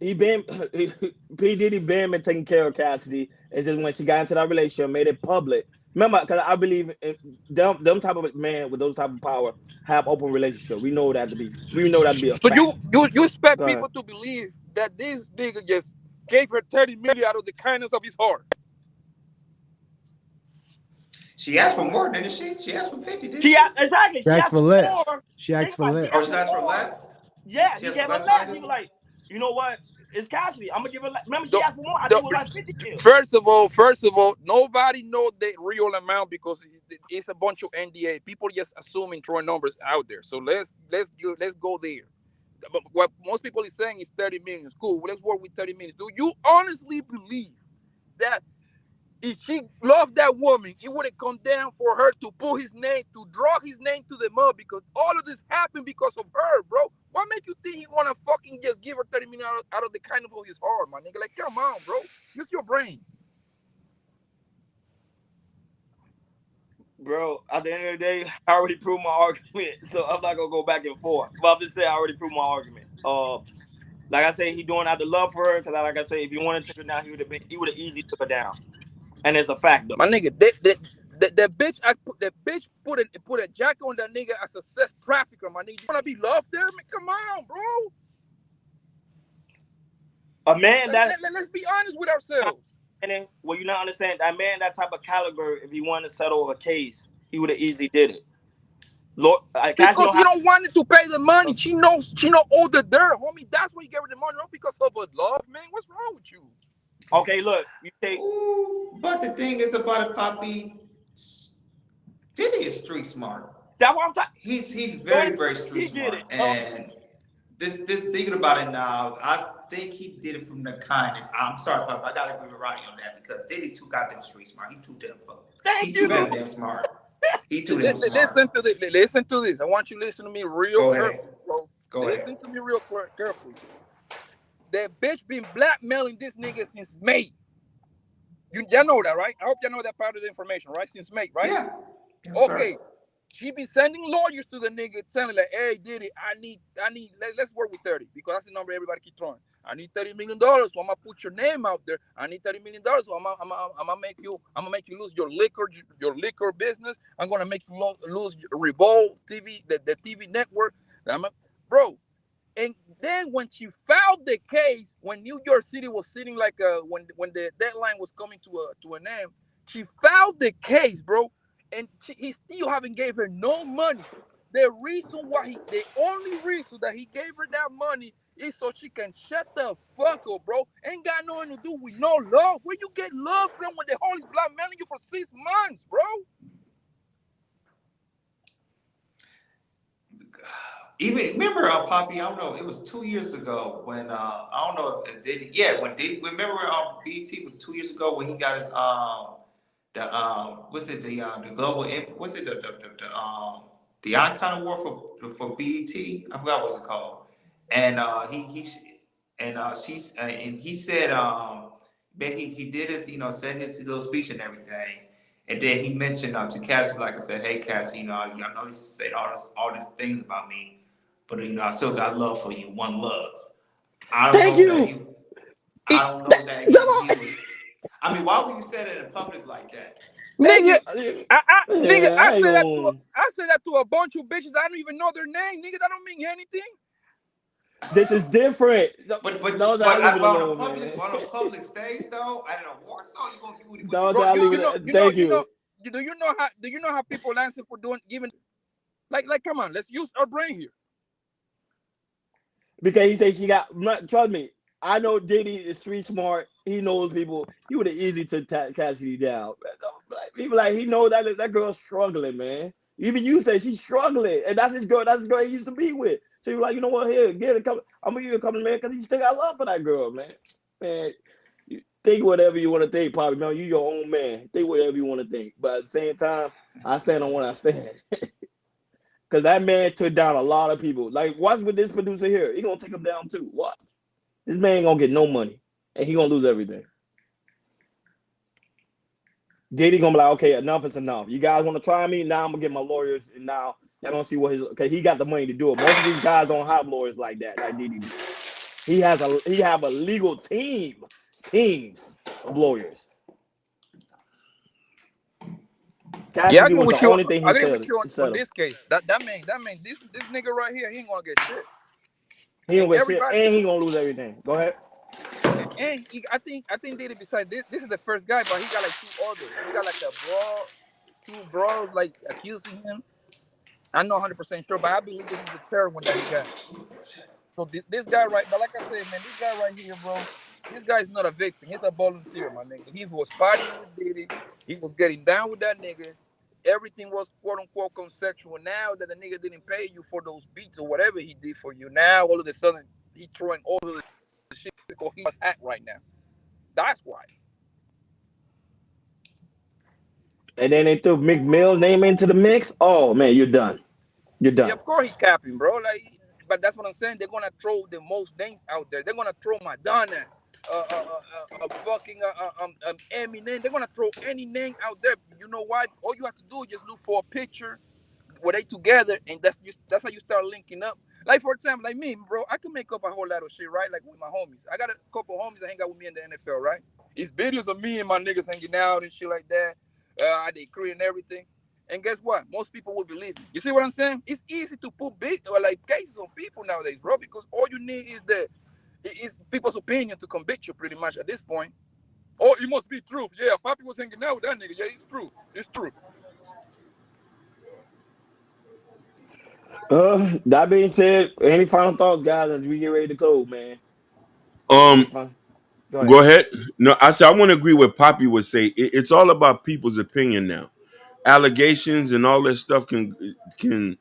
P Diddy been taking care of Cassidy. It's just when she got into that relationship, made it public. Remember, because I believe in them type of man with those type of power have open relationship. We know that to be a So fact. you expect Go ahead. people to believe that this nigga just gave her 30 million out of the kindness of his heart? She asked for more, didn't she? She asked for 50, didn't She she? exactly. She She asked asked for for less. more. She Think asked for about it. She Or asked she less. for asked for more. less? Yeah, She he asked for gave her less, less. He was Titus? like, you know what? It's Cassidy. I'm gonna give her. Remember, she The- asked for more. I think it was the- like 50 mil. First of all, nobody know the real amount because it's a bunch of NDA. People just assuming throwing numbers out there. So let's go there. But what most people is saying is 30 million. Cool. Let's work with 30 million. Do you honestly believe that if she loved that woman, it would have come down for her to put his name, to draw his name to the mud? Because all of this happened because of her, bro. What make you think he wanna fucking just give her 30 million out of the kindness of his heart, my nigga? Like, come on, bro. Use your brain. Bro, at the end of the day, I already proved my argument, so I'm not gonna go back and forth. But I'm just saying I already proved my argument. Like I say, he doing out the love for her, because like I say, if he wanted to take her down, he would have easily took her down. And it's a fact though. My nigga, that bitch, put a jacket on that nigga as a sex trafficker, my nigga. You wanna be loved there? Man, come on, bro. A man that Let's be honest with ourselves. and well, you not understand that man, that type of caliber, if he wanted to settle a case, he would have easily did it. Lord, Cash know Because he how. don't want it to pay the money. She knows all the dirt, homie. That's why you gave her the money, not because of her love, man. What's wrong with you? Okay, look, you take. Ooh, but the thing is about it, Poppy, Diddy is street smart. That's what I'm talking. He's very, very street He get smart. it. And this thinking about it now, I think he did it from the kindness. I'm sorry, Poppy, I gotta agree with Ronnie on that because Diddy's too goddamn street smart. He too damn fucking. He's too goddamn smart. He too damn smart. Listen to this. Listen to this. I want you to listen to me real Go carefully, ahead. bro. Go Listen ahead. to me real carefully. That bitch been blackmailing this nigga since May. Y'all know that, right? I hope y'all know that part of the information, right? Since May, right? Yeah. Yes, okay. Sir. She be sending lawyers to the nigga telling like, hey, Diddy, let's work with 30 because that's the number everybody keep throwing. I need $30 million, so I'm gonna put your name out there. I need $30 million, so I'm gonna make you lose your liquor business. I'm gonna make you lose Revolt TV, the TV network. Bro. And then when she filed the case, when New York City was sitting like when the deadline was coming to an end, she filed the case, bro, and he still haven't gave her no money. The only reason that he gave her that money is so she can shut the fuck up, bro. Ain't got nothing to do with no love. Where you get love from when the whole is blackmailing you for 6 months, bro? Even remember, Poppy. I don't know. It was 2 years ago when I don't know if Diddy. Yeah, when Diddy. Remember, BT was 2 years ago when he got his what's it the global what's it the icon award for BET. I forgot what's it called. And he said that he did his said his little speech and everything. And then he mentioned to Cassie, like I said, hey Cassie, I know he said all these things about me. But I still got love for you, one love. I don't know that he was. I mean, why would you say that in public like that? Nigga, I ain't say that to a bunch of bitches. I don't even know their name, nigga. That don't mean anything. This is different. But Those I leave it on alone, a public stage though, at an award show, you Those I leave it. Thank you. Do you know how people answer for giving like come on, let's use our brain here. Because he said she got. Trust me, I know Diddy is street smart. He knows people. He would have easily took Cassidy down. People like he knows that girl's struggling, man. Even you say she's struggling, and that's his girl. That's his girl he used to be with. So you're like, you know what? Here, get a couple. I'm gonna give you a couple, man, because he still got love for that girl, man. Man, you think whatever you want to think, probably. Man, you your own man. Think whatever you want to think, but at the same time, I stand on what I stand. Because that man took down a lot of people. Like, watch with this producer here. He gonna take him down too. Watch. This man ain't gonna get no money, and he gonna lose everything. Diddy gonna be like, okay, enough is enough. You guys want to try me? Now I'm gonna get my lawyers, and now y'all gonna see what his. Because he got the money to do it. Most of these guys don't have lawyers like that, like Diddy do. He have a legal teams of lawyers. Yeah, I Cassidy agree was the with you. only thing I he agree with settled. you on settled. this case. That man, this nigga right here, he ain't gonna get shit. He And don't get shit, everybody, and he gonna lose everything. Go ahead. I think Diddy besides this is the first guy, but he got like two others. He got like two bros like accusing him. I'm not 100% sure, but I believe this is the third one that he got. So this guy right, but like I said, man, this guy right here, bro, this guy is not a victim. He's a volunteer, my nigga. He was partying with Diddy. He was getting down with that nigga. Everything was quote unquote consensual. Now that the nigga didn't pay you for those beats or whatever he did for you, now all of a sudden he throwing all of the shit because he was at right now. That's why. And then they threw McMill's name into the mix. Oh man, you're done. You're Yeah, done. of course he capping, bro. Like, but that's what I'm saying. They're gonna throw the most names out there. They're gonna throw Madonna, fucking Eminem. They're gonna throw any name out there. You know why? All you have to do is just look for a picture where they together, and that's how you start linking up. Like for example, like me, bro, I can make up a whole lot of shit, right? Like with my homies. I got a couple of homies that hang out with me in the NFL, right? It's videos of me and my niggas hanging out and shit like that. They creating everything. And guess what? Most people will believe me. You see what I'm saying? It's easy to put big or like cases on people nowadays, bro, because all you need is people's opinion to convict you pretty much at this point. Oh, it must be true. Yeah, Poppy was hanging out with that nigga. Yeah, it's true. It's true. That being said, any final thoughts, guys, as we get ready to close, man? Any Um, final? Go Go ahead. ahead. No, I said I want to agree with Poppy would say. It's all about people's opinion now. Allegations and all that stuff can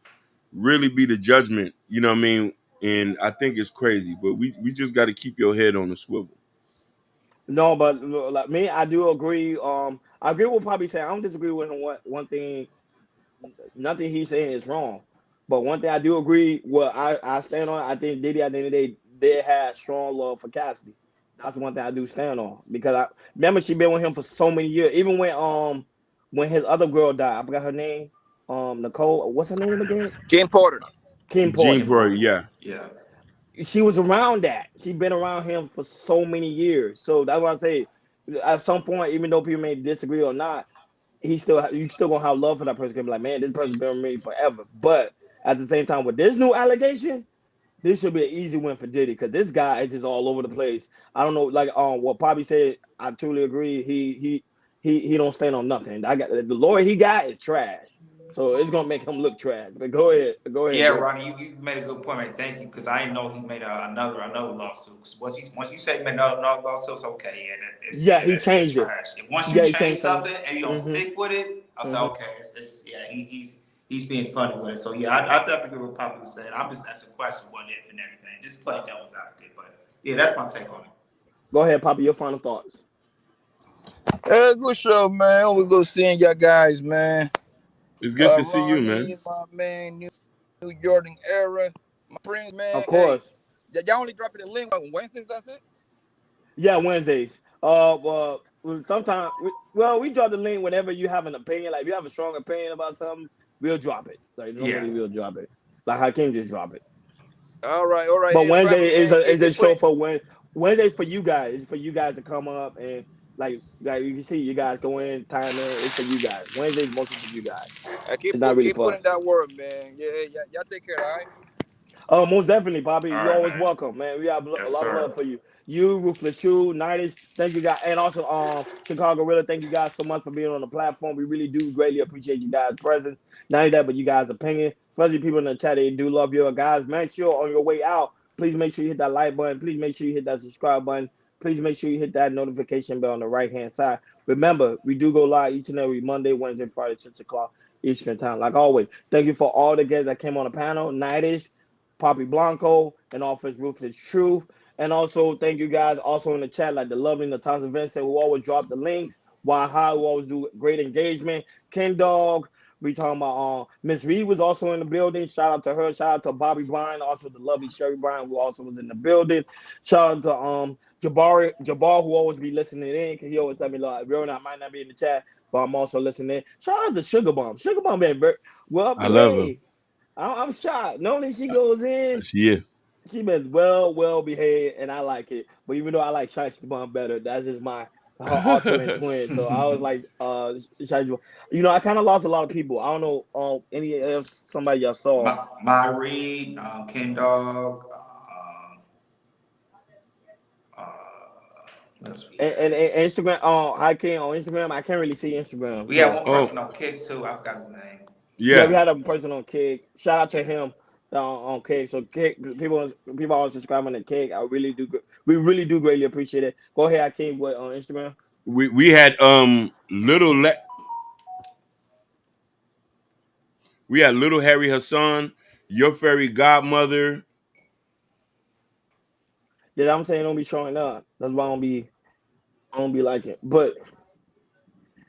really be the judgment. You know what I mean? And I think it's crazy, but we just got to keep your head on the swivel. No, but like me, I do agree. I agree with Poppy saying. I don't disagree with him. One thing, nothing he's saying is wrong. But one thing I do agree, what I stand on, I think Diddy at the end of the day did have strong love for Cassidy. That's one thing I do stand on because I remember she been with him for so many years. Even when his other girl died, I forgot her name. Nicole. What's her name again? Kim Porter. Kim Gene Porter. Kim Porter, Porter. yeah. Yeah. She was around that. She been around him for so many years. So that's what I say. At some point, even though people may disagree or not, you still gonna have love for that person. Gonna be like, man, this person been with me forever. But at the same time, with this new allegation, this should be an easy win for Diddy because this guy is just all over the place. I don't know, like what Bobby said. I truly agree. He don't stand on nothing. I got the lawyer he got is trash, so it's gonna make him look trash. But go ahead, Yeah, Jeff. Ronnie, you made a good point, man. Thank you, because I didn't know he made another lawsuit. 'Cause once you say he made another louts, okay, Yeah, he that's changed it. trash. And once you Yeah, he change changed something. something and you don't Mm-hmm. stick with it, I say Mm-hmm. okay, yeah, he's being funny with it. So yeah, I definitely agree with what Poppy was saying. I'm just asking questions, what if and everything, just play devil's advocate. But yeah, that's my take on it. Go ahead, Poppy. Your final thoughts. Good show, man. We go seeing y'all guys, man. It's good to see you, man. Ronnie, my man, New Jordan era, my prince, man. Of Hey, course. y'all only dropping the link on Wednesdays. That's it. Yeah, Wednesdays. Well, sometimes, well, we drop the link whenever you have an opinion. Like, if you have a strong opinion about something, we'll drop it. Like, Yeah. normally we'll drop it. Like, Hakeem just drop it. All right. But Hey, Wednesday family, man. is KJ a put show it. for Wednesday's for you guys. It's for you guys to come up and like you can see you guys go in, time in. It's for you guys. Wednesday's mostly for you guys. It's not really Keep for putting us. that word, man. Yeah, y'all take care. All right. Oh, most definitely, Bobby. All You're right, always man. welcome, man. We have a Yes, lot of sir. love for you. You, Ruthless True, Nightish, thank you guys, and also Chicago Gorilla. Thank you guys so much for being on the platform. We really do greatly appreciate you guys' presence. Not only that, but you guys' opinion, especially people in the chat. They do love you, guys. Make sure on your way out, please make sure you hit that like button. Please make sure you hit that subscribe button. Please make sure you hit that notification bell on the right hand side. Remember, we do go live each and every Monday, Wednesday, Friday, 6 o'clock Eastern time. Like always, thank you for all the guests that came on the panel. Nightish, Poppy Blanco, and Office Ruthless Truth. And also, thank you guys also in the chat, like the lovely Natasha Vincent, who always drop the links. Why High, who always do great engagement. Ken Dog, we talking about Miss Reed was also in the building. Shout out to her. Shout out to Bobby Bryan, also the lovely Sherry Bryan, who also was in the building. Shout out to Jabbar, who always be listening in, because he always tell me, like, real I might not be in the chat, but I'm also listening. Shout out to Sugar Bomb. Sugar Bomb been well I love her. played. I'm shocked. Normally she goes in. She is. She been well behaved, and I like it. But even though I like Shiesty Bun better, that's just her alternate twin. So I was like, Shiesty Bun. You know, I kind of lost a lot of people. I don't know any if somebody y'all saw. My Reed, Ken Dog, what else we And had? Instagram, I can't on Instagram. I can't really see Instagram. We had So one person on Kick too. I forgot his name. yeah, we Yeah. had a person on Kick. Shout out to Yeah. him on Kick. So Kick, people are subscribing to Kick. I really do. We really do greatly appreciate it. Go ahead, I came what on Instagram. We had we had little Harry Hassan, your fairy godmother. Yeah, I'm saying don't be showing up. That's why I don't be liking. But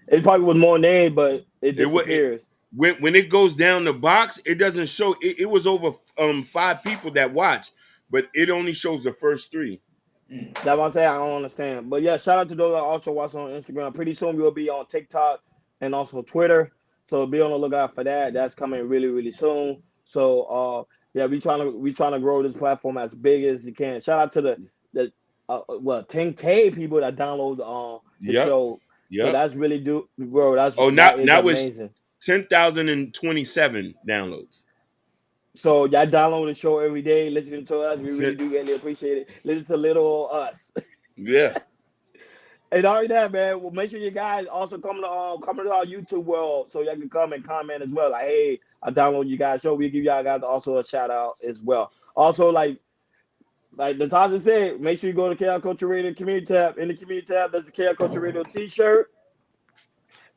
it probably was more name, but it It disappears. when it goes down the box, it doesn't show. It was over 5 people that watched, but it only shows the first 3. That's what I'm saying. I don't understand. But yeah, shout out to those that also watch on Instagram. Pretty soon we'll be on TikTok and also Twitter. So be on the lookout for that. That's coming really soon. So yeah, we trying to grow this platform as big as you can. Shout out to the 10K people that download the Yep, show. So yep. that's really do bro. Oh, That is now it's amazing. 10,027 downloads. So y'all download the show every day, listening to us. We really Ten- do greatly appreciate it. Listen to little us. Yeah, And already that, man. Well, make sure you guys also come to our YouTube world so y'all can come and comment as well. Like, hey, I download you guys show. We give y'all guys also a shout out as well. Also, like Natasha said, make sure you go to KL Culture Radio community tab. In the community tab, there's the KL Culture Radio T-shirt.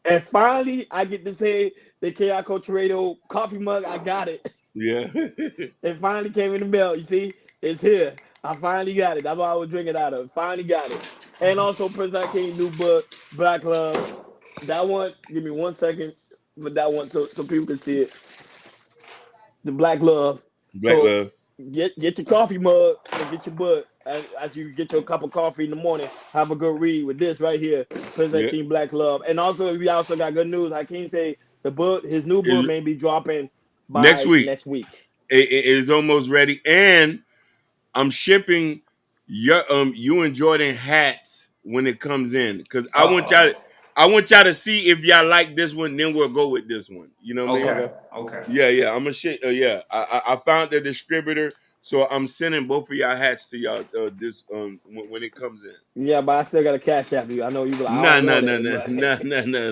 And finally, I get to say the KL Culture Radio coffee mug. I got it. yeah. It finally came in the mail. You see, it's here. I finally got it. That's why I was drinking out of. Finally got it. And also Prince King new book, Black Love. That one, give me 1 second for that one so people can see it. The Black Love. Black So love. get your coffee mug and get your book as you get your cup of coffee in the morning. Have a good read with this right here, Prince Yeah. King Black Love. And also we also got good news. I can't say his new book Is may be dropping next by week. next week. It is almost ready, and I'm shipping your you and Jordan hats when it comes in because Oh. I want y'all to see if y'all like this one. Then we'll go with this one. You know what I mean? Okay. Okay. Okay. Yeah. I'm gonna shit. Yeah, I found the distributor, so I'm sending both of y'all hats to y'all this when it comes in. Yeah, but I still got a cash app you. I know you be like, I Nah, don't nah, want nah, it, nah, but nah, nah, nah,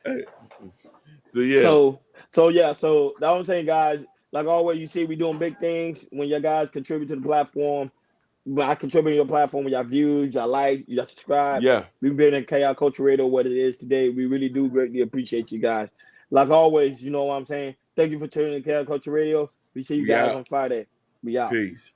nah. So yeah, so that's what I'm saying, guys. Like always, you see, we doing big things when your guys contribute to the platform. When I contribute to your platform with your views, your like, your subscribe. yeah, We've been in Chaos Culture Radio what it is today. We really do greatly appreciate you guys. Like always, you know what I'm saying. Thank you for tuning in Chaos Culture Radio. We see you we guys out. on Friday. We out. Peace.